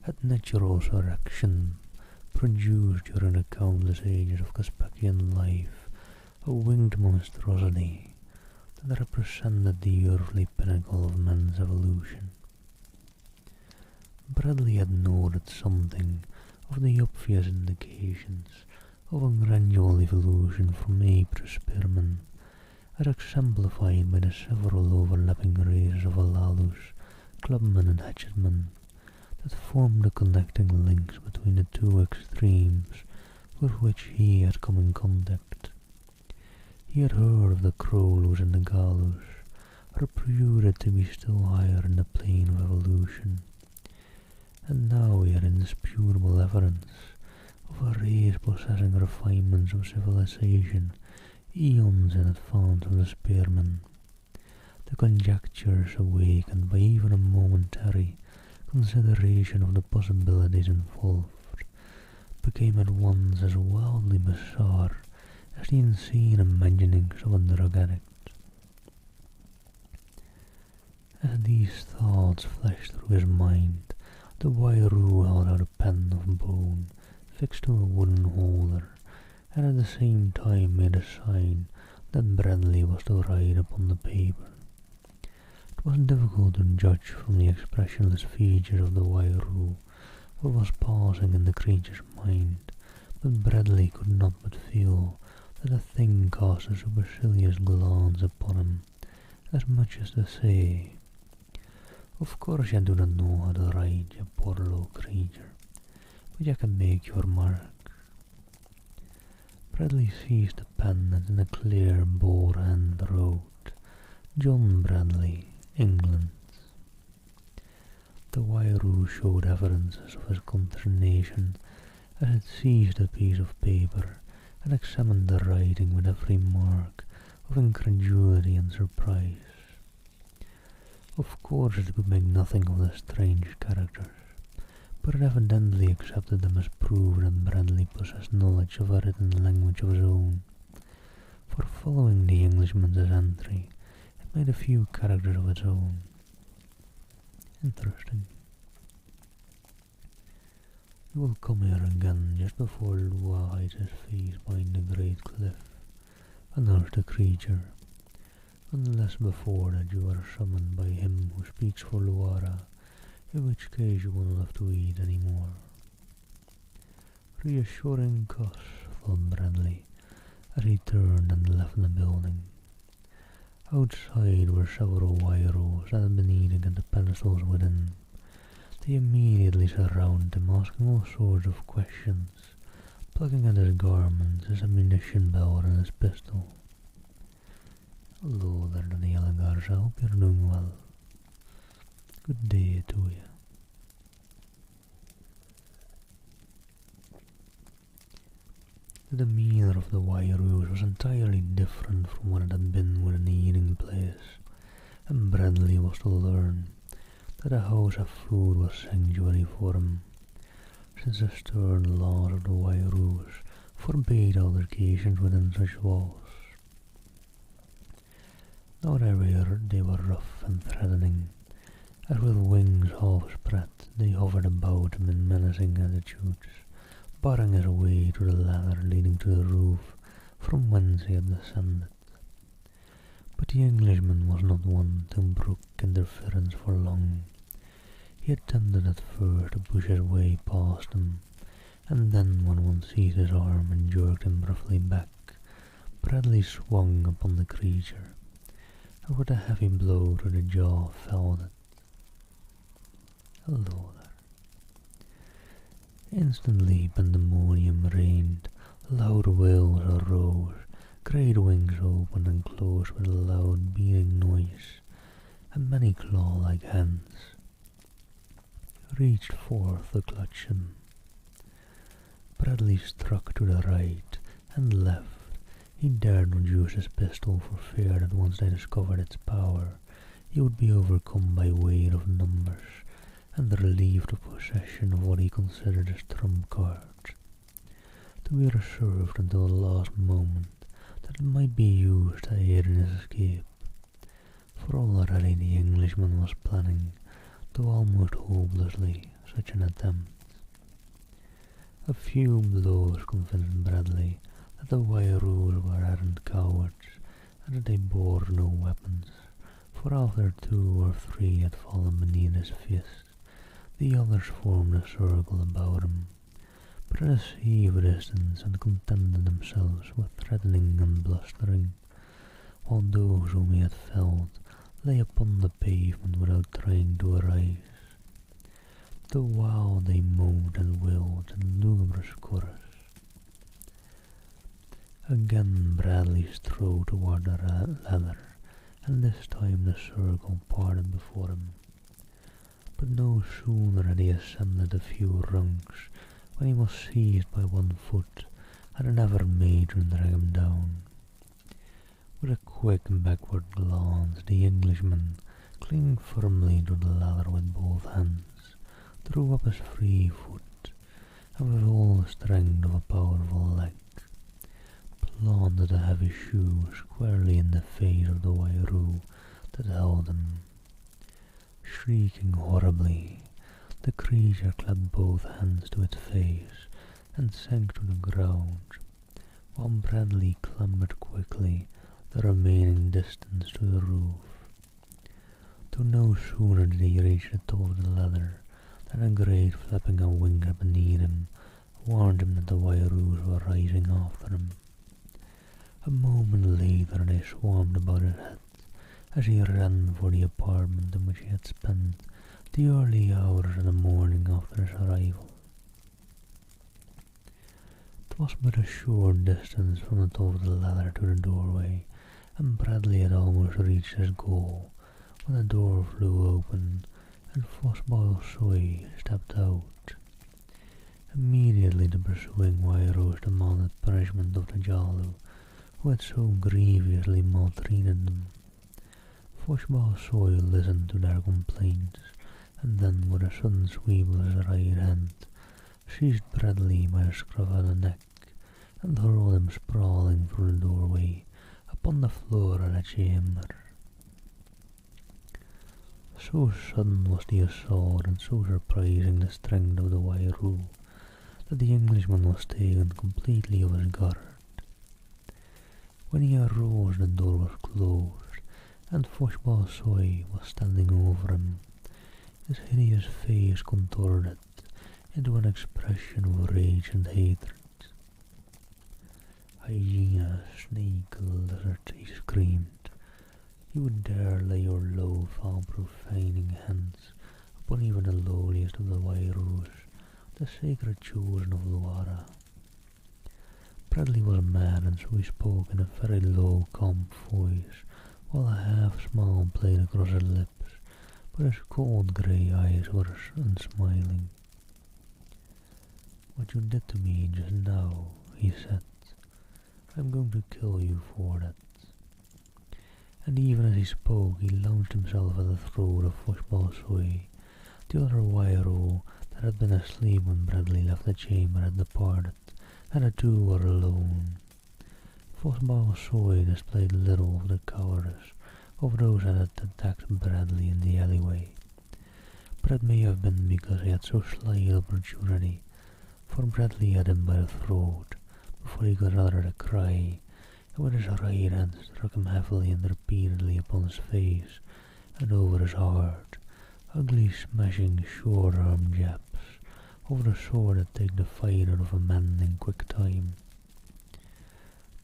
Had natural selection produced during the countless ages of Caspakian life a winged monstrosity that represented the earthly pinnacle of man's evolution? Bradley had noted something of the obvious indications of a gradual evolution from ape to spearman, as exemplified by the several overlapping races of Alalus, clubmen and hatchetmen, that formed the connecting links between the two extremes with which he had come in contact. He had heard of the Crowlows and the Gallows, reputed to be still higher in the plane of evolution, and now he had indisputable evidence of a race possessing refinements of civilization eons in advance of the spearmen. The conjectures awakened by even a momentary consideration of the possibilities involved became at once as wildly bizarre as the insane imaginings of a drug addict. As these thoughts flashed through his mind, the Wairoo held out a pen of bone fixed to a wooden holder, and at the same time made a sign that Bradley was to write upon the paper. It was difficult to judge from the expressionless features of the Wairoo what was passing in the creature's mind, but Bradley could not but feel that the thing cast a supercilious glance upon him, as much as to say, "Of course you do not know how to write, you poor low creature, but you can make your mark." Bradley seized the pen and in a clear, bold hand wrote, "John Bradley, England." The Wairoo showed evidences of his consternation as it seized a piece of paper and examined the writing with every mark of incredulity and surprise. Of course it could make nothing of the strange characters, but it evidently accepted them as proof that Bradley possessed knowledge of a written language of his own, for following the Englishman's entry, it made a few characters of its own. Interesting. "You will come here again just before Lua hides his face behind the great cliff," announced the creature, "unless before that you are summoned by him who speaks for Luara, in which case you will not have to eat any more." Reassuring cuss, thought Bradley, as he turned and left the building. Outside were several Wairoos that had been eating at the pedestals within. They immediately surrounded him, asking all sorts of questions, plucking at his garments, his ammunition belt and his pistol. "Hello there, Daniela Garza, I hope you're doing well. Good day to you." The demeanour of the Wairoos was entirely different from what it had been within the eating place, and Bradley was to learn that a house of food was sanctuary for him, since the stern laws of the Wairoos forbade altercations within such walls. Now they were rough and threatening, as with wings half spread they hovered about him in menacing attitudes, barring his way to the ladder leading to the roof from whence he had descended. But the Englishman was not one to brook interference for long. He attempted at first to push his way past them, and then when one seized his arm and jerked him roughly back, Bradley swung upon the creature, and with a heavy blow to the jaw felled it. "Hello there." Instantly pandemonium reigned, loud wails arose, great wings opened and closed with a loud beating noise, and many claw-like hands reached forth to clutch him. Bradley struck to the right and left. He dared not use his pistol for fear that once they discovered its power, he would be overcome by weight of numbers and relieved of possession of what he considered his trump cards, to be reserved until the last moment that it might be used to aid in his escape, for already the Englishman was planning, though almost hopelessly, such an attempt. A few blows convinced Bradley that the Wairoos were arrant cowards, and that they bore no weapons, for after 2 or 3 had fallen beneath his fist, the others formed a circle about him, but at a safe distance, and contented themselves with threatening and blustering, while those whom he had felled lay upon the pavement without trying to arise. The while they moaned and wailed in lugubrious chorus. Again Bradley strode toward the ladder, and this time the circle parted before him. But no sooner had he ascended a few rungs when he was seized by one foot and an ever made to drag him down. With a quick backward glance, the Englishman, clinging firmly to the ladder with both hands, drew up his free foot, and with all the strength of a powerful leg, planted a heavy shoe squarely in the face of the Wairoo that held him. Shrieking horribly, the creature clapped both hands to its face and sank to the ground, while Bradley clambered quickly the remaining distance to the roof. Though no sooner did he reach the top of the ladder than a great flapping of wings beneath him warned him that the Wairoos were rising after him. A moment later they swarmed about his head as he ran for the apartment in which he had spent the early hours of the morning after his arrival. It was but a short distance from the top of the ladder to the doorway, and Bradley had almost reached his goal when the door flew open and Fossball Soy stepped out. Immediately the pursuing Wairoos demanded punishment of the Jalu, who had so grievously maltreated them. Fossball Soy listened to their complaints, and then with a sudden sweep of his right hand, seized Bradley by the scruff of the neck and hurled him sprawling through the doorway upon the floor of the chamber. So sudden was the assault and so surprising the strength of the Wairoo that the Englishman was taken completely off his guard. When he arose, the door was closed, and Fossball Soy was standing over him, his hideous face contorted into an expression of rage and hatred. "Hyena, snake, lizard," he screamed, "you dare lay your low, foul, profaning hands upon even the lowliest of the Wairoos, the sacred chosen of Luara." Bradley was mad, and so he spoke in a very low, calm voice, while a half-smile played across his lips, but his cold grey eyes were unsmiling. "What you did to me just now," he said, "I'm going to kill you for that." And even as he spoke, he launched himself at the throat of Fossball Soy. The other Wairoo that had been asleep when Bradley left the chamber had departed, and the two were alone. Fossball Soy displayed little of the cowardice of those that had attacked Bradley in the alleyway, but it may have been because he had so slight an opportunity, for Bradley had him by the throat before he could utter a cry, and with his right hand struck him heavily and repeatedly upon his face and over his heart, ugly smashing short-arm jabs of the sort that take the fight out of a man in quick time.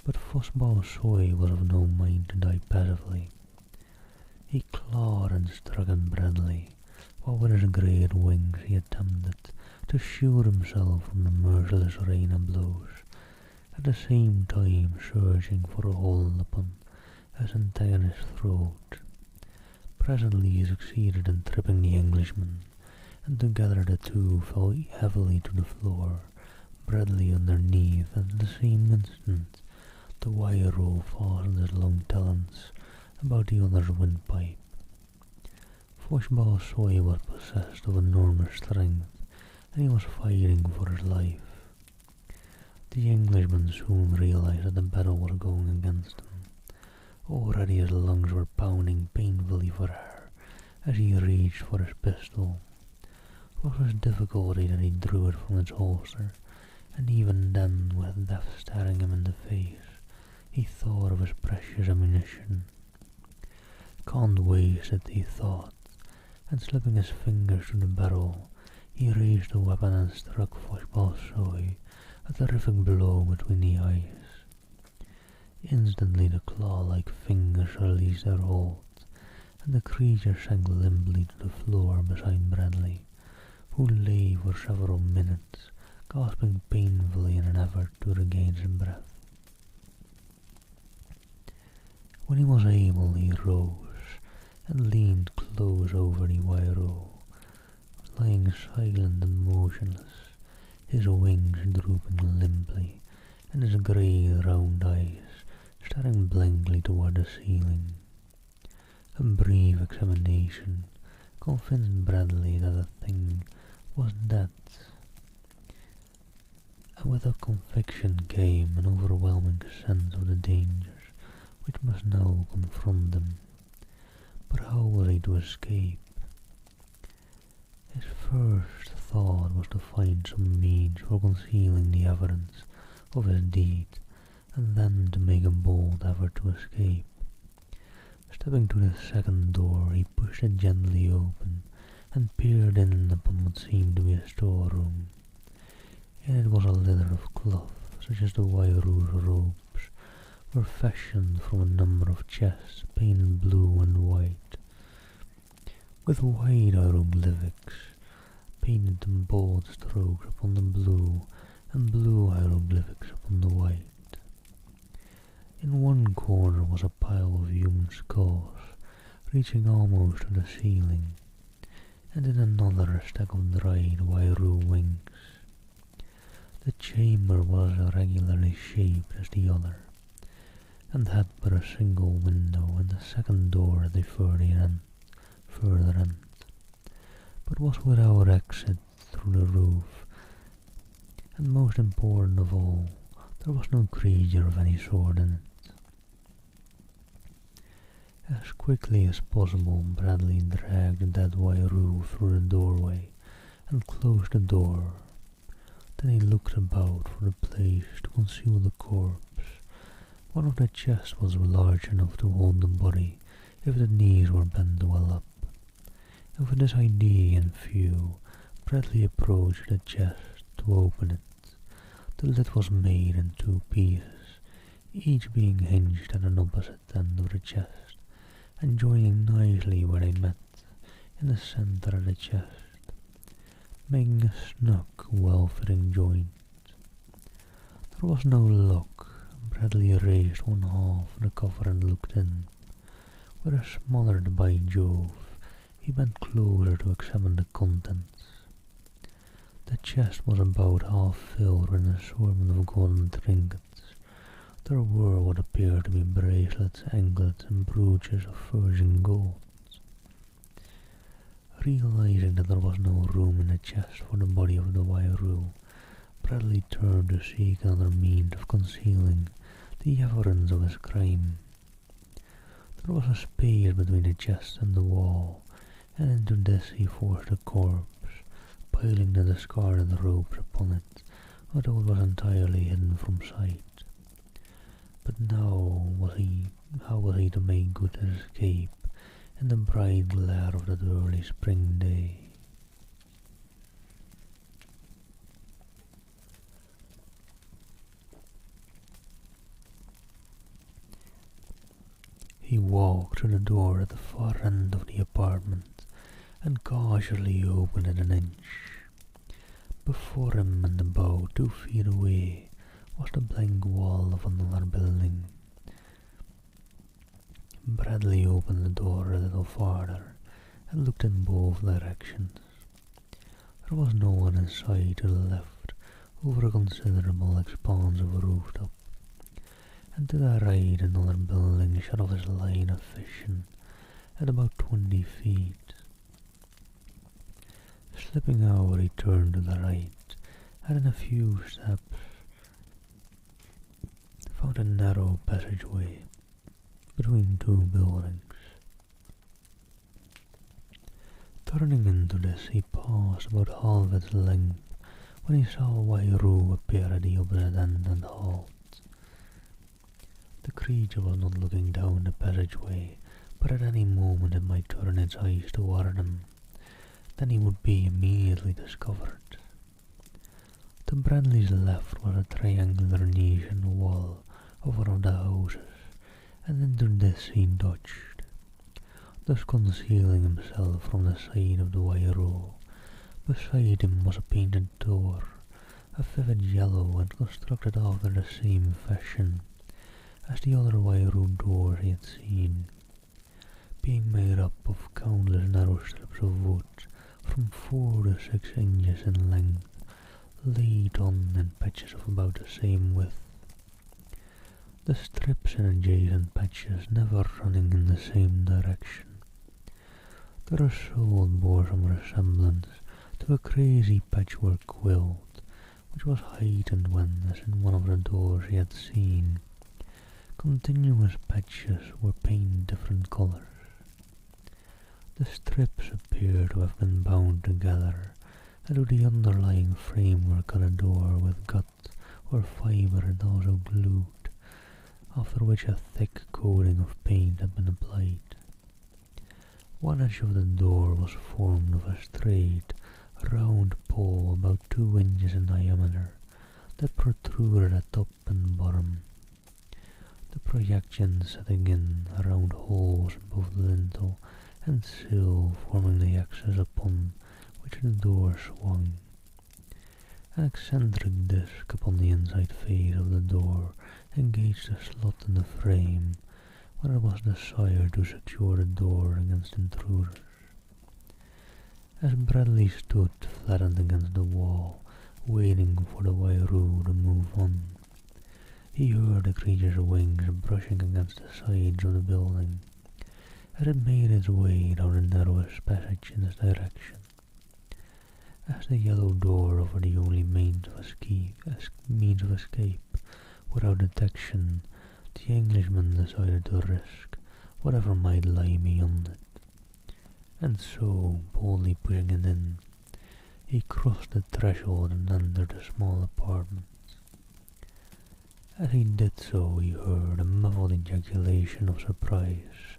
But Fossball Soy was of no mind to die passively. He clawed and struck at Bradley, while with his great wings he attempted to shield himself from the merciless rain of blows, at the same time searching for a hold upon his antagonist's throat. Presently he succeeded in tripping the Englishman, and together the two fell heavily to the floor, Bradley underneath, and at the same instant the Wairoo fastened his long talons about the other's windpipe. Fossball Soy was possessed of enormous strength, and he was fighting for his life. The Englishman soon realized that the battle was going against him. Already his lungs were pounding painfully for air as he reached for his pistol. It was with difficulty that he drew it from its holster, and even then, with death staring him in the face, he thought of his precious ammunition. "Can't waste it," he thought, and slipping his fingers to the barrel, he raised the weapon and struck Fossball Soy a terrific blow between the eyes. Instantly the claw-like fingers released their hold, and the creature sank limply to the floor beside Bradley, who lay for several minutes, gasping painfully in an effort to regain his breath. When he was able, he rose and leaned close over the Wairo, lying silent and motionless, his wings drooping limply, and his grey round eyes staring blankly toward the ceiling. A brief examination convinced Bradley that the thing was dead, and with that conviction came an overwhelming sense of the dangers which must now confront them. But how was he to escape? His first thought was to find some means for concealing the evidence of his deed, and then to make a bold effort to escape. Stepping to the second door, he pushed it gently open and peered in upon what seemed to be a storeroom. In it was a litter of cloth, such as the Wairu's robes were fashioned from a number of chests painted blue and white, with white hieroglyphics painted in bold strokes upon the blue and blue hieroglyphics upon the white. In one corner was a pile of human skulls, reaching almost to the ceiling, and in another a stack of dried Wairu wings. The chamber was irregularly shaped as the other, and had but a single window and a second door at the further end, but was without exit through the roof, and most important of all, there was no creature of any sort in it. As quickly as possible, Bradley dragged the dead Wairu through the doorway and closed the door. Then he looked about for a place to conceal the corpse. One of the chests was large enough to hold the body if the knees were bent well up. And with this idea in view, Bradley approached the chest to open it. The lid was made in two pieces, each being hinged at an opposite end of the chest, and joining nicely where they met, in the center of the chest, making a snug, well-fitting joint. There was no lock. Bradley raised one half of the cover and looked in. With a smothered "by Jove," he bent closer to examine the contents. The chest was about half filled with an assortment of golden trinkets. There were what appeared to be bracelets, anklets, and brooches of virgin gold. Realizing that there was no room in the chest for the body of the Wairu, Bradley turned to seek another means of concealing the evidence of his crime. There was a space between the chest and the wall, and into this he forced the corpse, piling the discarded ropes upon it, although it was entirely hidden from sight. But how was he to make good his escape in the bright glare of that early spring day? He walked to the door at the far end of the apartment and cautiously opened it an inch. Before him and about 2 feet away was the blank wall of another building. Bradley opened the door a little farther and looked in both directions. There was no one in sight to the left over a considerable expanse of rooftop, and to the right another building shut off his line of vision at about 20 feet. Slipping out, he turned to the right, and in a few steps found a narrow passageway between 2 buildings. Turning into this, he paused about half its length when he saw a Wairu appear at the opposite end and halt. The creature was not looking down the passageway, but at any moment it might turn its eyes toward him. Then he would be immediately discovered. To Bradley's left was a triangular niche in the wall of one of the houses, and into this he dodged, thus concealing himself from the sight of the Wairu. Beside him was a painted door, a vivid yellow and constructed after the same fashion, as the other wide-room doors he had seen, being made up of countless narrow strips of wood from 4 to 6 inches in length, laid on in patches of about the same width. The strips in adjacent patches never running in the same direction. The result bore some resemblance to a crazy patchwork quilt, which was heightened when, as in one of the doors he had seen, continuous patches were painted different colours. The strips appeared to have been bound together into the underlying framework of the door with gut or fibre and also glued, after which a thick coating of paint had been applied. One edge of the door was formed of a straight, round pole about 2 inches in diameter that protruded at top and bottom, the projections setting in around holes in both lintel and sill, forming the axis upon which the door swung. An eccentric disc upon the inside face of the door engaged a slot in the frame when it was desired to secure the door against intruders. As Bradley stood flattened against the wall, waiting for the Wairu to move on, he heard the creature's wings brushing against the sides of the building as it made its way down the narrowest passage in this direction. As the yellow door offered the only means of escape without detection, the Englishman decided to risk whatever might lie beyond it, and so, boldly pushing it in, he crossed the threshold and entered the small apartment. As he did so, he heard a muffled ejaculation of surprise,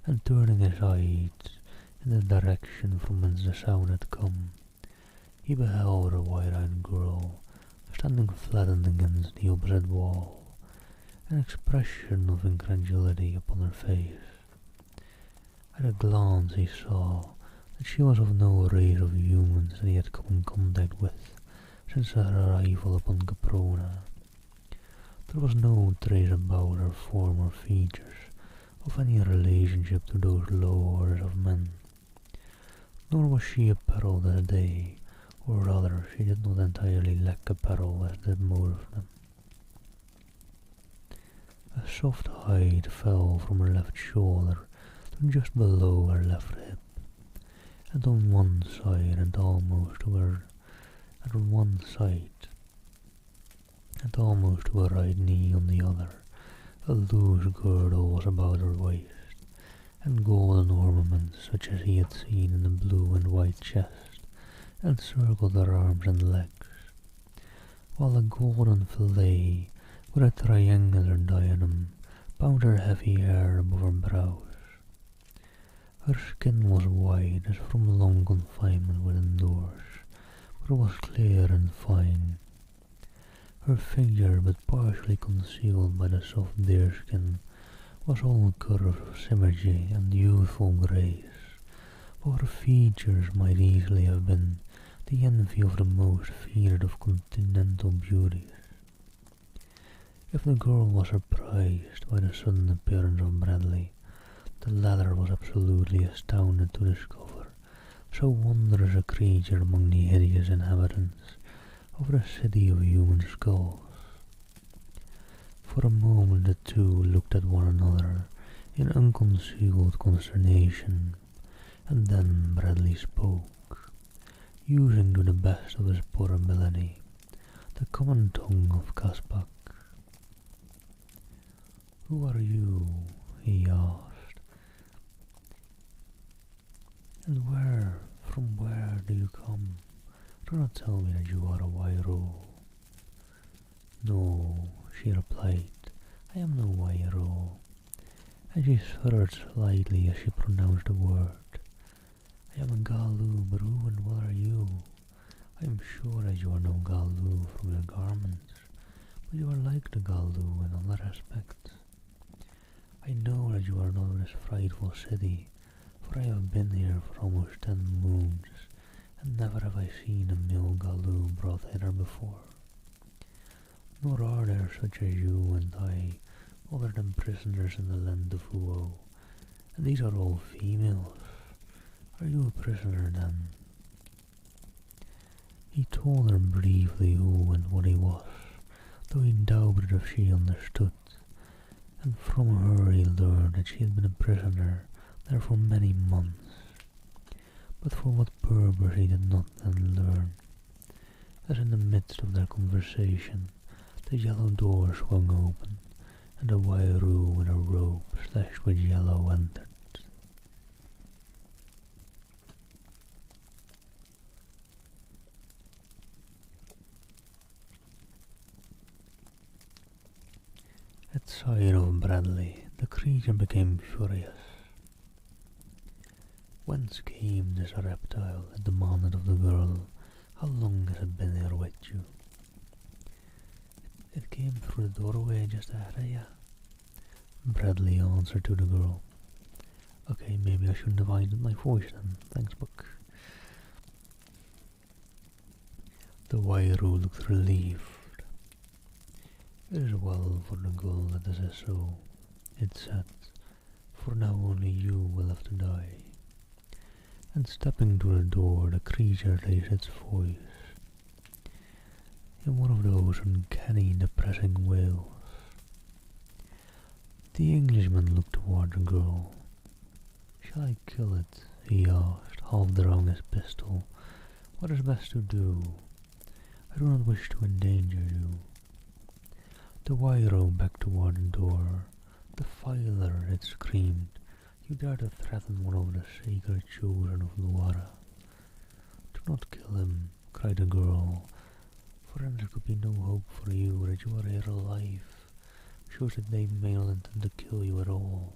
and turning his eyes in the direction from whence the sound had come, he beheld a wide-eyed girl standing flattened against the opposite wall, an expression of incredulity upon her face. At a glance he saw that she was of no race of humans that he had come in contact with since her arrival upon Caprona. There was no trace about her form or features of any relationship to those low orders of men, nor was she apparelled as they, or rather she did not entirely lack apparel as did most of them. A soft hide fell from her left shoulder to just below her left hip, and on one side and almost to her right knee on the other, a loose girdle was about her waist, and golden ornaments such as he had seen in the blue and white chest encircled her arms and legs, while a golden fillet with a triangular diadem bound her heavy hair above her brows. Her skin was white as from long confinement within doors, but it was clear and fine. Her figure, but partially concealed by the soft deerskin, was all curves of symmetry and youthful grace, for her features might easily have been the envy of the most feared of continental beauties. If the girl was surprised by the sudden appearance of Bradley, the latter was absolutely astounded to discover so wondrous a creature among the hideous inhabitants of the city of human skulls. For a moment the two looked at one another in unconcealed consternation, and then Bradley spoke, using to the best of his poor ability the common tongue of Kaspak. "Who are you?" he asked. "And from where do you come? Do not tell me that you are a Wairu." "No," she replied, "I am no Wairu," and she shuddered slightly as she pronounced the word. "I am a Galu, but who and what are you? I am sure that you are no Galu from your garments, but you are like the Galu in other respects. I know that you are not of this frightful city, for I have been here for almost 10 moons, and never have I seen a male Galu brought hither before. Nor are there such as you and I other than prisoners in the land of VoD, and these are all females. Are you a prisoner then? He told her briefly who and what he was, though he doubted if she understood, and from her he learned that she had been a prisoner there for many months, but for what purpose he did not then learn, as in the midst of their conversation the yellow door swung open, and a Wairu in a robe slashed with yellow entered. At sight of Bradley, the creature became furious. Whence came this reptile? It demanded of the girl. How long has it been here with you? It came through the doorway just ahead of you, Bradley answered to the girl. Okay, maybe I shouldn't have hidden my voice then. Thanks, Buck. The Wairu looked relieved. It is well for the girl that this is so, it said, for now only you will have to die. And stepping to the door, the creature raised its voice in one of those uncanny, depressing wails. The Englishman looked toward the girl. Shall I kill it? He asked, half drawing his pistol. What is best to do? I do not wish to endanger you. The Wairu backed toward the door. Defiler, it screamed. You dare to threaten one of the sacred children of Luara. Do not kill him, cried the girl, for then there could be no hope for you that you are here alive. Shows that they may not intend to kill you at all,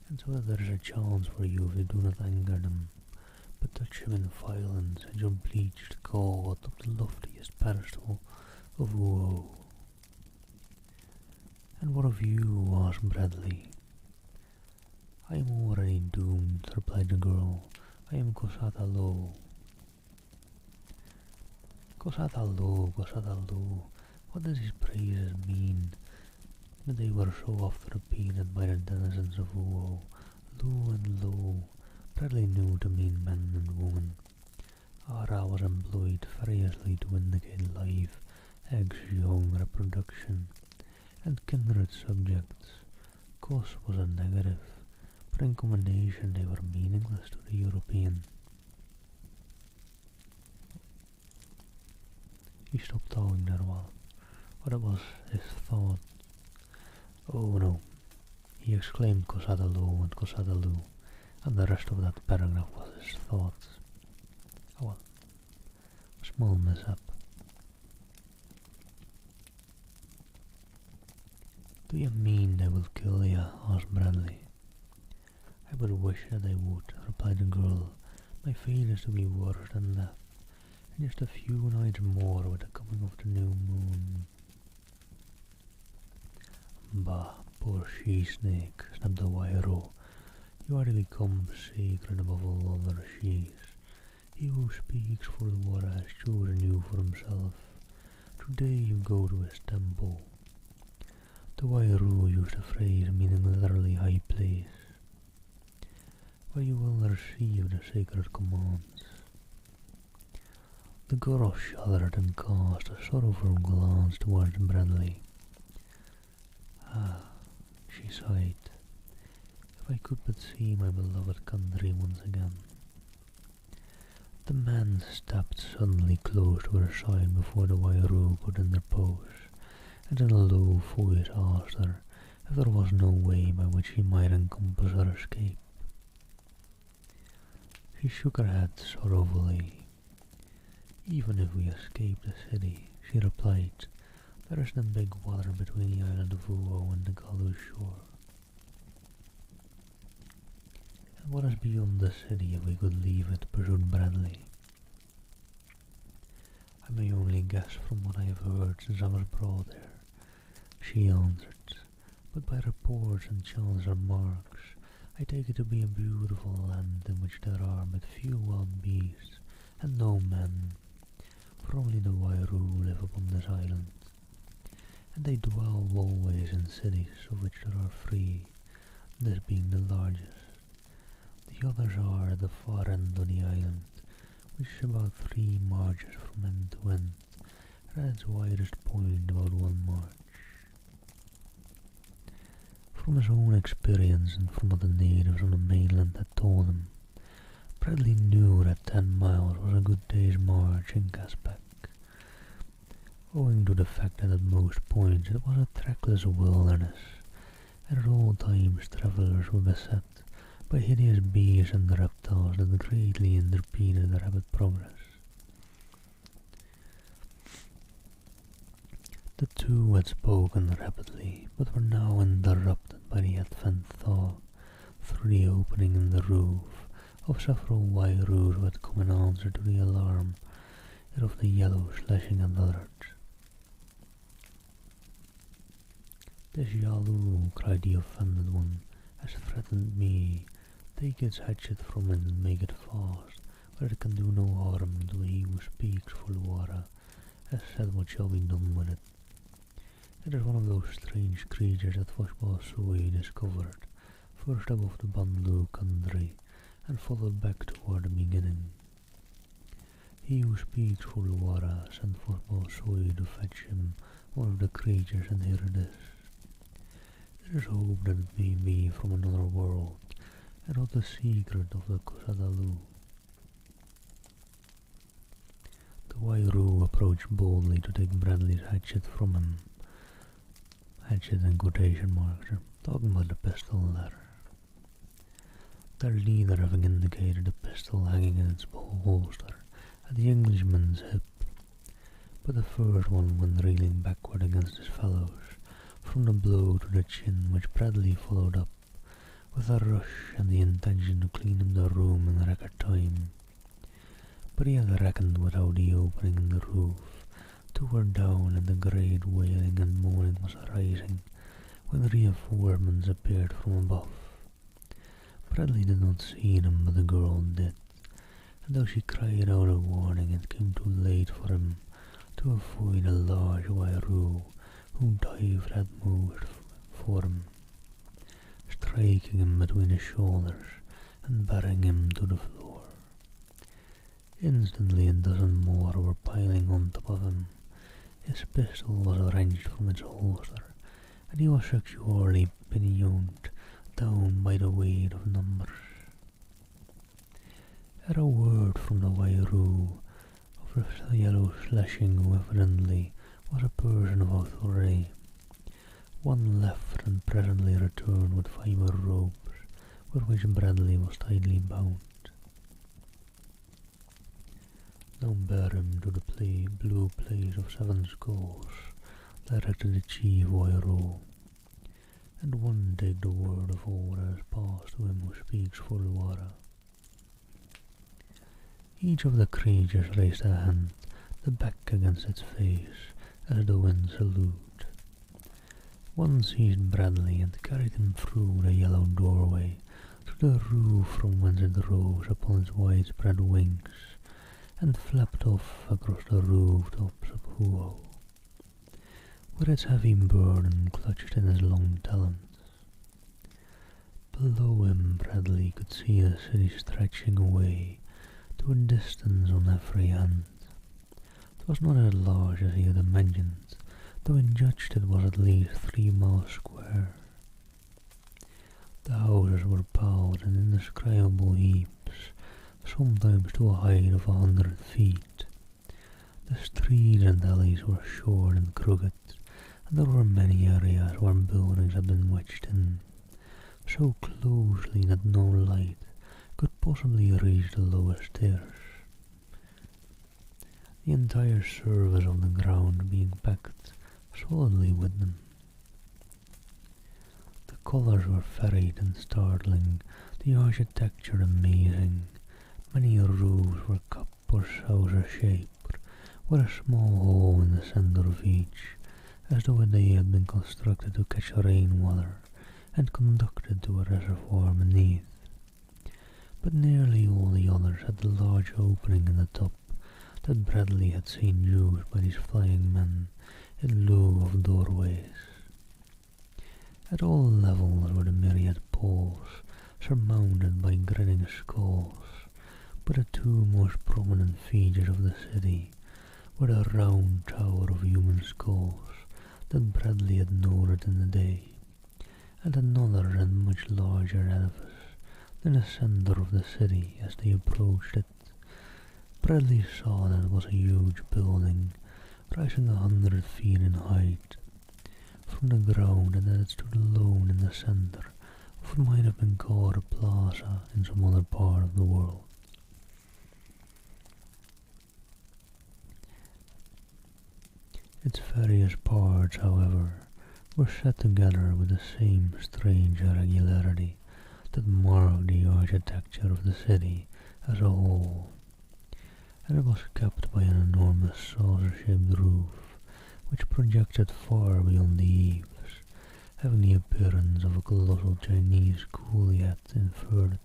and so that there is a chance for you if you do not anger them, but touch him in violence and your bleached god of the loftiest pedestal of woe. And what of you? Asked Bradley. I am already doomed, replied the girl. I am Kosata Lo. Kosata Lo, Kosata Lo. What does these praises mean? But they were so oft repeated by the denizens of Uo. Lu and Lo. Bradley knew to mean man and woman. Ara was employed variously to indicate life, eggs, young, reproduction, and kindred subjects. Kos was a negative, but in combination they were meaningless to the European. He stopped talking there a while, but it was his thought. Oh no, he exclaimed Kosadalu and Kosadalu, and the rest of that paragraph was his thoughts. Oh well, a small mishap. Do you mean they will kill you? Asked Bradley. I would wish that they would, replied the girl. My fate is to be worse than that. In just a few nights more with the coming of the new moon. Bah, poor she-snake, snapped the Wairu. You are to become sacred above all other she's. He who speaks for the water has chosen you for himself. Today you go to his temple. The Wairu used a phrase meaning literally high place, where you will receive the sacred commands. The girl shuddered and cast a sorrowful glance towards Bradley. Ah, she sighed. If I could but see my beloved country once again. The man stepped suddenly close to her side before the Wairu could interpose, and in a low voice asked her if there was no way by which she might encompass her escape. She shook her head sorrowfully. Even if we escape the city, she replied, there is no big water between the island of Uo and the Galu shore. And what is beyond the city if we could leave it? Pursued Bradley. I may only guess from what I have heard since I was brought there, she answered, but by reports and chance remarks, I take it to be a beautiful land in which there are but few wild beasts and no men, for only the Wairu live upon this island, and they dwell always in cities of which there are three, this being the largest. The others are at the far end of the island, which is about 3 marches from end to end, and at its widest point about 1 march. From his own experience and from what the natives on the mainland had told him, Bradley knew that 10 miles was a good day's march in Caspak, owing to the fact that at most points it was a trackless wilderness, and at all times travellers were beset by hideous beasts and reptiles that greatly impeded their rapid progress. The two had spoken rapidly, but were now interrupted by the advent thaw through the opening in the roof of several Wairoos who had come in answer to the alarm of the yellow slashing at others. "This Yalu," cried the offended one, "has threatened me. Take its hatchet from it and make it fast, where it can do no harm to he who speaks for Luara has said what shall be done with it. It is one of those strange creatures that Foshball Sui discovered, first above the Bandu country, and followed back toward the beginning. He who speaks for Luara sent Foshball Sui to fetch him one of the creatures, and here it is. It is hoped that it may be from another world, and not the secret of the Kusadalu." The Wairoo approached boldly to take Bradley's hatchet from him. Hatchet in quotation marks, talking about the pistol there. Their leader having indicated the pistol hanging in its holster at the Englishman's hip, but the first one went reeling backward against his fellows, from the blow to the chin, which Bradley followed up with a rush and the intention to clean up the room in record time. But he had reckoned without the opening in the roof. Two were down, and the great wailing and moaning was rising when reinforcements appeared from above. Bradley did not see them, but the girl did, and though she cried out a warning, it came too late for him to avoid a large Wairoo who dived headmost for him, striking him between the shoulders and bearing him to the floor. Instantly a dozen more were piling on top of him. His pistol was wrenched from its holster, and he was securely pinioned down by the weight of numbers. At a word from the Wairoo of the yellow slashing, who evidently was a person of authority, one left and presently returned with fibre ropes with which Bradley was tightly bound. "Now bear him to the blue place of 7 skulls," directed the chief Wairoo, "and one take the word of all that has passed to him who speaks for Luara." Each of the creatures raised a hand, the back against its face, as though in salute. One seized Bradley and carried him through the yellow doorway to the roof, from whence it rose upon its widespread wings, and flapped off across the rooftops of Huo, with its heavy burden clutched in his long talons. Below him Bradley could see the city stretching away to a distance on every hand. It was not as large as he had imagined, though he judged it was at least 3 miles square. The houses were piled in indescribable heaps, sometimes to a height of 100 feet. The streets and alleys were short and crooked, and there were many areas where buildings had been wedged in, so closely that no light could possibly reach the lowest tiers. The entire surface of the ground being packed solidly with them. The colours were varied and startling, the architecture amazing. Many roofs were cup or saucer shaped, with a small hole in the centre of each, as though they had been constructed to catch rainwater and conducted to a reservoir beneath. But nearly all the others had the large opening in the top that Bradley had seen used by these flying men in lieu of doorways. At all levels were the myriad poles, surmounted by grinning skulls, but the two most prominent features of the city were the round tower of human skulls that Bradley had noted in the day, and another and much larger edifice than the center of the city. As they approached it, Bradley saw that it was a huge building, rising 100 feet in height from the ground, and that it stood alone in the center of what might have been called a plaza in some other part of the world. Its various parts, however, were set together with the same strange irregularity that marked the architecture of the city as a whole, and it was capped by an enormous saucer-shaped roof which projected far beyond the eaves, having the appearance of a colossal Chinese Goliath inverted.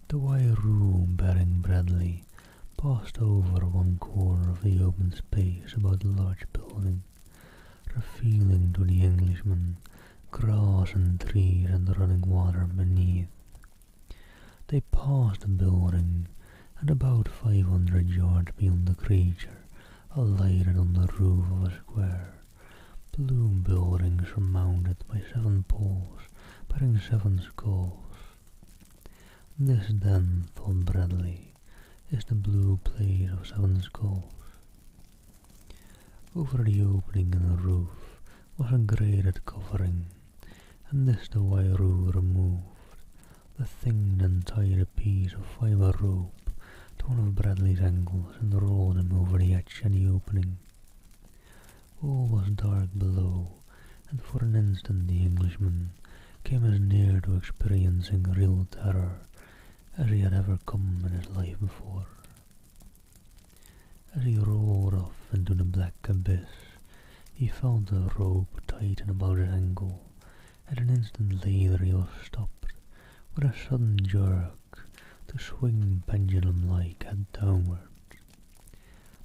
The wire room bearing Bradley passed over one corner of the open space about the large building, revealing to the Englishman grass and trees and running water beneath. They passed the building, and about 500 yards beyond the creature alighted on the roof of a square, blue building surmounted by 7 poles bearing 7 skulls. This then, thought Bradley, is the blue place of 7 skulls. Over the opening in the roof was a grated covering, and this the Wairu removed. The thing then tied a piece of fibre rope to one of Bradley's ankles and rolled him over the edge of the opening. All was dark below, and for an instant the Englishman came as near to experiencing real terror as he had ever come in his life before. As he rolled off into the black abyss, he felt the rope tighten about his ankle, and an instant later he was stopped with a sudden jerk to swing pendulum-like head downward.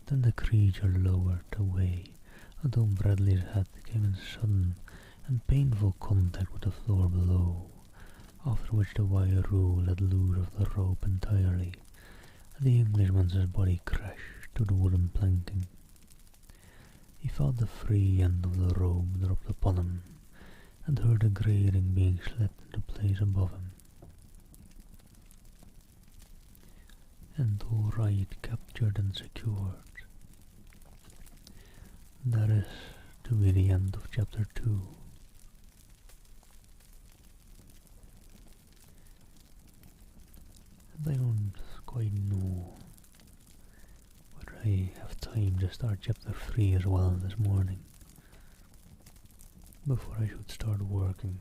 Then the creature lowered away until Bradley's head came in sudden and painful contact with the floor below, after which the Wairu let loose of the rope entirely, and the Englishman's body crashed to the wooden planking. He felt the free end of the rope dropped upon him, and heard the grating being slid into place above him. And all right, captured and secured. That is to be the end of chapter 2. And I don't quite know whether I have time to start chapter 3 as well this morning, before I should start working.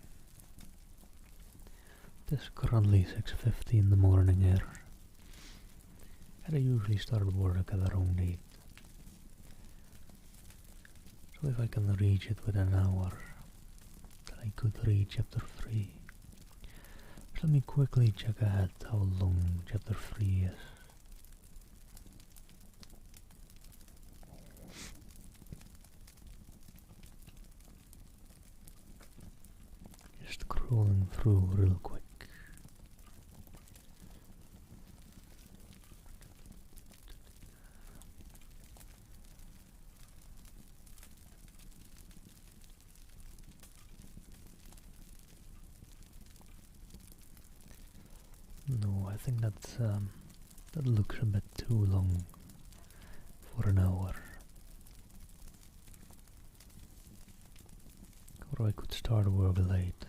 It is currently 6:50 in the morning here, and I usually start work at around 8. So if I can reach it within an hour, then I could read chapter 3. So let me quickly check ahead how long chapter 3 is. Just scrolling through real quick. No, I think that looks a bit too long for an hour. Or I could start work late.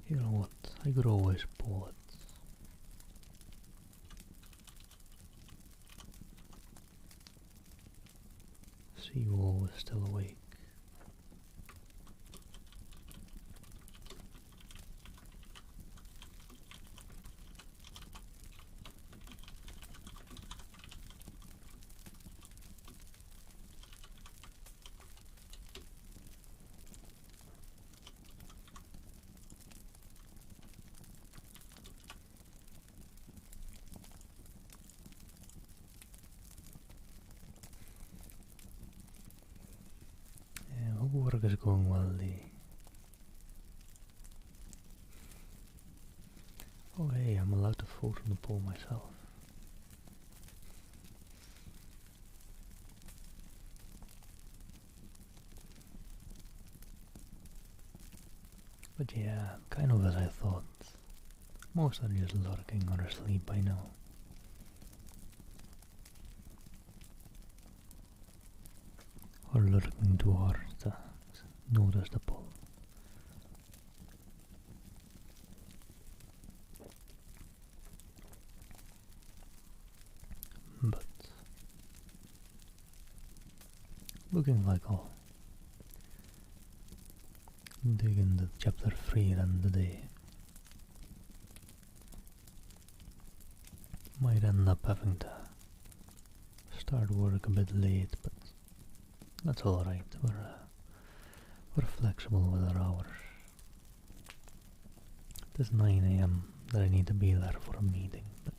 You know what, I could always pull it. See you all is still awake. work is going well, Oh hey, I'm allowed to vote on the poll myself. But yeah, kind of as I thought. Most are just lurking or asleep by now. Or lurking towards the notice the poll. But looking like I'll dig into chapter 3 then today. Might end up having to start work a bit late, but that's alright. We're flexible with our hours. It is 9 AM that I need to be there for a meeting, but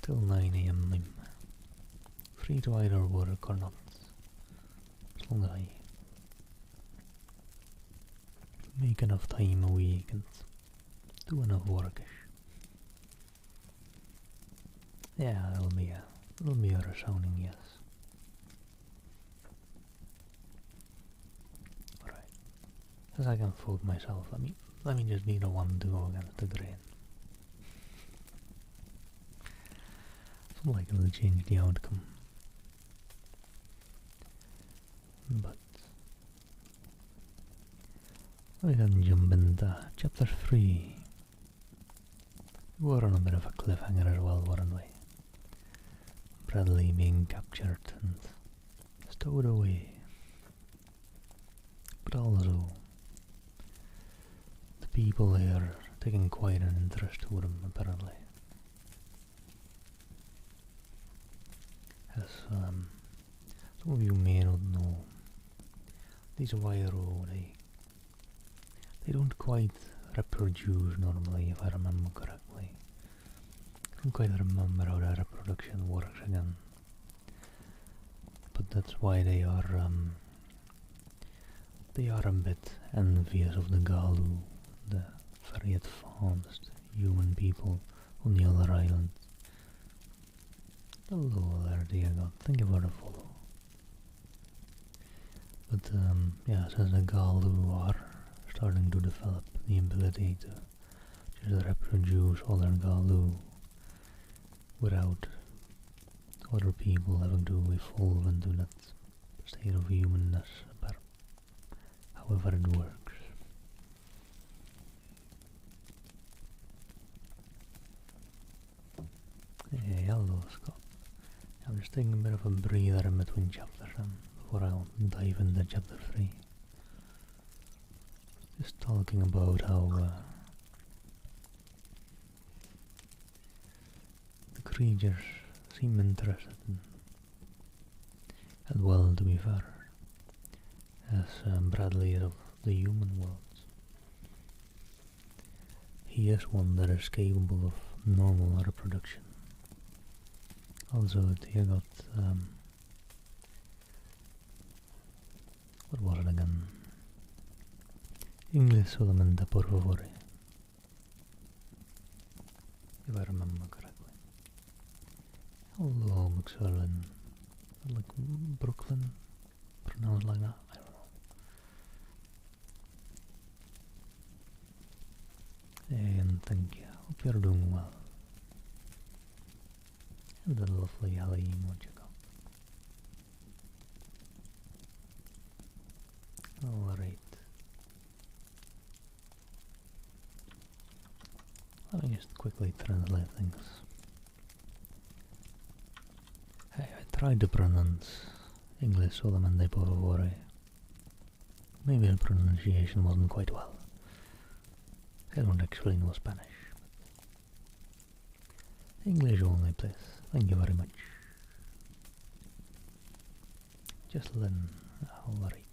till 9 AM I'm free to either work or not, as long as I make enough time a week and do enough workish. Yeah, that'll be a resounding yes. Alright. Since I can vote myself, let me just be the one to go against the grain. So like it'll change the outcome. But we can jump into chapter 3. We were on a bit of a cliffhanger as well, weren't we? Bradley being captured and stowed away. But also, the people here taking quite an interest to him, apparently. As some of you may not know, these Vairo, they don't quite reproduce normally, if I remember correctly. I don't quite remember how the reproduction works again. But that's why they are a bit envious of the Galu, the very advanced human people on the other island. Hello there, dear God, thank you for the follow. But yeah, since the Galu are starting to develop the ability to just reproduce other Galu without other people having to evolve into that state of humanness, however it works. Hey, hello Scott. I'm just taking a bit of a breather in between chapters before I'll dive into chapter 3. Just talking about how the creatures seem interested and well, to be fair, as Bradley is of the human world. He is one that is capable of normal reproduction. Also, he got what was it again? Inglés solamente por favor, if I remember correctly. Hello, McSwellen. Like Brooklyn, pronounced like that. I don't know. And thank you. Hope you're doing well. And the lovely Ali Mojiko. Alright. Let me just quickly translate things. Hey, I tried to pronounce English solamente por favor. Maybe the pronunciation wasn't quite well. I don't actually know Spanish. English only, please. Thank you very much. Just Lynn. Alright.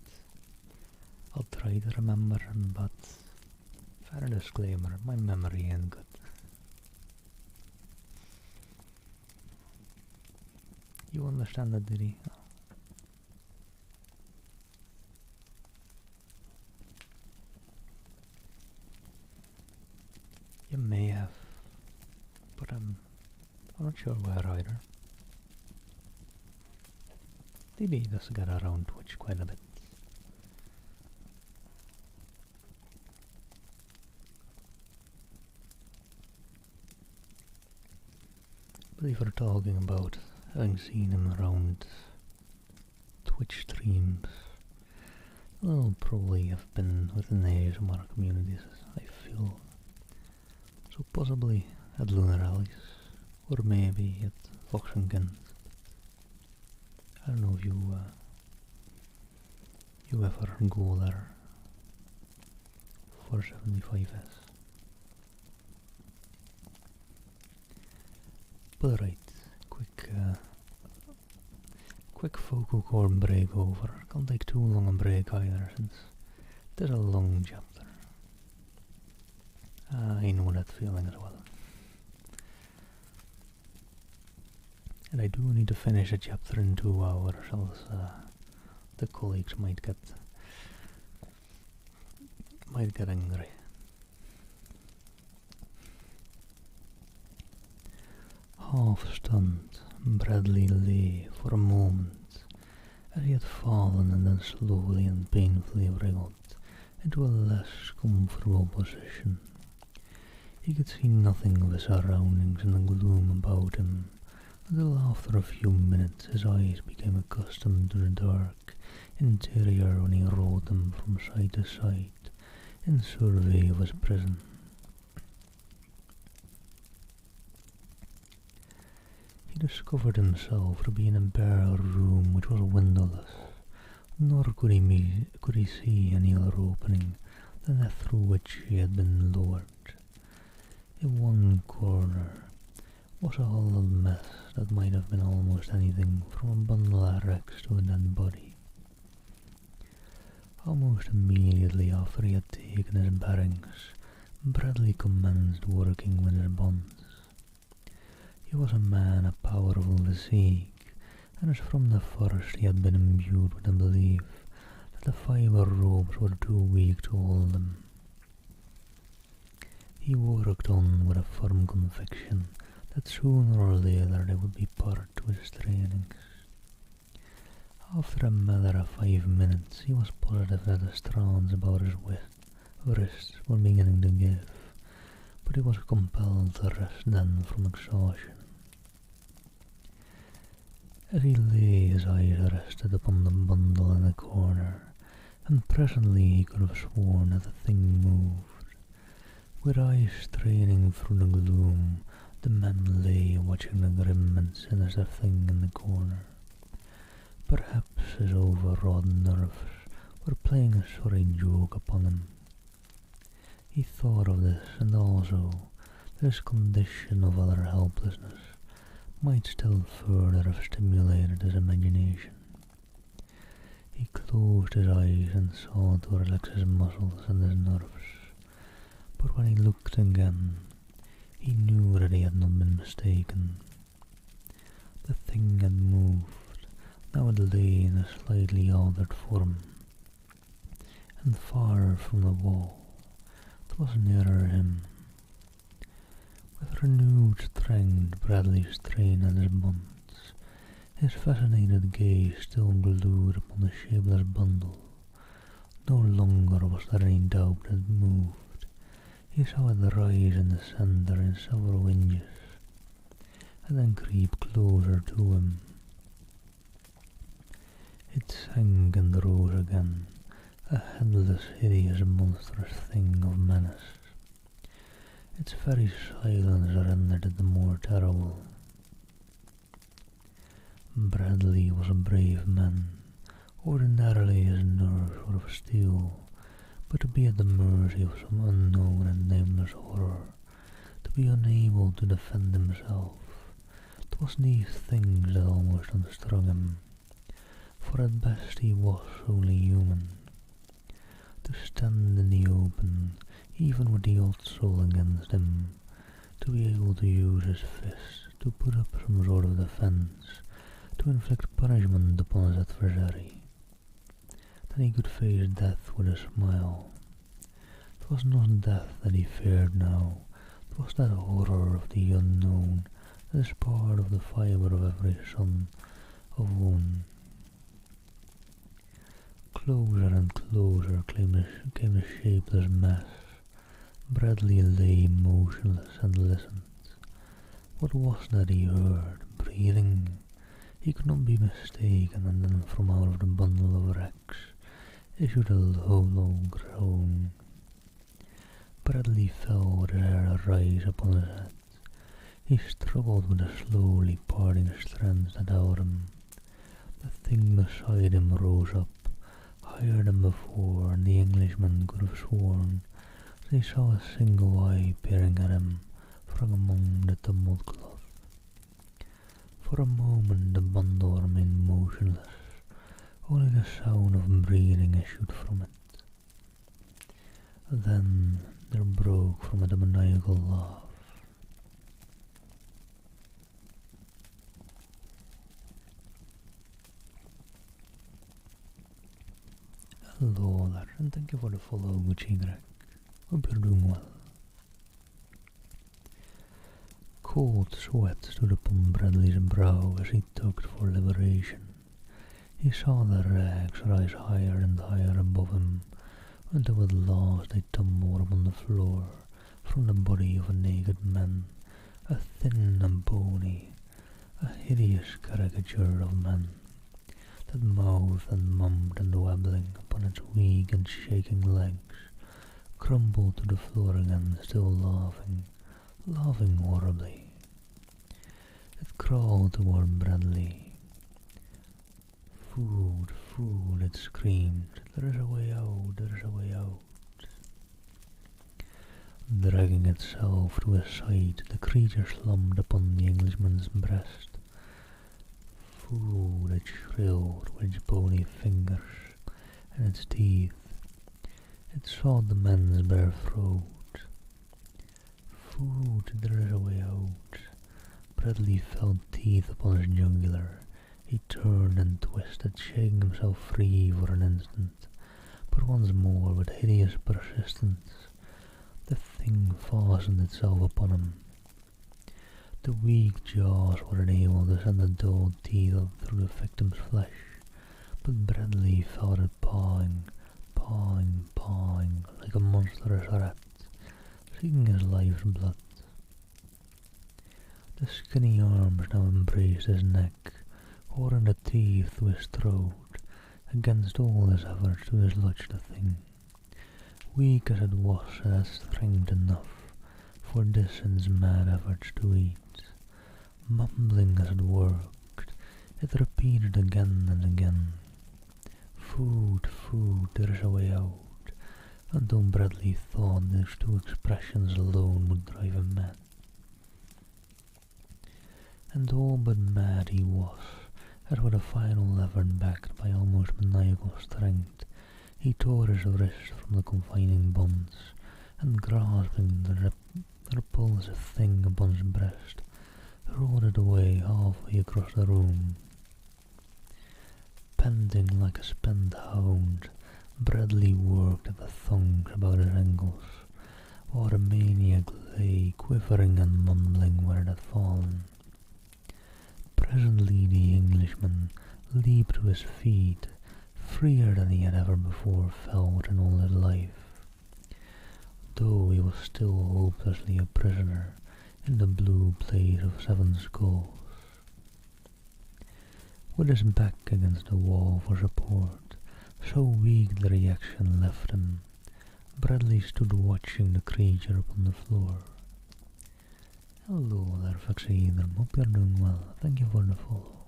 I'll try to remember, but fair disclaimer, my memory ain't good. You understand that, did he? Oh. You may have, but I'm not sure where either. DB does get around Twitch quite a bit. But if we're talking about having seen him around Twitch streams, well, probably have been within the ASMR communities, I feel. So possibly at Lunar Rallies, or maybe at Fox and Kent. I don't know if you ever go there for 75s. But right, quick vocal cord break over. Can't take too long a break either, since there's a long chapter. I know that feeling as well. And I do need to finish a chapter in 2 hours, else the colleagues might get angry. Half stunned, Bradley lay for a moment as he had fallen and then slowly and painfully wriggled into a less comfortable position. He could see nothing of his surroundings in the gloom about him, until after a few minutes his eyes became accustomed to the dark interior when he rolled them from side to side in survey of his prison. He discovered himself to be in a bare room which was windowless, nor could he see any other opening than that through which he had been lowered. In one corner was a huddled mess that might have been almost anything from a bundle of wrecks to a dead body. Almost immediately after he had taken his bearings, Bradley commenced working with his bonds. He was a man of powerful physique, and as from the first he had been imbued with the belief that the fibre ropes were too weak to hold him. He worked on with a firm conviction that sooner or later they would be part to his trainings. After a matter of 5 minutes he was positive that the strands about his wrists were beginning to give, but he was compelled to rest then from exhaustion. As he lay, his eyes rested upon the bundle in the corner, and presently he could have sworn that the thing moved. With eyes straining through the gloom, the man lay watching the grim and sinister thing in the corner. Perhaps his overwrought nerves were playing a sorry joke upon him. He thought of this, and also that his condition of utter helplessness might still further have stimulated his imagination. He closed his eyes and sought to relax his muscles and his nerves, but when he looked again, he knew that he had not been mistaken. The thing had moved. Now it lay in a slightly altered form, and far from the wall. It was nearer him. With renewed strength Bradley strained at his bonds, his fascinated gaze still glued upon the shapeless bundle. No longer was there any doubt that it moved. He saw it rise in the centre in several inches, and then creep closer to him. It sank and rose again, a headless, hideous, monstrous thing of menace. Its very silence rendered it the more terrible. Bradley was a brave man. Ordinarily his nerves were of steel, but to be at the mercy of some unknown and nameless horror, to be unable to defend himself, it was these things that almost unstrung him, for at best he was only human. To stand in the open, even with the old soul against him, to be able to use his fists to put up some sort of defense, to inflict punishment upon his adversary. Then he could face death with a smile. It was not death that he feared now, 'Twas that horror of the unknown that is part of the fibre of every son of one. Closer and closer came the shapeless mass. Bradley lay motionless and listened. What was that he heard? Breathing? He could not be mistaken, and then from out of the bundle of wrecks issued a hollow groan. Bradley felt with his hair rise upon his head. He struggled with the slowly parting strands that held him. The thing beside him rose up, higher than before, and the Englishman could have sworn they saw a single eye peering at him from among the tumbled cloth. For a moment the bundle remained motionless, only the sound of breathing issued from it. Then there broke from it a maniacal laugh. Hello there, and thank you for the follow, Gucci Greg. Hope you're doing well. Cold sweat stood upon Bradley's brow as he tugged for liberation. He saw the rags rise higher and higher above him, until at last they tumbled upon the floor from the body of a naked man, a thin and bony, a hideous caricature of man, that mouthed and mummed and wabbling upon its weak and shaking legs, crumbled to the floor again, still laughing horribly. It crawled toward Bradley. Food, food, it screamed. There is a way out, there is a way out. Dragging itself to his side, the creature slumped upon the Englishman's breast. Food, it shrilled with its bony fingers and its teeth. It sought the man's bare throat. Food, there is a way out. Bradley felt teeth upon his jugular. He turned and twisted, shaking himself free for an instant, but once more, with hideous persistence, the thing fastened itself upon him. The weak jaws were unable to send the dull teeth up through the victim's flesh, but Bradley felt it pawing, like a monstrous rat, seeking his life's blood. The skinny arms now embraced his neck, holding the teeth to his throat. Against all his efforts to dislodge the thing, weak as it was, it had strength enough for this and its mad efforts to eat. Mumbling as it worked, it repeated again and again, "Food, food, there is a way out," until Bradley thought those two expressions alone would drive him mad. And all but mad he was, as with a final effort backed by almost maniacal strength, he tore his wrist from the confining bonds, and grasping the repulsive thing upon his breast, rolled it away halfway across the room. Panting like a spent hound, Bradley worked at the thongs about his ankles, while the maniac lay quivering and mumbling where it had fallen. Presently the Englishman leaped to his feet, freer than he had ever before felt in all his life, though he was still hopelessly a prisoner in the blue place of 7 skulls. With his back against the wall for support, so weak the reaction left him, Bradley stood watching the creature upon the floor. Hello there, Faxeedrum. Hope you're doing well. Thank you for the follow.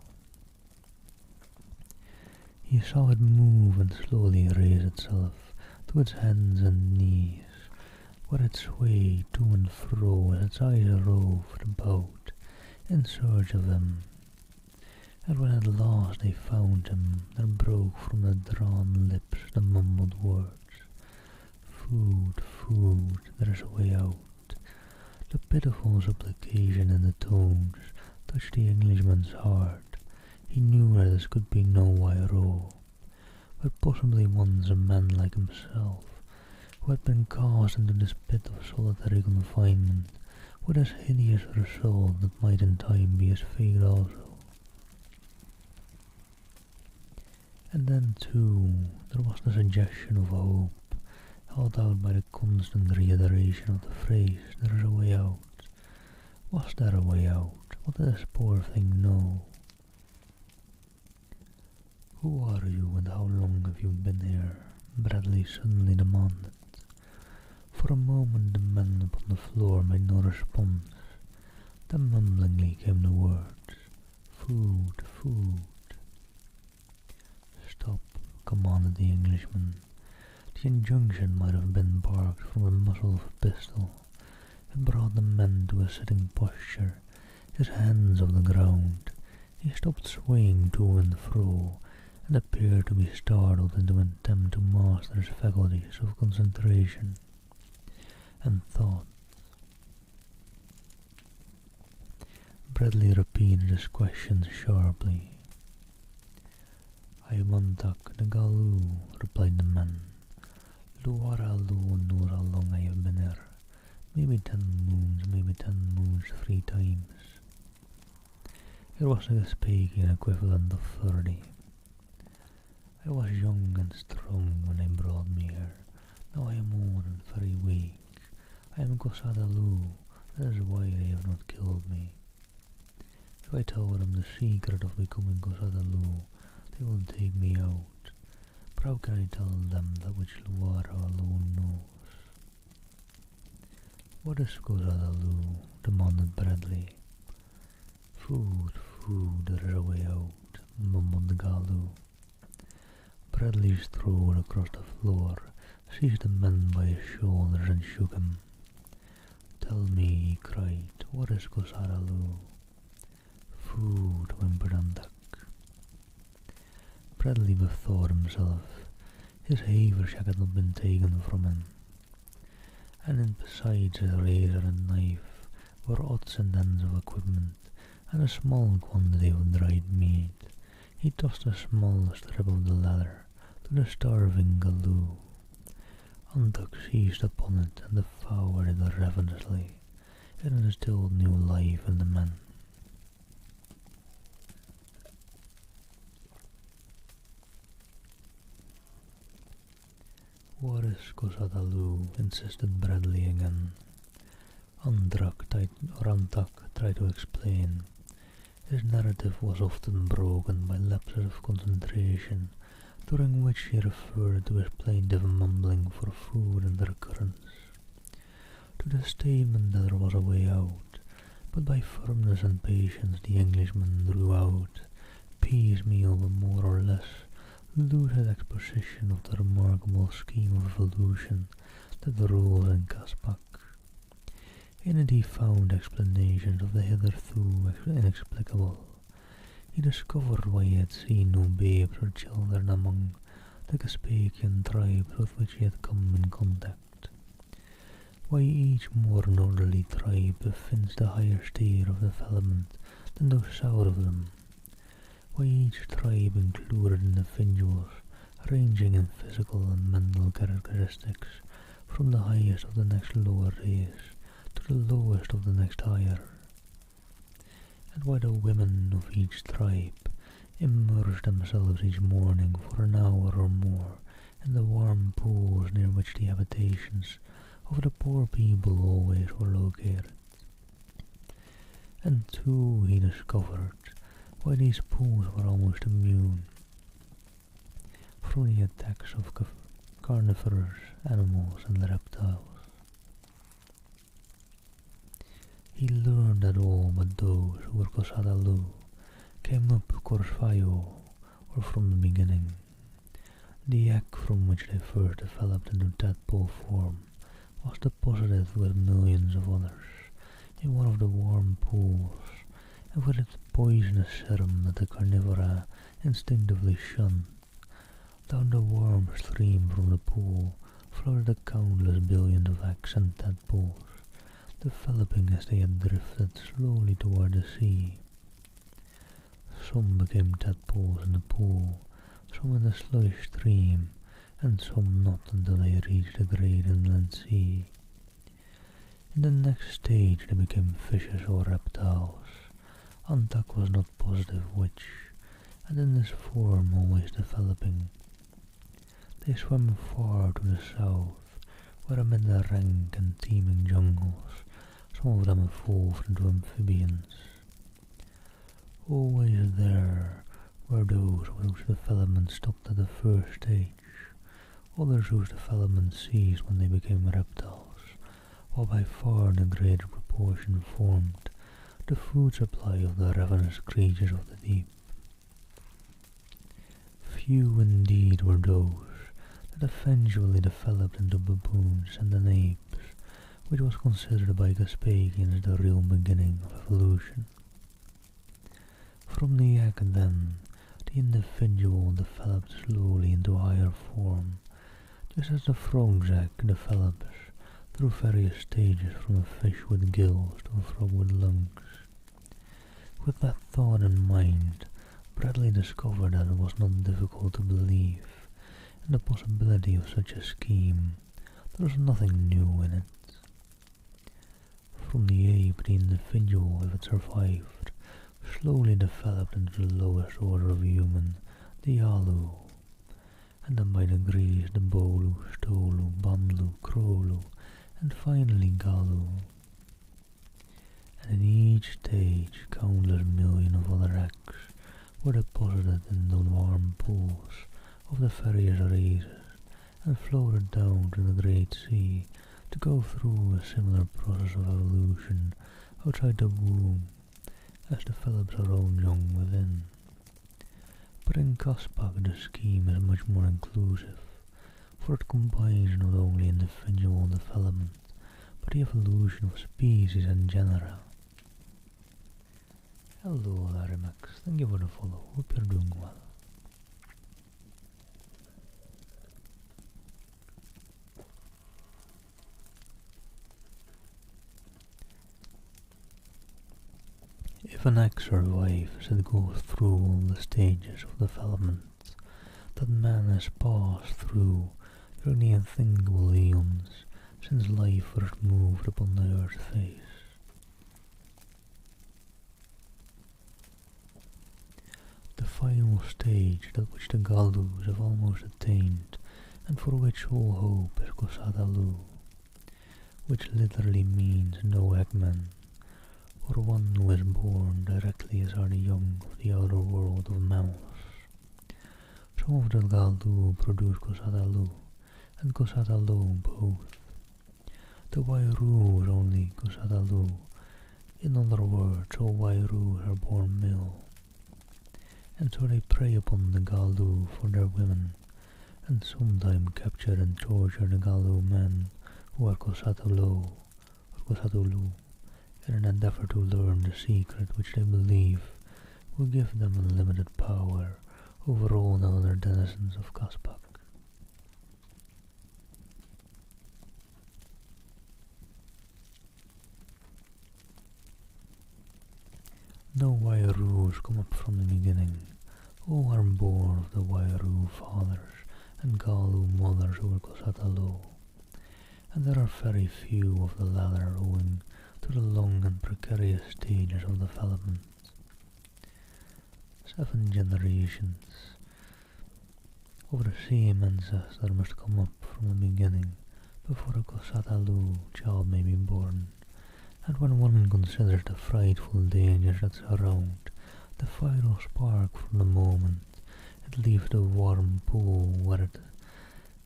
He saw it move and slowly raise itself to its hands and knees, where it swayed to and fro as its eyes roved about in search of him. And when at last they found him, there broke from the drawn lips the mumbled words, "Food, food, there is a way out." The pitiful supplication in the tones touched the Englishman's heart. He knew that this could be no Wiro, but possibly once a man like himself, who had been cast into this pit of solitary confinement with as hideous a result that might in time be as fatal also. And then too, there was the suggestion of hope, held out by the constant reiteration of the phrase, "there is a way out." Was there a way out? What did this poor thing know? "Who are you, and how long have you been here?" Bradley suddenly demanded. For a moment the men upon the floor made no response. Then mumblingly came the words, "Food, food." "Stop," commanded the Englishman. The injunction might have been barked from the muzzle of a pistol. It brought the man to a sitting posture, his hands off the ground. He stopped swaying to and fro, and appeared to be startled into an attempt to master his faculties of concentration and thought. Bradley repeated his questions sharply. "I wantak the Galoo," replied the man. "Lord alone knows how long I have been here. Maybe 10 moons 3 times." It was like a speaking equivalent of 30. "I was young and strong when they brought me here. Now I am old and very weak. I am Gosadaloo, that is why they have not killed me. If I tell them the secret of becoming Gosadaloo, they will take me out. But how can I tell them that which Luara alone knows?" "What is Gosadaloo?" demanded Bradley. "Food, food, there is a way out," mumbled the Galoo. Bradley strode across the floor, seized the man by his shoulders and shook him. "Tell me," he cried, "what is Gosadaloo?" "Food," whimpered Andak. Bradley bethought himself. His haversack had not been taken from him, and besides his razor and knife were odds and ends of equipment and a small quantity of dried meat. He tossed a small strip of the latter to the starving Galoo. Andak seized upon it and devoured it ravenously. It instilled new life in the man. "What is Gosadaloo?" insisted Bradley again. Andak tried to explain. His narrative was often broken by lapses of concentration, during which he referred to his plaintive mumbling for food and recurrence, to the statement that there was a way out, but by firmness and patience the Englishman drew out, piecemeal but more or less, lucid exposition of the remarkable scheme of evolution that rules in Caspak. In it he found explanations of the hitherto inexplicable. He discovered why he had seen no babes or children among the Caspakian tribes with which he had come in contact, why each more northerly tribe evinced a higher state of development than those south of them, why each tribe included individuals ranging in physical and mental characteristics from the highest of the next lower race to the lowest of the next higher, and why the women of each tribe immersed themselves each morning for an hour or more in the warm pools near which the habitations of the poor people always were located. And too he discovered why these pools were almost immune from the attacks of carnivorous animals and reptiles. He learned that all but those who were Gosadaloo came up Korsvayo, or from the beginning. The egg from which they first developed into tadpole form was deposited with millions of others in one of the warm pools, and with its poisonous serum that the carnivora instinctively shunned. Down the warm stream from the pool floated the countless billions of eggs and tadpoles, developing as they had drifted slowly toward the sea. Some became tadpoles in the pool, some in the sluggish stream, and some not until they reached the great inland sea. In the next stage they became fishes or reptiles. Antak was not positive which, and in this form always developing. They swam far to the south, where amid the rank and teeming jungles, some of them evolved into amphibians. Always there were those whose development stopped at the first stage, others whose development ceased when they became reptiles, while by far the greater proportion formed the food supply of the ravenous creatures of the deep. Few indeed were those that eventually developed into baboons and then apes, which was considered by Gaspakians the real beginning of evolution. From the egg then, the individual developed slowly into higher form, just as the frog's egg develops through various stages from a fish with gills to a frog with lungs. With that thought in mind, Bradley discovered that it was not difficult to believe in the possibility of such a scheme. There was nothing new in it. From the ape, the individual, if it survived, slowly developed into the lowest order of human, the Alu, and then by degrees the Bolu, Stolu, Bandlu, Krolu, and finally Galu. And in each stage countless millions of other eggs were deposited in the warm pools of the various races and floated down to the great sea to go through a similar process of evolution outside the womb as develops our own young within. But in Kaspak the scheme is much more inclusive, for it combines not only individual development, but the evolution of species and genera. Hello Larimax, thank you for the follow, hope you're doing well. If an egg survives, it goes through all the stages of development that man has passed through during the unthinkable eons since life first moved upon the earth's face. The final stage that which the Galus have almost attained, and for which all hope is Kosadalu, which literally means no eggman, or one who is born directly as are the young of the outer world of mammals. Some of the Galu produce Kosadalu, and Kosadalu both. The Wairu is only Kosadalu. In other words, all Wairus are born male, and so they prey upon the Galu for their women, and sometimes capture and torture the Galu men who are Kosatulu or Kosatulu in an endeavor to learn the secret which they believe will give them unlimited power over all the other denizens of Kaspak. No Wairus come up from the beginning. All are born of the Wairu fathers and Galu mothers who are Kosatalu, and there are very few of the latter owing to the long and precarious stages of development. 7 generations of the same ancestor must come up from the beginning before a Kosatalu child may be born, and when one considers the frightful dangers that surround the vital spark from the moment it leaves the warm pool where it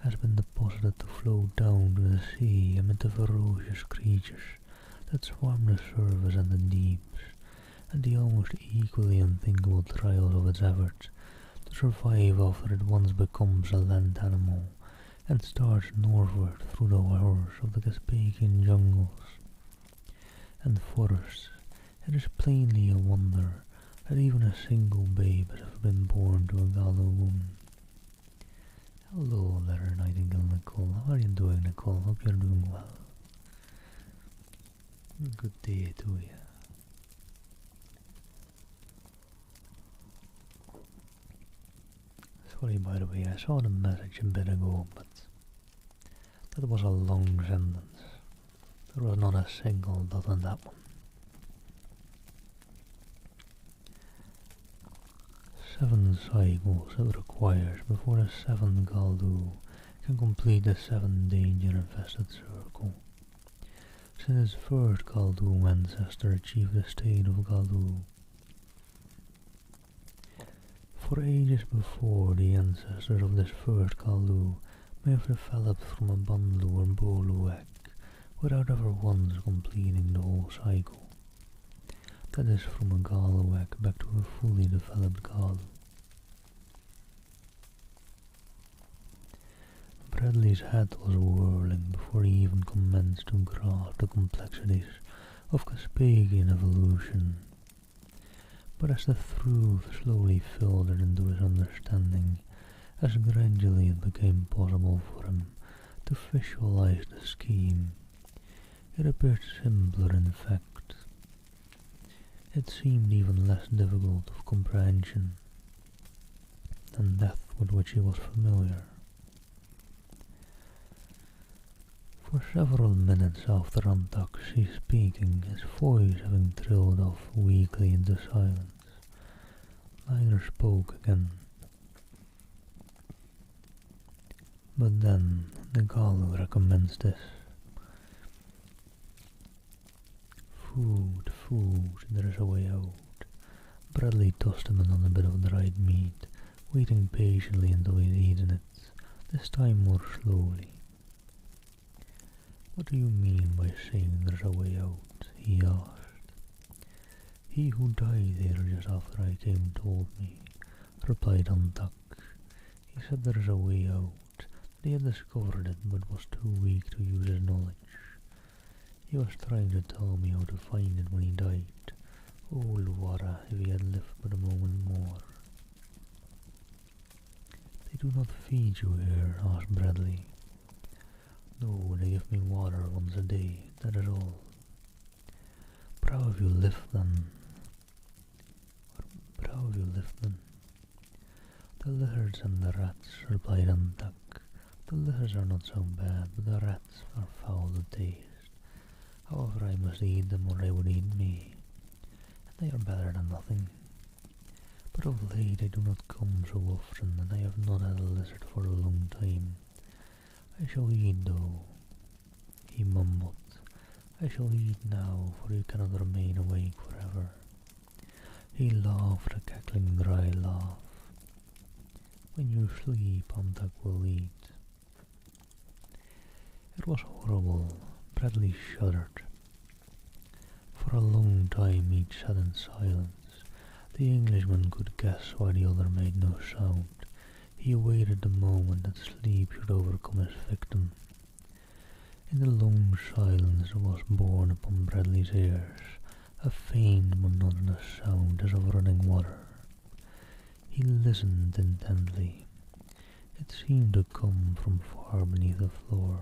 has been deposited to float down to the sea amid the ferocious creatures that swarm the surface and the deeps, and the almost equally unthinkable trials of its efforts to survive after it once becomes a land animal and starts northward through the horrors of the Gaspakian jungles and forests, it is plainly a wonder that even a single babe has ever been born to a Galu womb. Hello there, Nightingale Nicole. How are you doing, Nicole? Hope you're doing well. Good day to you. Sorry, by the way, I saw the message a bit ago, but that was a long sentence. There was not a single dot on that one. 7 cycles it requires before the 7th Galdu can complete the 7 danger-infested circle. Since his first Galdu ancestor achieved the state of Galdu. For ages before, the ancestors of this first Galdu may have developed from a Bandlu or Bolu egg without ever once completing the whole cycle. That is, from a Galu egg back to a fully developed Galu. Bradley's head was whirling before he even commenced to grasp the complexities of Caspagian evolution. But as the truth slowly filtered into his understanding, as gradually it became possible for him to visualize the scheme, it appeared simpler in fact. It seemed even less difficult of comprehension than that with which he was familiar. For several minutes after Antak ceased speaking, his voice having trailed off weakly into silence, neither spoke again. But then the Galu recommenced this. Food, food, there is a way out. Bradley tossed him another bit of dried meat, waiting patiently until he had eaten it, this time more slowly. What do you mean by saying there's a way out? He asked. He who died here just after I came told me, replied Antak. He said there's a way out, that he had discovered it but was too weak to use his knowledge. He was trying to tell me how to find it when he died. Oh, Luara, if he had lived but a moment more. They do not feed you here, asked Bradley. No, they give me water once a day, that is all. But how have you lived then? The lizards and the rats, replied Antak. The lizards are not so bad, but the rats are foul to taste. However, I must eat them or they would eat me, and they are better than nothing. But of late they do not come so often, and I have not had a lizard for a long time. I shall eat though, he mumbled. I shall eat now, for you cannot remain awake forever. He laughed a cackling dry laugh. When you sleep, Antak will eat. It was horrible. Bradley shuddered. For a long time each sat in silence. The Englishman could guess why the other made no sound. He awaited the moment that sleep should overcome his victim. In the long silence there was borne upon Bradley's ears a faint monotonous sound as of running water. He listened intently. It seemed to come from far beneath the floor.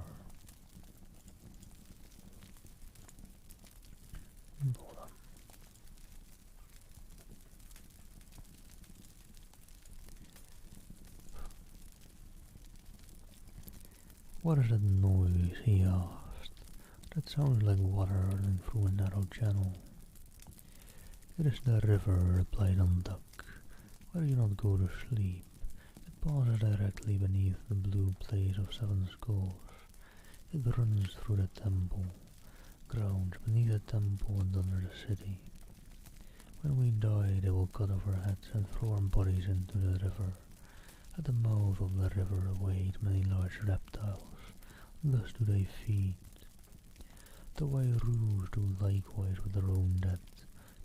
What is that noise? He asked. That sounds like water running through a narrow channel. It is the river, replied Antak. Why do you not go to sleep? It passes directly beneath the blue place of 7 skulls. It runs through the temple, grounds beneath the temple and under the city. When we die, they will cut off our heads and throw our bodies into the river. At the mouth of the river await many large reptiles, thus do they feed. The Wairoos do likewise with their own dead,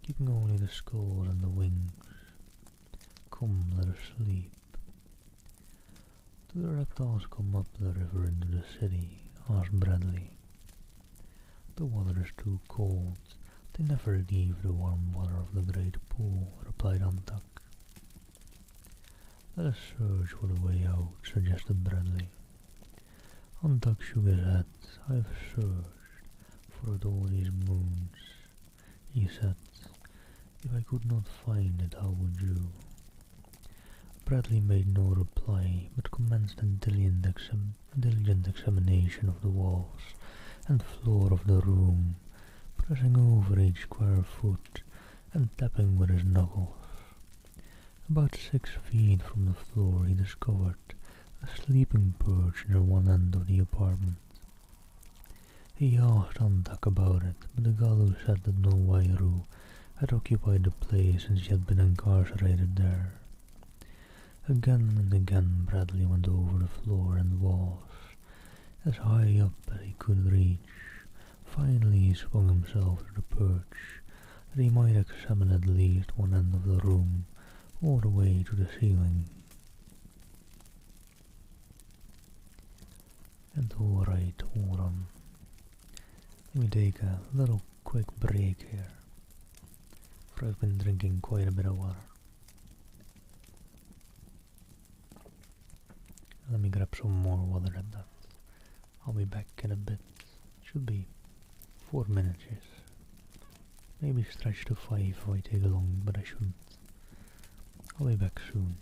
keeping only the skulls and the wings. Come, let us sleep. Do the reptiles come up the river into the city? Asked Bradley. The water is too cold. They never leave the warm water of the great pool, replied Antak. Let us search for the way out, suggested Bradley. Antak shook his head. I have searched for it all these moons, he said. If I could not find it, how would you? Bradley made no reply, but commenced a diligent examination of the walls and floor of the room, pressing over each square foot and tapping with his knuckles. About 6 feet from the floor he discovered a sleeping perch near one end of the apartment. He asked Antak about it, but the Galu said that no Wairu had occupied the place since he had been incarcerated there. Again and again Bradley went over the floor and walls, as high up as he could reach. Finally he swung himself to the perch, that he might examine at least one end of the room, all the way to the ceiling. And alright, hold on. Let me take a little quick break here, for I've been drinking quite a bit of water. Let me grab some more water at that. I'll be back in a bit. Should be 4 minutes. Maybe stretch to 5 if I take long, but I shouldn't. I'll be back soon.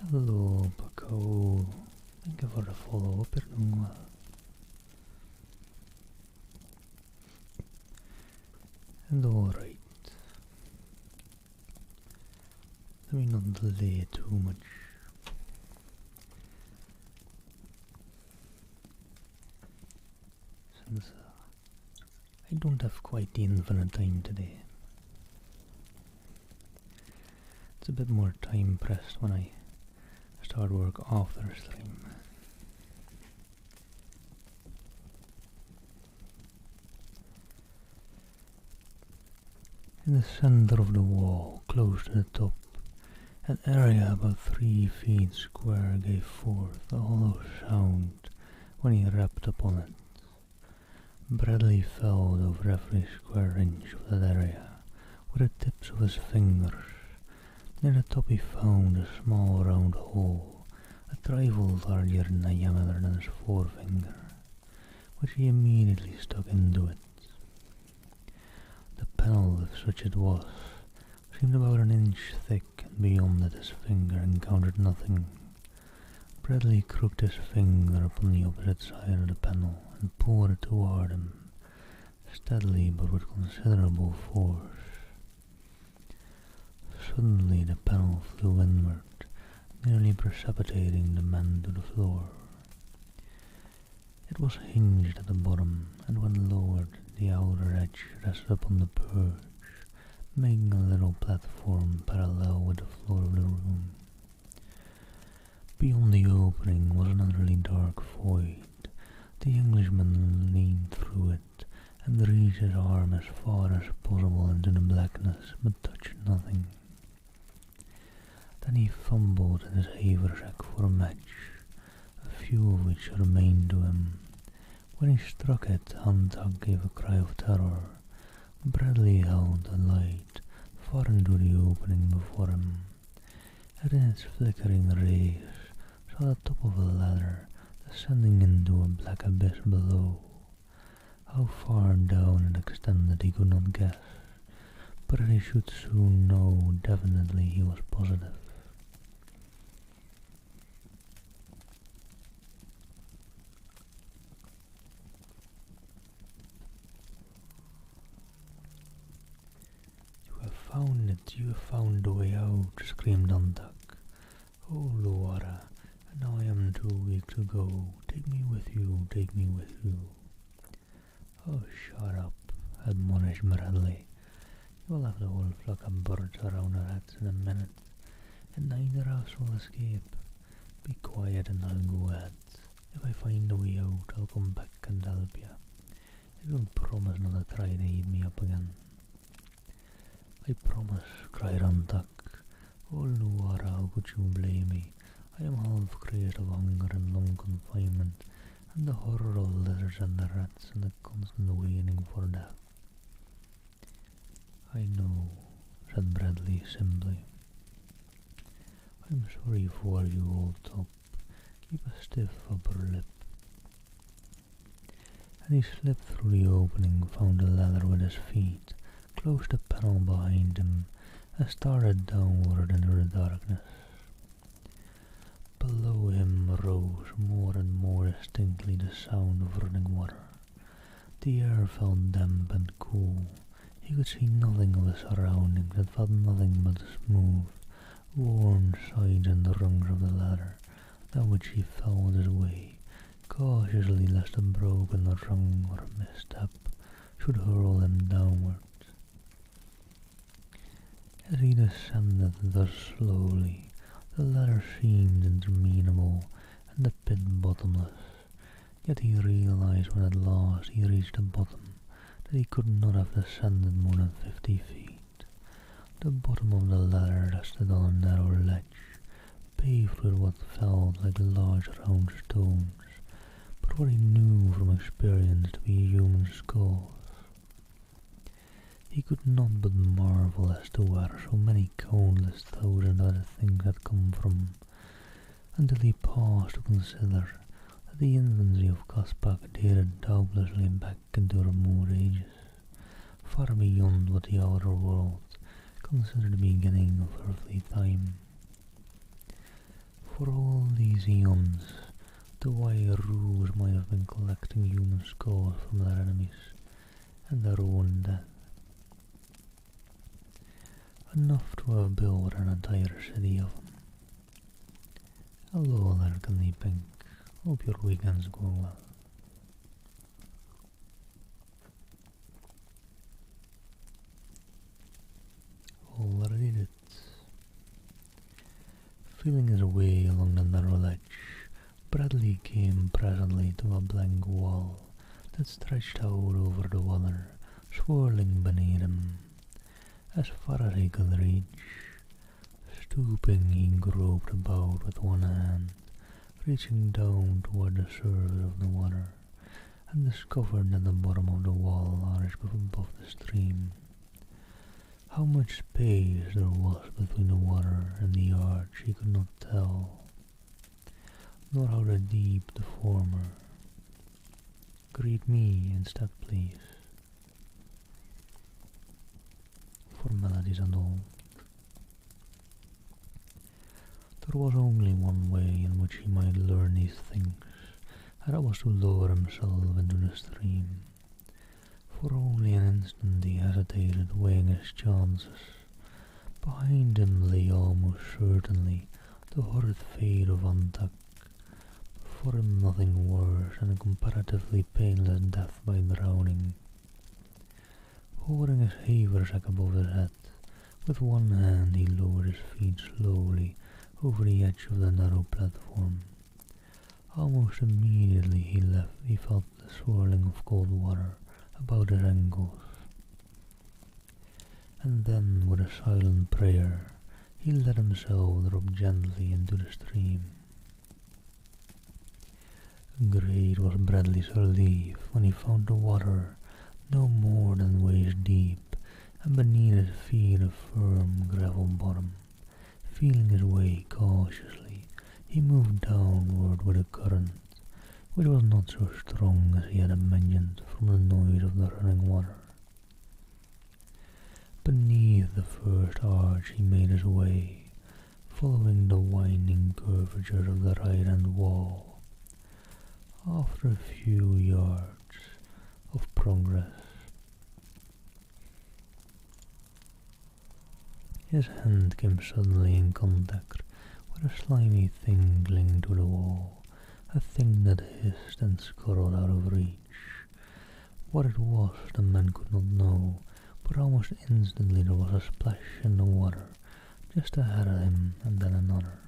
Hello, Paco. Thank you for the follow up, Irnungwa. And alright. Let me not delay it too much. Since I don't have quite the infinite time today. It's a bit more time pressed when I start work after stream. In the center of the wall, close to the top, an area about 3 feet square gave forth a hollow sound when he rapped upon it. Bradley felt over every square inch of that area with the tips of his fingers. Near the top he found a small round hole, a trifle larger in diameter than his forefinger, which he immediately stuck into it. The panel, if such it was, seemed about an inch thick, and beyond it his finger encountered nothing. Bradley crooked his finger upon the opposite side of the panel and pulled it toward him, steadily but with considerable force. Suddenly the panel flew inward, nearly precipitating the man to the floor. It was hinged at the bottom, and when lowered, the outer edge rested upon the perch, making a little platform parallel with the floor of the room. Beyond the opening was an utterly dark void. The Englishman leaned through it and reached his arm as far as possible into the blackness, but touched nothing. Then he fumbled in his haversack for a match, a few of which remained to him. When he struck it, Huntuck gave a cry of terror. Bradley held the light far into the opening before him, and in its flickering rays saw the top of a ladder descending into a black abyss below. How far down it extended he could not guess, but that he should soon know definitely he was positive. You have found the way out, screamed Huntuck. Oh, Luara, and now I am too weak to go. Take me with you, take me with you. Oh, shut up, admonished Bradley. You will have the whole flock of birds around our heads in a minute, and neither of us will escape. Be quiet and I'll go ahead. If I find the way out, I'll come back and help you. I will promise not to try to eat me up again. I promise, cried Huntuck. Oh, Luara, how could you blame me? I am half crazed of hunger and long confinement, and the horror of lizards and the rats, and the constant waiting for death. I know, said Bradley simply. I'm sorry for you, old top. Keep a stiff upper lip. And he slipped through the opening, found the ladder with his feet, closed the panel behind him, and started downward into the darkness. Below him rose more and more distinctly the sound of running water. The air felt damp and cool. He could see nothing of his surroundings, that felt nothing but the smooth, worn sides and rungs of the ladder, down which he felt his way, cautiously lest a broken rung or misstep should hurl him downwards. As he descended thus slowly, the ladder seemed interminable and the pit bottomless, yet he realized when at last he reached the bottom that he could not have descended more than 50 feet. The bottom of the ladder rested on a narrow ledge, paved with what felt like large round stones, but what he knew from experience to be human skulls. He could not but marvel as to where so many countless thousand other things had come from, until he paused to consider that the infancy of Caspak dated doubtlessly back into remote ages, far beyond what the outer world considered the beginning of earthly time. For all these eons, the Wairoos might have been collecting human skulls from their enemies and their own death, enough to have built an entire city of them. Hello there, Candy Pink. Hope your weekend's going well. Feeling his way along the narrow ledge, Bradley came presently to a blank wall that stretched out over the water, swirling beneath him, as far as he could reach. Stooping, he groped about with one hand, reaching down toward the surface of the water, and discovered that the bottom of the wall arched above the stream. How much space there was between the water and the arch he could not tell, nor how deep the former. Greet me instead, please. Formalities and all. There was only one way in which he might learn these things, and that was to lower himself into the stream. For only an instant he hesitated, weighing his chances. Behind him lay almost certainly the horrid fate of Antak. For him nothing worse than a comparatively painless death by drowning. Holding his haversack above his head, with one hand he lowered his feet slowly over the edge of the narrow platform. Almost immediately he felt the swirling of cold water about his ankles. And then, with a silent prayer, he let himself drop gently into the stream. Great was Bradley's relief when he found the water no more than waist deep, and beneath his feet a firm gravel bottom. Feeling his way cautiously, he moved downward with the current, which was not so strong as he had imagined from the noise of the running water. Beneath the first arch he made his way, following the winding curvatures of the right-hand wall. After a few yards of progress, his hand came suddenly in contact with a slimy thing clinging to the wall, a thing that hissed and scuttled out of reach. What it was the man could not know, but almost instantly there was a splash in the water, just ahead of him, and then another.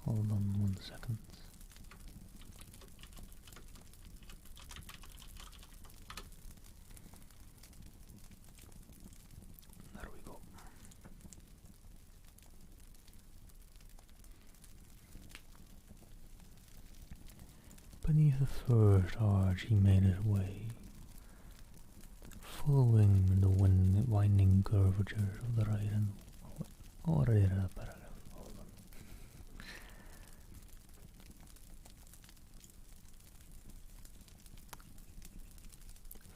Hold on 1 second. There we go. Beneath the first arch he made his way, following the winding curvatures of the right and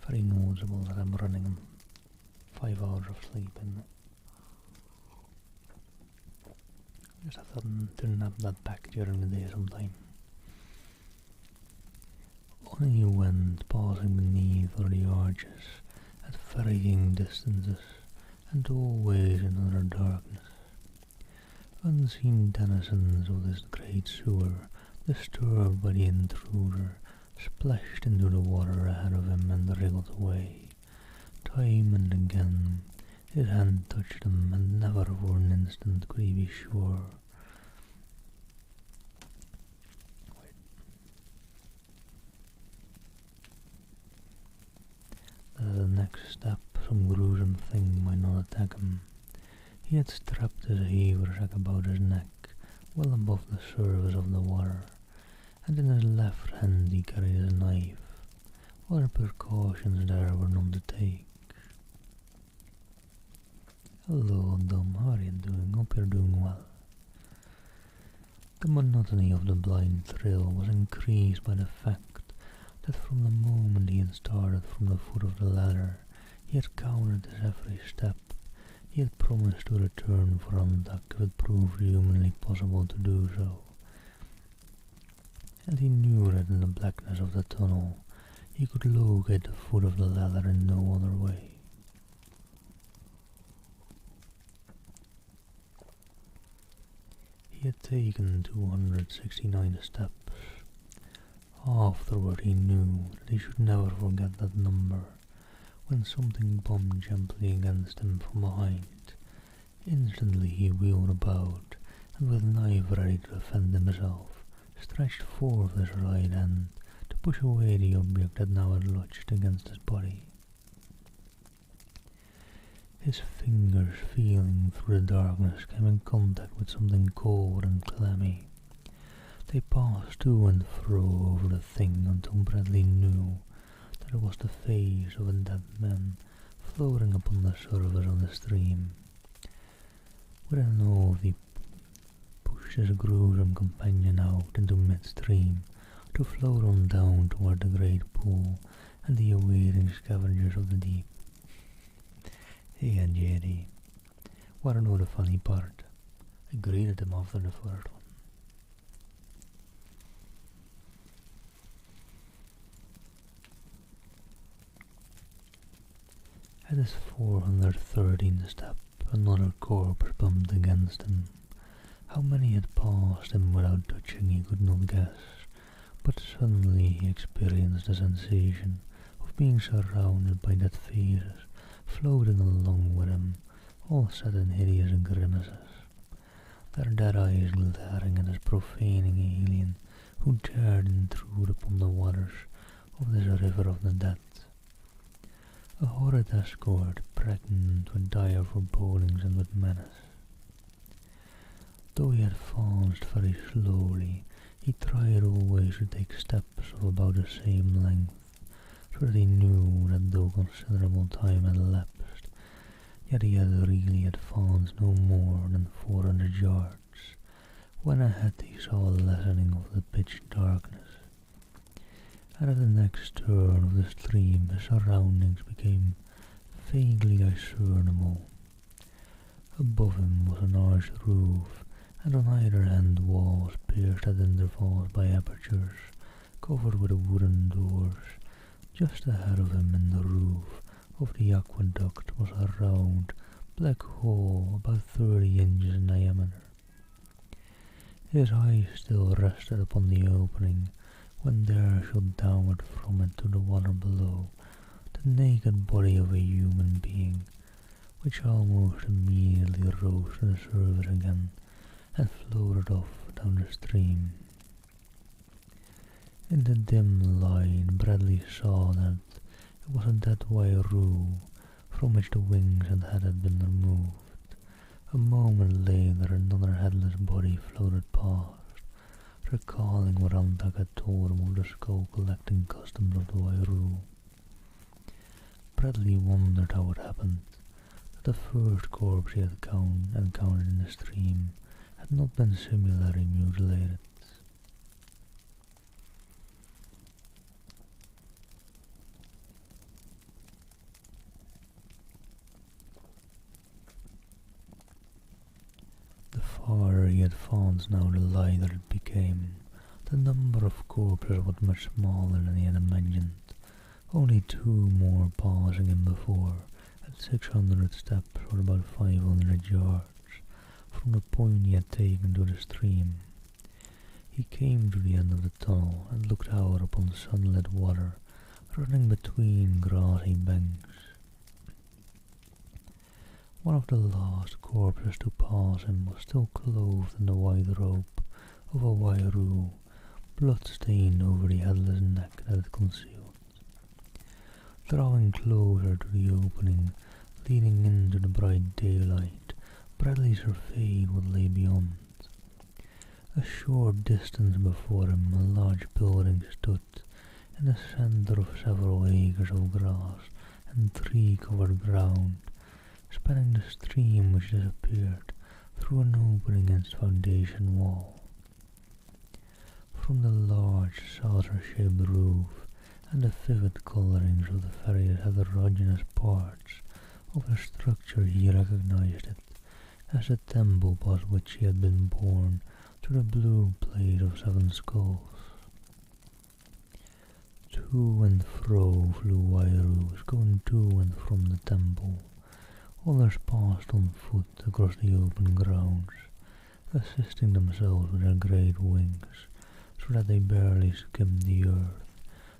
very noticeable that I'm running on 5 hours of sleep, and just have to nap that back during the day sometime. On he went, pausing beneath all the arches at varying distances, and always in utter darkness. Unseen denizens of this great sewer, disturbed by the intruder, splashed into the water ahead of him and wriggled away. Time and again his hand touched them, and never for an instant could he be sure. That at the next step some gruesome thing might not attack him. He had strapped his haversack about his neck, well above the surface of the water, and in his left hand he carried his knife. Other precautions there were none to take. Hello, Dom, how are you doing? Hope you're doing well. The monotony of the blind thrill was increased by the fact that from the moment he had started from the foot of the ladder, he had counted his every step. He had promised to return for Andak if it proved humanly possible to do so. And he knew that in the blackness of the tunnel he could locate the foot of the ladder in no other way. He had taken 269 steps. Afterward he knew that he should never forget that number. When something bumped gently against him from behind, instantly he wheeled about, and with knife ready to defend himself, stretched forth his right hand to push away the object that now had lodged against his body. His fingers, feeling through the darkness, came in contact with something cold and clammy. They passed to and fro over the thing until Bradley knew that it was the face of a dead man floating upon the surface of the stream. With an oath he pushed his gruesome companion out into midstream to float on down toward the great pool and the awaiting scavengers of the deep. He and Jerry were not the funny part. I greeted him after the first one. At his 413th step, another corpse bumped against him. How many had passed him without touching he could not guess, but suddenly he experienced the sensation of being surrounded by dead faces, floating along with him, all set in hideous grimaces, their dead eyes glaring at this profaning alien who dared intrude upon the waters of this river of the dead. A horrid escort, pregnant with dire forebodings and with menace. Though he advanced very slowly, he tried always to take steps of about the same length, so that he knew that though considerable time had elapsed, yet he had really advanced no more than 400 yards, when ahead he saw a lessening of the pitch darkness. And at the next turn of the stream his surroundings became vaguely discernible. Above him was an arched roof, and on either hand walls pierced at intervals by apertures, covered with wooden doors. Just ahead of him in the roof of the aqueduct was a round, black hole about 30 inches in diameter. His eyes still rested upon the opening, when there shot downward from it to the water below the naked body of a human being, which almost immediately rose to the surface again and floated off down the stream. In the dim light Bradley saw that it was a dead Wairu from which the wings and head had been removed. A moment later another headless body floated past, recalling what Antak had told him of the skull-collecting customs of the Wairu. Bradley wondered how it happened that the first corpse he had encountered in the stream had not been similarly mutilated. The farther he advanced now, the lighter it became. The number of corpses was much smaller than he had imagined, only 2 more passing him before, at 600 steps or about 500 yards from the point he had taken to the stream. He came to the end of the tunnel and looked out upon sunlit water running between grassy banks. One of the last corpses to pass him was still clothed in the white robe of a Wairu, blood-stained over the headless neck that it concealed. Drawing closer to the opening leading into the bright daylight, Bradley surveyed what lay beyond. A short distance before him a large building stood in the center of several acres of grass and tree-covered ground, spanning the stream which disappeared through an opening in its foundation wall. From the large saucer-shaped roof and the vivid colorings of the various heterogeneous parts of the structure he recognized it as the temple past which he had been born to the blue plate of 7 skulls. To and fro flew Wairus, going to and from the temple. Others passed on foot across the open grounds, assisting themselves with their great wings, so that they barely skimmed the earth.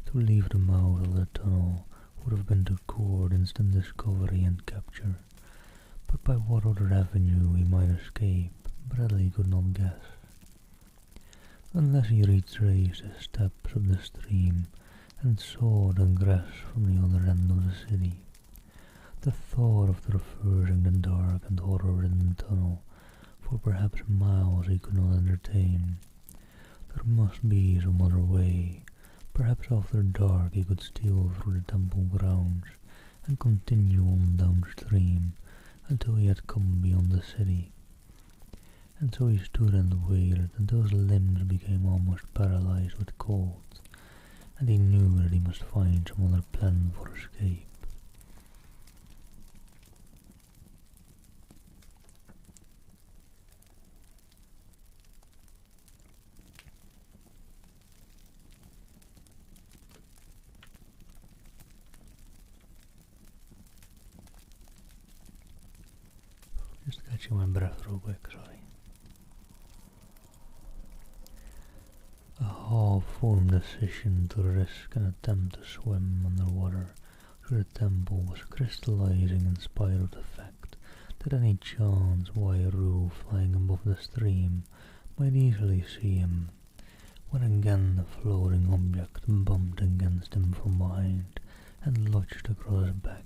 To leave them out of the tunnel would have been to court instant discovery and capture, but by what other avenue he might escape, Bradley could not guess. Unless he retraced the steps of the stream and saw the grass from the other end of the city. The thought of traversing the dark and horror-ridden tunnel for perhaps miles he could not entertain. There must be some other way. Perhaps after dark he could steal through the temple grounds and continue on downstream until he had come beyond the city. And so he stood and waited until his limbs became almost paralyzed with cold, and he knew that he must find some other plan for escape. Just catching my breath real quick, sorry. A half-formed decision to risk an attempt to swim underwater through the temple was crystallizing in spite of the fact that any chance Wairu flying above the stream might easily see him, when again the floating object bumped against him from behind and lodged across his back.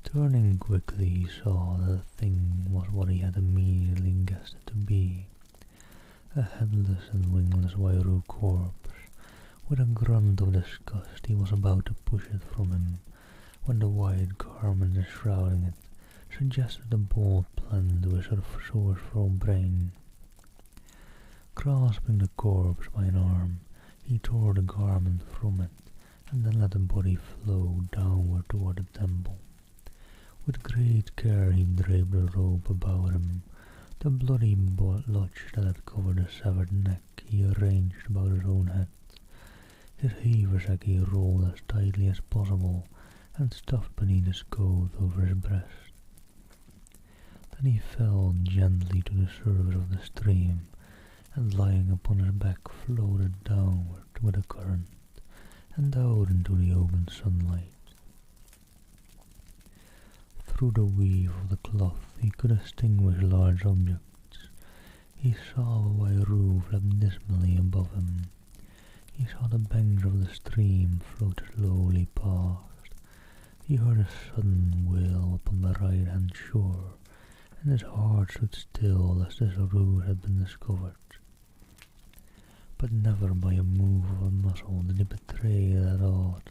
Turning quickly, he saw that the thing was what he had immediately guessed it to be. A headless and wingless Wairu corpse. With a grunt of disgust he was about to push it from him, when the white garment enshrouding it suggested a bold plan to his resourceful brain. Grasping the corpse by an arm, he tore the garment from it, and then let the body flow downward toward the temple. With great care he draped the rope about him. The bloody blotch that had covered the severed neck he arranged about his own head. His haversack he rolled as tightly as possible and stuffed beneath his coat over his breast. Then he fell gently to the surface of the stream, and lying upon his back floated downward with the current and out into the open sunlight. Through the weave of the cloth he could distinguish large objects. He saw a Wairu flap dismally above him. He saw the banks of the stream float slowly past. He heard a sudden wail upon the right-hand shore, and his heart stood still as this ruse had been discovered. But never by a move of a muscle did he betray that aught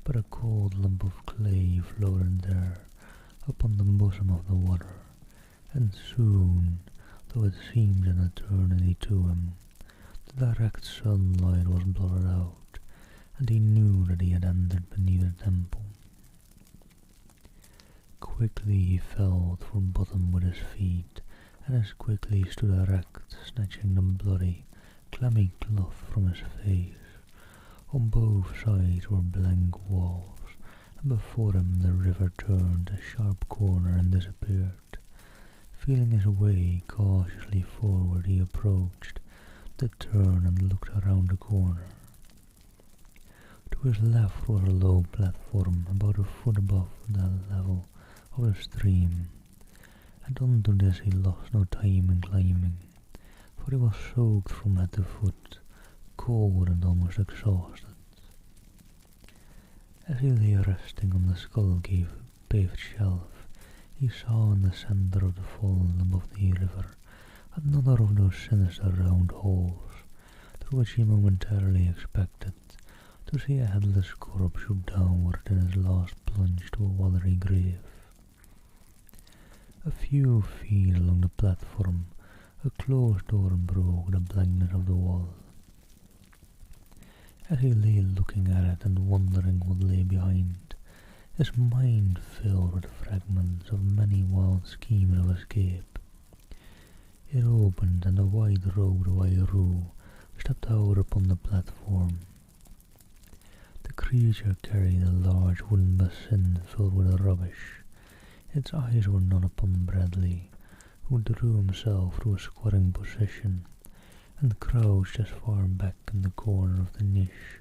but a cold lump of clay floated there upon the bosom of the water, and soon, though it seemed an eternity to him, the direct sunlight was blotted out, and he knew that he had entered beneath the temple. Quickly he felt for bottom with his feet, and as quickly stood erect, snatching the bloody, clammy cloth from his face. On both sides were blank walls, and before him the river turned a sharp corner and disappeared. Feeling his way cautiously forward, he approached the turn and looked around the corner. To his left was a low platform about a foot above the level of the stream, and onto this he lost no time in climbing, for he was soaked from head to foot, cold and almost exhausted. As he lay resting on the skull-paved shelf, he saw in the centre of the fallen above the river another of those sinister round holes, through which he momentarily expected to see a headless corpse shoot downward in his last plunge to a watery grave. A few feet along the platform, a closed door broke the blankness of the wall. As he lay looking at it and wondering what lay behind, his mind filled with fragments of many wild schemes of escape. It opened, and a white-robed Wairu stepped out upon the platform. The creature carried a large wooden basin filled with rubbish. Its eyes were not upon Bradley, who drew himself to a squatting position, and crouched as far back in the corner of the niche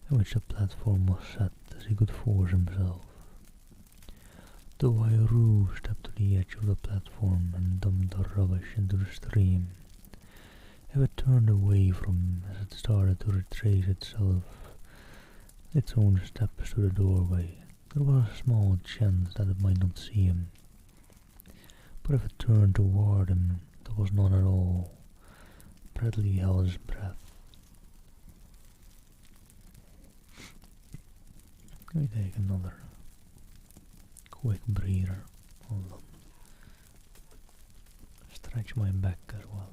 in which the platform was set as he could force himself. The Wairoo stepped to the edge of the platform and dumped the rubbish into the stream. If it turned away from him as it started to retrace itself, its own steps to the doorway, there was a small chance that it might not see him. But if it turned toward him, there was none at all. Bradley held his breath. Let me take another quick breather. Hold on. Stretch my back as well.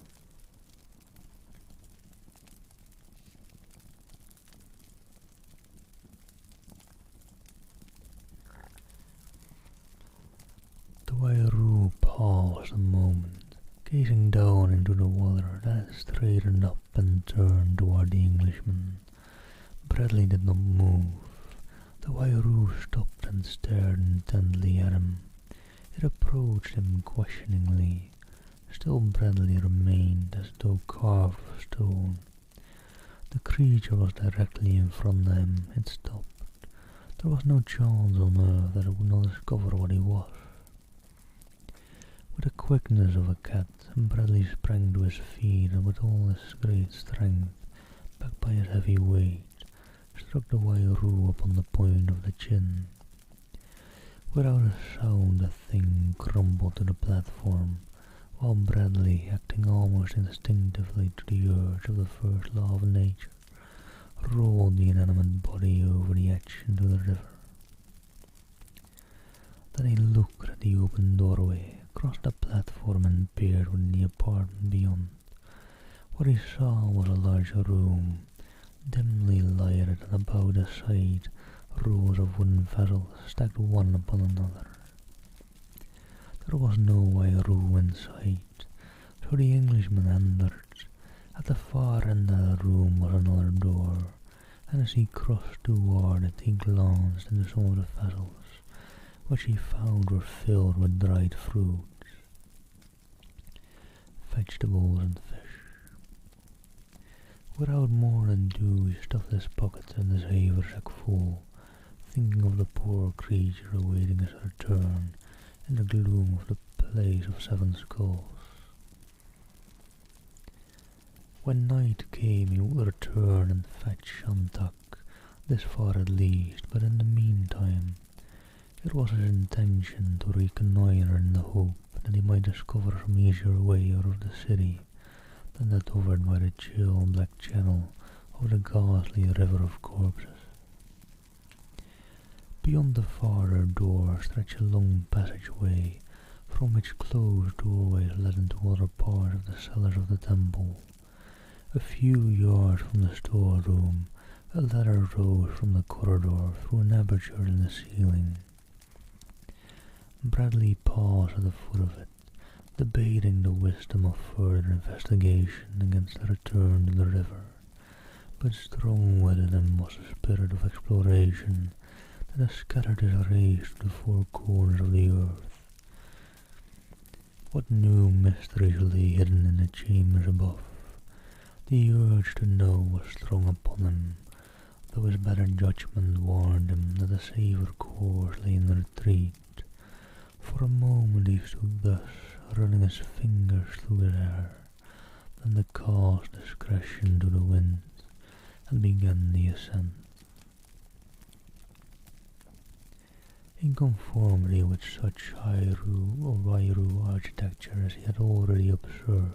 The Wairoo paused a moment, gazing down into the water that had straightened up and turned toward the Englishman. Bradley did not move. The Wairoo stopped and stared intently at him. It approached him questioningly. Still Bradley remained as though carved of stone. The creature was directly in front of him. It stopped. There was no chance on earth that it would not discover what he was. With the quickness of a cat, Bradley sprang to his feet and with all his great strength, backed by his heavy weight, struck the Wairoo upon the point of the chin. Without a sound, the thing crumbled to the platform, while Bradley, acting almost instinctively to the urge of the first law of nature, rolled the inanimate body over the edge into the river. Then he looked at the open doorway, crossed the platform and peered within the apartment beyond. What he saw was a large room, dimly lighted, and about the side rows of wooden vessels stacked one upon another. There was no Wairoo in sight, so the Englishman entered. At the far end of the room was another door, and as he crossed toward it he glanced into some of the vessels, which he found were filled with dried fruits, vegetables and fish. Without more ado he stuffed his pockets and his haversack full, thinking of the poor creature awaiting his return in the gloom of the place of 7 skulls. When night came he would return and fetch Shantak, this far at least, but in the meantime it was his intention to reconnoitre in the hope that he might discover some easier way out of the city than that hovered by the chill black channel of the ghastly river of corpses. Beyond the farther door stretched a long passageway, from which closed doorways led into other parts of the cellars of the temple. A few yards from the storeroom, a ladder rose from the corridor through an aperture in the ceiling. Bradley paused at the foot of it, debating the wisdom of further investigation against a return to the river, but strong within him was a spirit of exploration that had scattered his race to the 4 corners of the earth. What new mysteries lay hidden in the chambers above? The urge to know was strong upon him, though his better judgment warned him that a safer course lay in retreat. For a moment he stood thus, running his fingers through his hair, then he cast discretion to the wind and began the ascent. In conformity with such Wairoo architecture as he had already observed,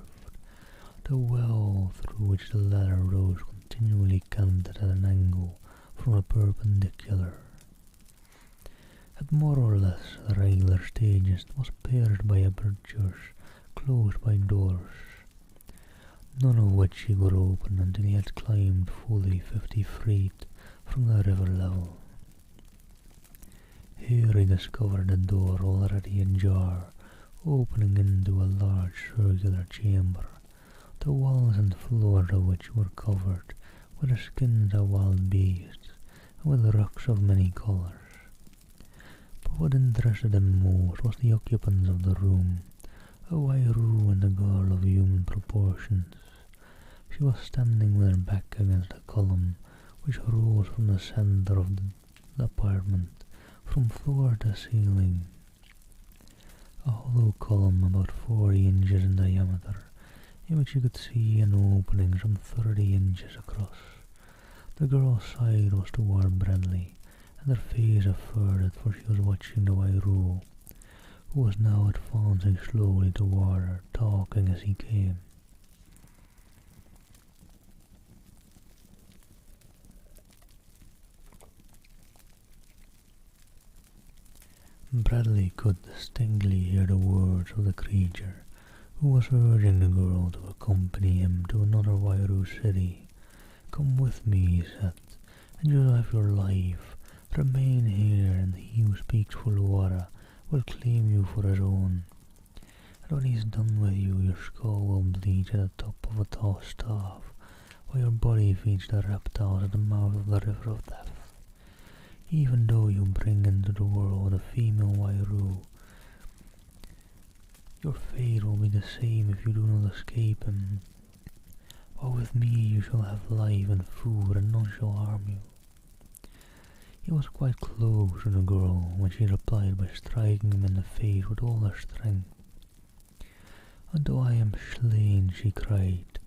the well through which the ladder rose continually canted at an angle from a perpendicular. At more or less regular stages it was pierced by apertures closed by doors, none of which he could open until he had climbed fully 50 feet from the river level. Here he discovered a door already ajar, opening into a large circular chamber, the walls and floors of which were covered with the skins of wild beasts and with rugs of many colours. But what interested him most was the occupants of the room, a Wairoo and a girl of human proportions. She was standing with her back against a column which rose from the centre of the apartment, from floor to ceiling. A hollow column about 40 inches in diameter, in which you could see an opening some 30 inches across. The girl's side was toward Bradley, and her face averted, for she was watching the Wairu, who was now advancing slowly toward her, talking as he came. Bradley could distinctly hear the words of the creature, who was urging the girl to accompany him to another Wairu city. "Come with me," he said, "and you'll have your life. Remain here, and he who speaks Fulwara will claim you for his own. And when he's done with you, your skull will bleach at the top of a tall staff, while your body feeds the reptiles at the mouth of the river of death. Even though you bring into the world a female Wairu, your fate will be the same if you do not escape him. But with me you shall have life and food, and none shall harm you." He was quite close to the girl when she replied by striking him in the face with all her strength. "And though I am slain," she cried,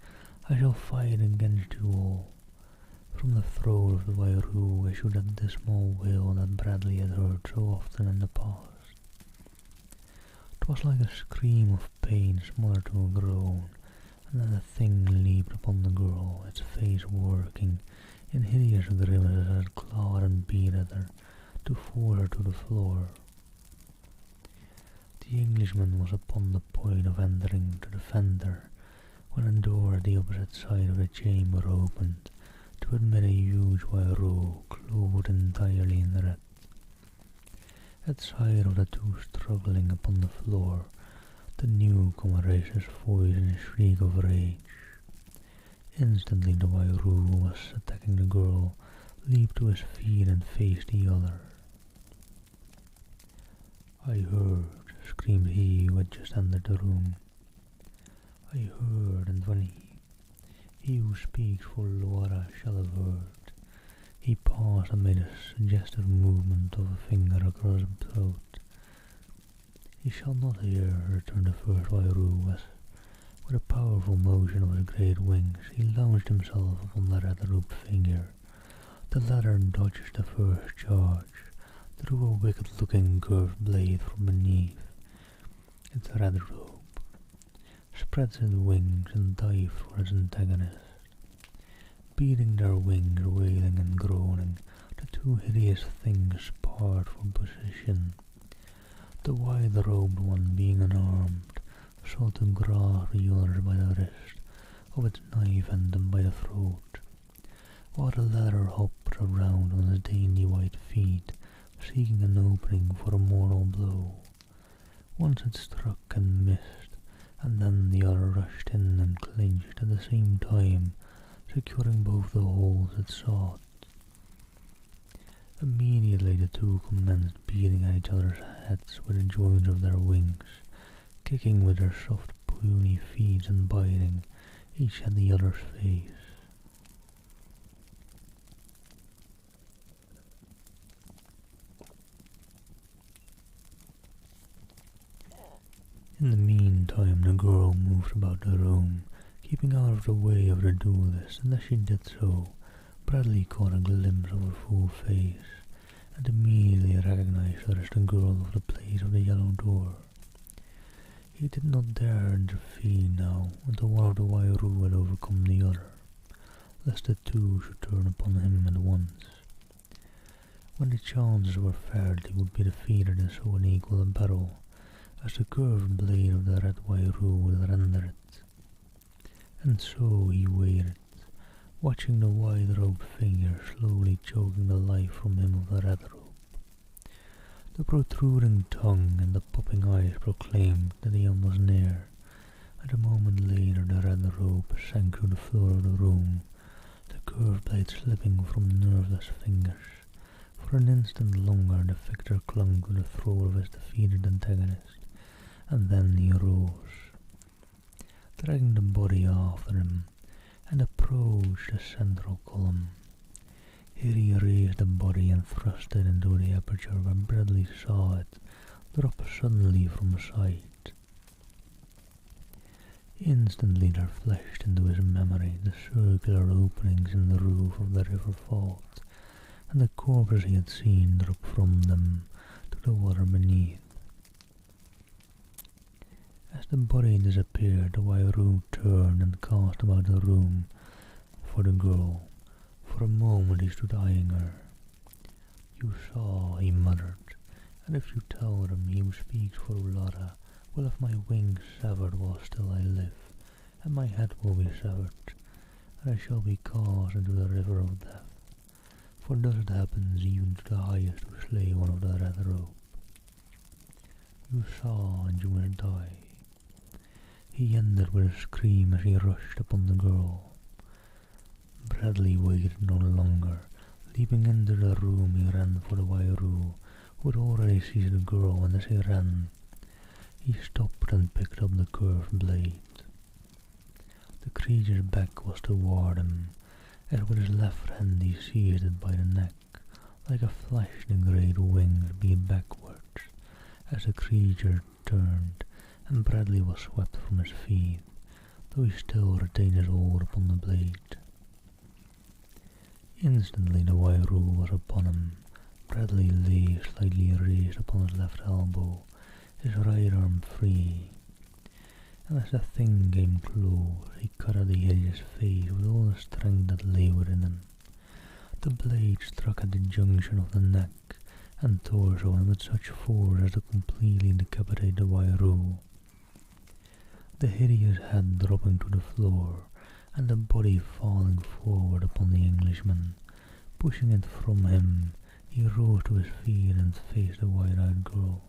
"I shall fight against you all." From the throat of the Wairu issued that dismal wail that Bradley had heard so often in the past. It was like a scream of pain smothered to a groan, and then the thing leaped upon the girl, its face working in hideous grimaces as it clawed and beat at her, to force her to the floor. The Englishman was upon the point of entering to defend her, when a door at the opposite side of the chamber opened, to admit a huge Wairu clothed entirely in red. At sight of the two struggling upon the floor, the newcomer raised his voice in a shriek of rage. Instantly the Wairu who was attacking the girl leaped to his feet and faced the other. "I heard," screamed he who had just entered the room. "I heard, and when he who speaks for Laura shall have heard." He paused and made a suggestive movement of a finger across his throat. "He shall not hear," returned the first Wairu, as, with a powerful motion of his great wings, he launched himself upon the red-robed figure. The latter dodged the first charge, drew a wicked-looking curved blade from beneath its red robe, spread his wings, and dived for his antagonist. Beating their wings, wailing and groaning, the two hideous things sparred for position. The wide-robed one, being unarmed, sought to grasp the others by the wrist of its knife and them by the throat, while the latter hopped around on his dainty white feet, seeking an opening for a mortal blow. Once it struck and missed, and then the other rushed in and clinched at the same time, securing both the holds it sought. Immediately the two commenced beating at each other's heads with the joints of their wings, kicking with their soft puny feet and biting, each at the other's face. In the meantime the girl moved about the room, keeping out of the way of the duelists, and as she did so, Bradley caught a glimpse of her full face, and immediately recognized her as the girl of the place of the yellow door. He did not dare interfere now until one of the Wairu had overcome the other, lest the two should turn upon him at once. When the chances were fair that he would be defeated in so unequal a battle, as the curved blade of the red Wairu would render it. And so he waited, watching the wide-robed figure slowly choking the life from him of the red robe. The protruding tongue and the popping eyes proclaimed that the end was near, and a moment later the red robe sank through the floor of the room, the curved blade slipping from nerveless fingers. For an instant longer the victor clung to the throat of his defeated antagonist, and then he rose, dragging the body after him, and approached the central column. Here he raised the body and thrust it into the aperture where Bradley saw it drop suddenly from sight. Instantly there flashed into his memory the circular openings in the roof of the river vault, and the corpses he had seen drop from them to the water beneath. As the body disappeared, the Wairu turned and cast about the room for the girl. For a moment he stood eyeing her. "You saw," he muttered, "and if you tell them he who speaks for Ulara will have my wings severed while still I live, and my head will be severed, and I shall be cast into the river of death. For thus it happens even to the highest who slay one of the red robe. You saw, and you must die." He ended with a scream as he rushed upon the girl. Bradley waited no longer. Leaping into the room, he ran for the Wairu, who had already seized the girl, and as he ran, he stopped and picked up the curved blade. The creature's back was toward him, as with his left hand he seized it by the neck. Like a flash the great wings beat backwards, as the creature turned, and Bradley was swept from his feet, though he still retained his hold upon the blade. Instantly the Wairu was upon him. Bradley lay slightly raised upon his left elbow, his right arm free, and as the thing came close, he cut at the hideous face with all the strength that lay within him. The blade struck at the junction of the neck and torso, and with such force as to completely decapitate the Wairu. The hideous head dropping to the floor, and the body falling forward upon the Englishman. Pushing it from him, he rose to his feet and faced the wide-eyed girl.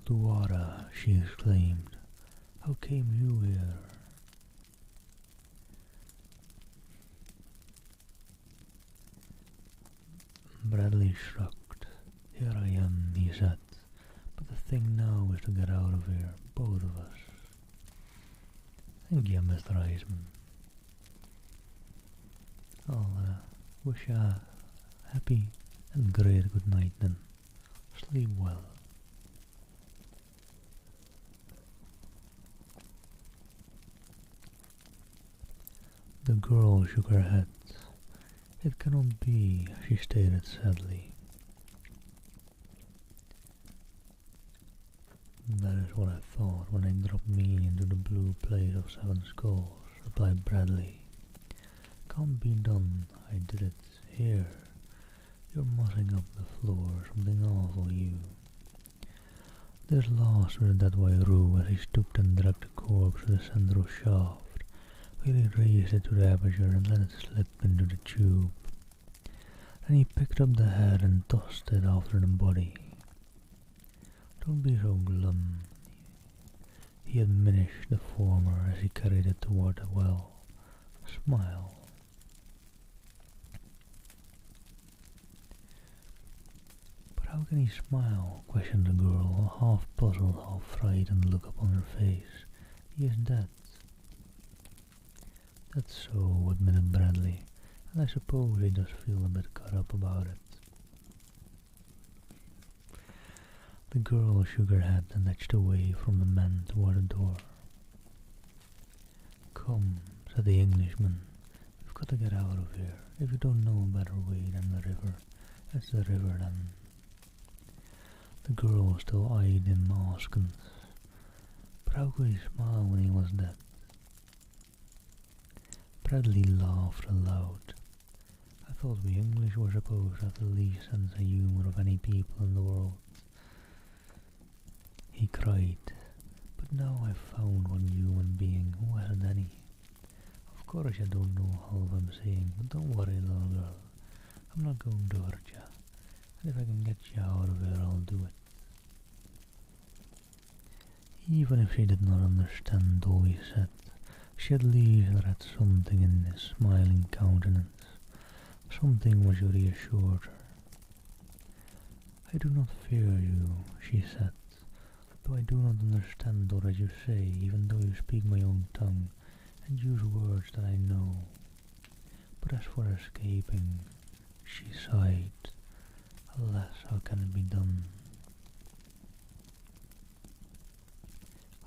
"Luara," she exclaimed, "how came you here?" Bradley shrugged. "Here I am," he said, "but the thing now is to get out of here, both of us." "Thank you, Mr. Eisman. I'll wish you a happy and great good night then. Sleep well." The girl shook her head. "It cannot be," she stated sadly. "That is what I thought when they dropped me into the blue plate of 7 skulls," replied Bradley. "Can't be done, I did it. Here, you're mossing up the floor, something awful, you." This last was that Wairu as he stooped and dragged the corpse to the central shaft, where he raised it to the aperture and let it slip into the tube. Then he picked up the head and tossed it after the body. "Don't be so glum," he admonished the former as he carried it toward the well. "Smile." "But how can he smile?" questioned the girl, a half-puzzled, half-frightened look upon her face. "He is dead." "That's so," admitted Bradley, "and I suppose he does feel a bit cut up about it." The girl shook her head and edged away from the men toward the door. "Come," said the Englishman, "we've got to get out of here. If you don't know a better way than the river, it's the river then." The girl still eyed him askance. But how could he smile when he was dead? Bradley laughed aloud. "I thought we English were supposed to have the least sense of humour of any people in the world," he cried. "But now I've found one human being who hasn't any. Of course you don't know half I'm saying, but don't worry, little girl. I'm not going to hurt you, and if I can get you out of here, I'll do it." Even if she did not understand all he said, she at least read something in his smiling countenance, something which reassured her. "I do not fear you," she said, Though I do not understand all that you say, even though you speak my own tongue and use words that I know. But as for escaping, she sighed, alas, how can it be done?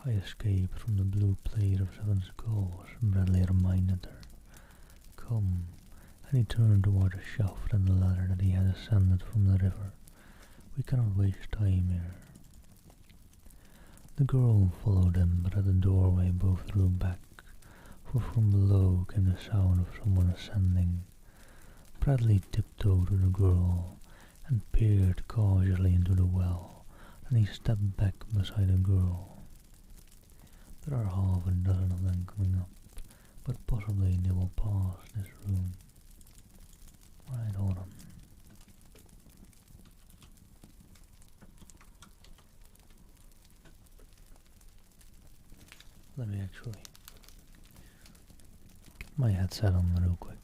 I escaped from the blue plate of 7 skulls, Bradley reminded her. Come, and he turned toward the shaft and the ladder that he had ascended from the river. We cannot waste time here. The girl followed him, but at the doorway both drew back, for from below came the sound of someone ascending. Bradley tiptoed to the girl and peered cautiously into the well, then he stepped back beside the girl. There are half a dozen of them coming up, but possibly they will pass this room. Right, hold on. Let me actually get my headset on real quick.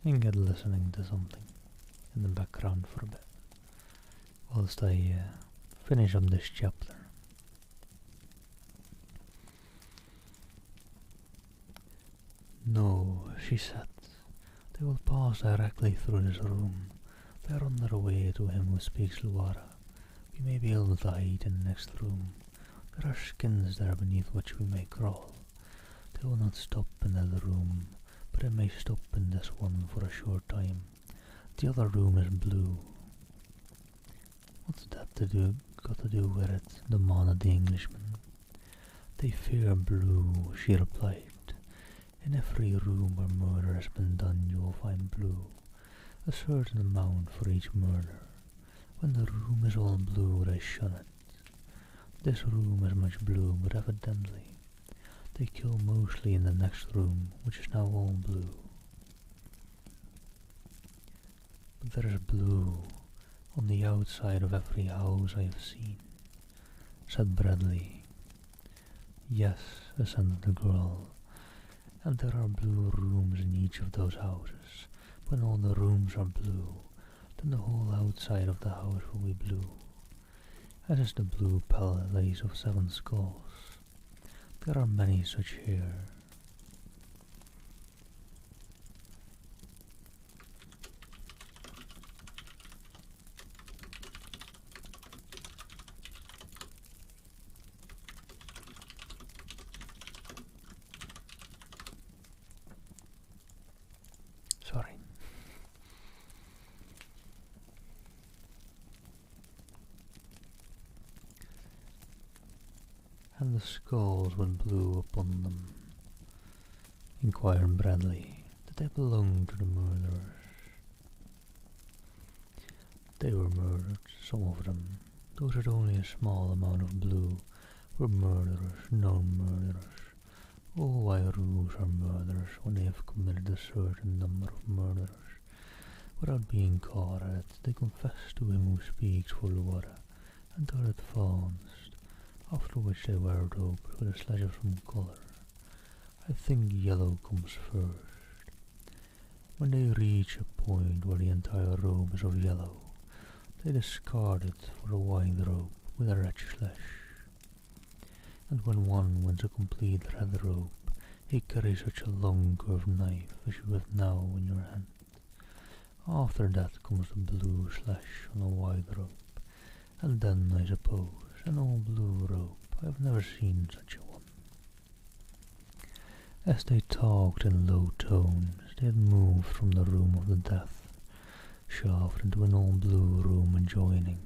And get listening to something in the background for a bit whilst I finish up this chapter. No, she said, they will pass directly through this room. They are on their way to him who speaks Luara. We may be able to hide in the next room. There are skins there beneath which we may crawl. They will not stop in that room, but they may stop in this one for a short time. The other room is blue. What's that got to do with it? Demanded the Englishman. They fear blue, she replied. In every room where murder has been done you will find blue. A certain amount for each murder. When the room is all blue they shun it. This room is much blue, but evidently they kill mostly in the next room, which is now all blue. But there is blue on the outside of every house I have seen, said Bradley. Yes, assented the girl, and there are blue rooms in each of those houses. When all the rooms are blue, then the whole outside of the house will be blue, as is the blue palace of 7 skulls. There are many such here. Sorry. And the skulls with blue upon them, inquired Bradley. Did they belong to the murderers? They were murdered, some of them. Those with only a small amount of blue were murderers, known murderers. All Wairoos are murderers when they have committed a certain number of murders. Without being caught at it, they confess to him who speaks for Luara, and are advanced, after which they wear robes with a sledge of some colour. I think yellow comes first. When they reach a point where the entire robe is of yellow, they discard it for a white robe with a red slash. And when one wins a complete red robe, he carries such a long curved knife as you have now in your hand. After that comes the blue slash on a white robe, and then, I suppose, an all blue robe. I have never seen such a one. As they talked in low tones, they had moved from the room of the death shaft into an all blue room adjoining,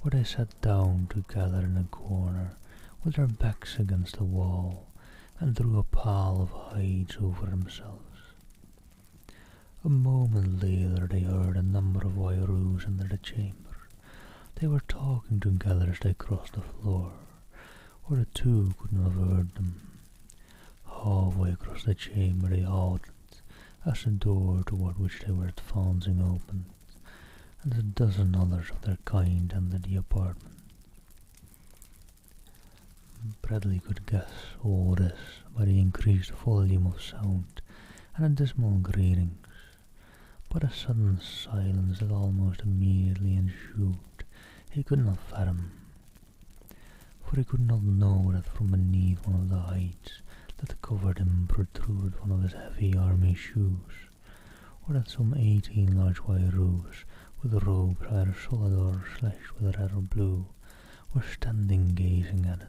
where they sat down together in a corner with their backs against the wall, and drew a pall of hides over themselves. A moment later they heard a number of Wairoos enter the chamber. They were talking together as they crossed the floor, or the two could not have heard them. Halfway across the chamber they halted, as the door toward which they were advancing opened, and a dozen others of their kind entered the apartment. Bradley could guess all this by the increased volume of sound and the dismal greetings. but a sudden silence that almost immediately ensued he could not fathom, for he could not know that from beneath one of the hides that covered him protruded one of his heavy army shoes, or that some 18 large white roos with robes either solid or slashed with red or blue were standing gazing at it.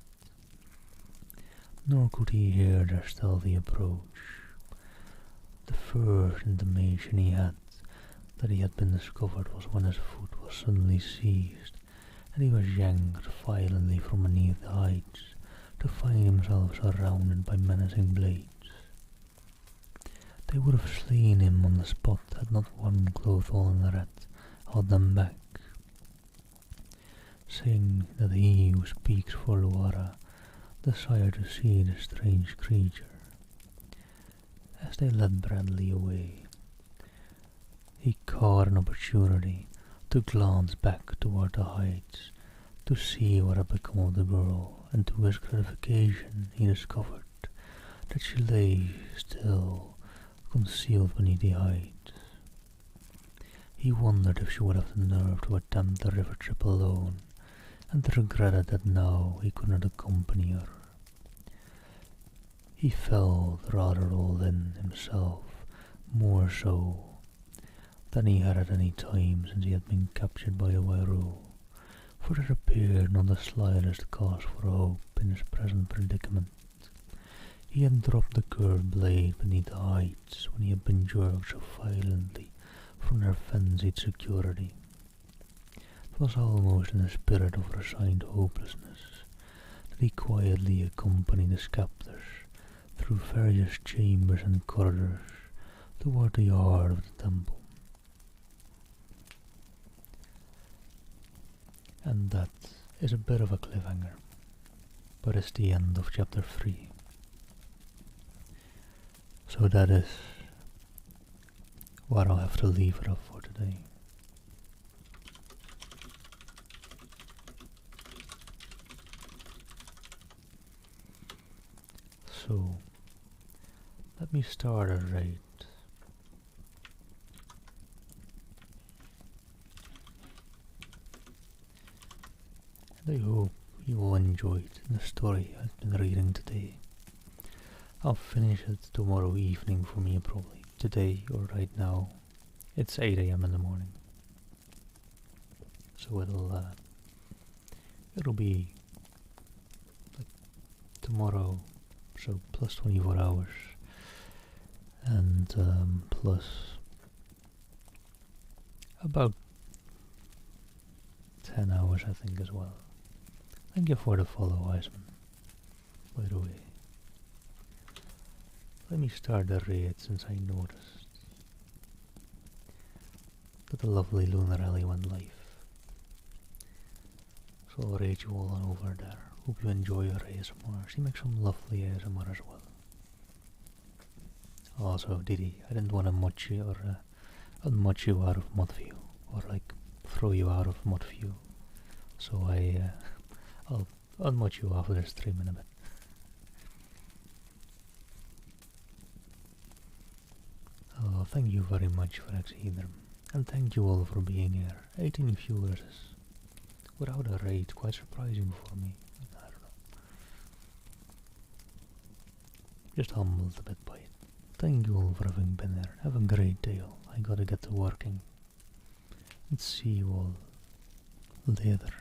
Nor could he hear their stealthy approach. The first intimation he had that he had been discovered was when his foot was suddenly seized, and he was yanked violently from beneath the hides to find himself surrounded by menacing blades. They would have slain him on the spot had not one clothful in the rat held them back, saying that he who speaks for Luara desired to see the strange creature. As they led Bradley away, he caught an opportunity to glance back toward the heights to see what had become of the girl, and to his gratification he discovered that she lay still, concealed beneath the heights. He wondered if she would have the nerve to attempt the river trip alone, and regretted that now he could not accompany her. He felt rather all in himself, more so than he had at any time since he had been captured by the Wairu, for there appeared not the slightest cause for hope in his present predicament. He had dropped the curved blade beneath the heights when he had been jerked so violently from their fancied security. It was almost in a spirit of resigned hopelessness that he quietly accompanied his captors through various chambers and corridors toward the heart of the temple. And that is a bit of a cliffhanger, but it's the end of chapter 3. So that is what I'll have to leave it up for today. So, let me start it right. And I hope you will enjoy the story I've been reading today. I'll finish it tomorrow evening for me probably. Today or right now, it's 8 AM in the morning. So it'll be like tomorrow, so plus 24 hours, and plus about 10 hours I think as well. Thank you for the follow, Wiseman, by the way. Let me start the raid since I noticed that the lovely Lunar Alley went live. So I'll raid you all on over there. Hope you enjoy her ASMR. She makes some lovely ASMR as well. Also, Didi, I didn't want to mud you or unmud you out of ModView, or like throw you out of ModView. So I'll unmud you after the stream in a bit. Oh, thank you very much for Exhedrum, and thank you all for being here. 18 viewers is, without a raid, quite surprising for me. I don't know. Just humbled a bit by it. Thank you all for having been there. Have a great day all. I gotta get to working. And see you all later.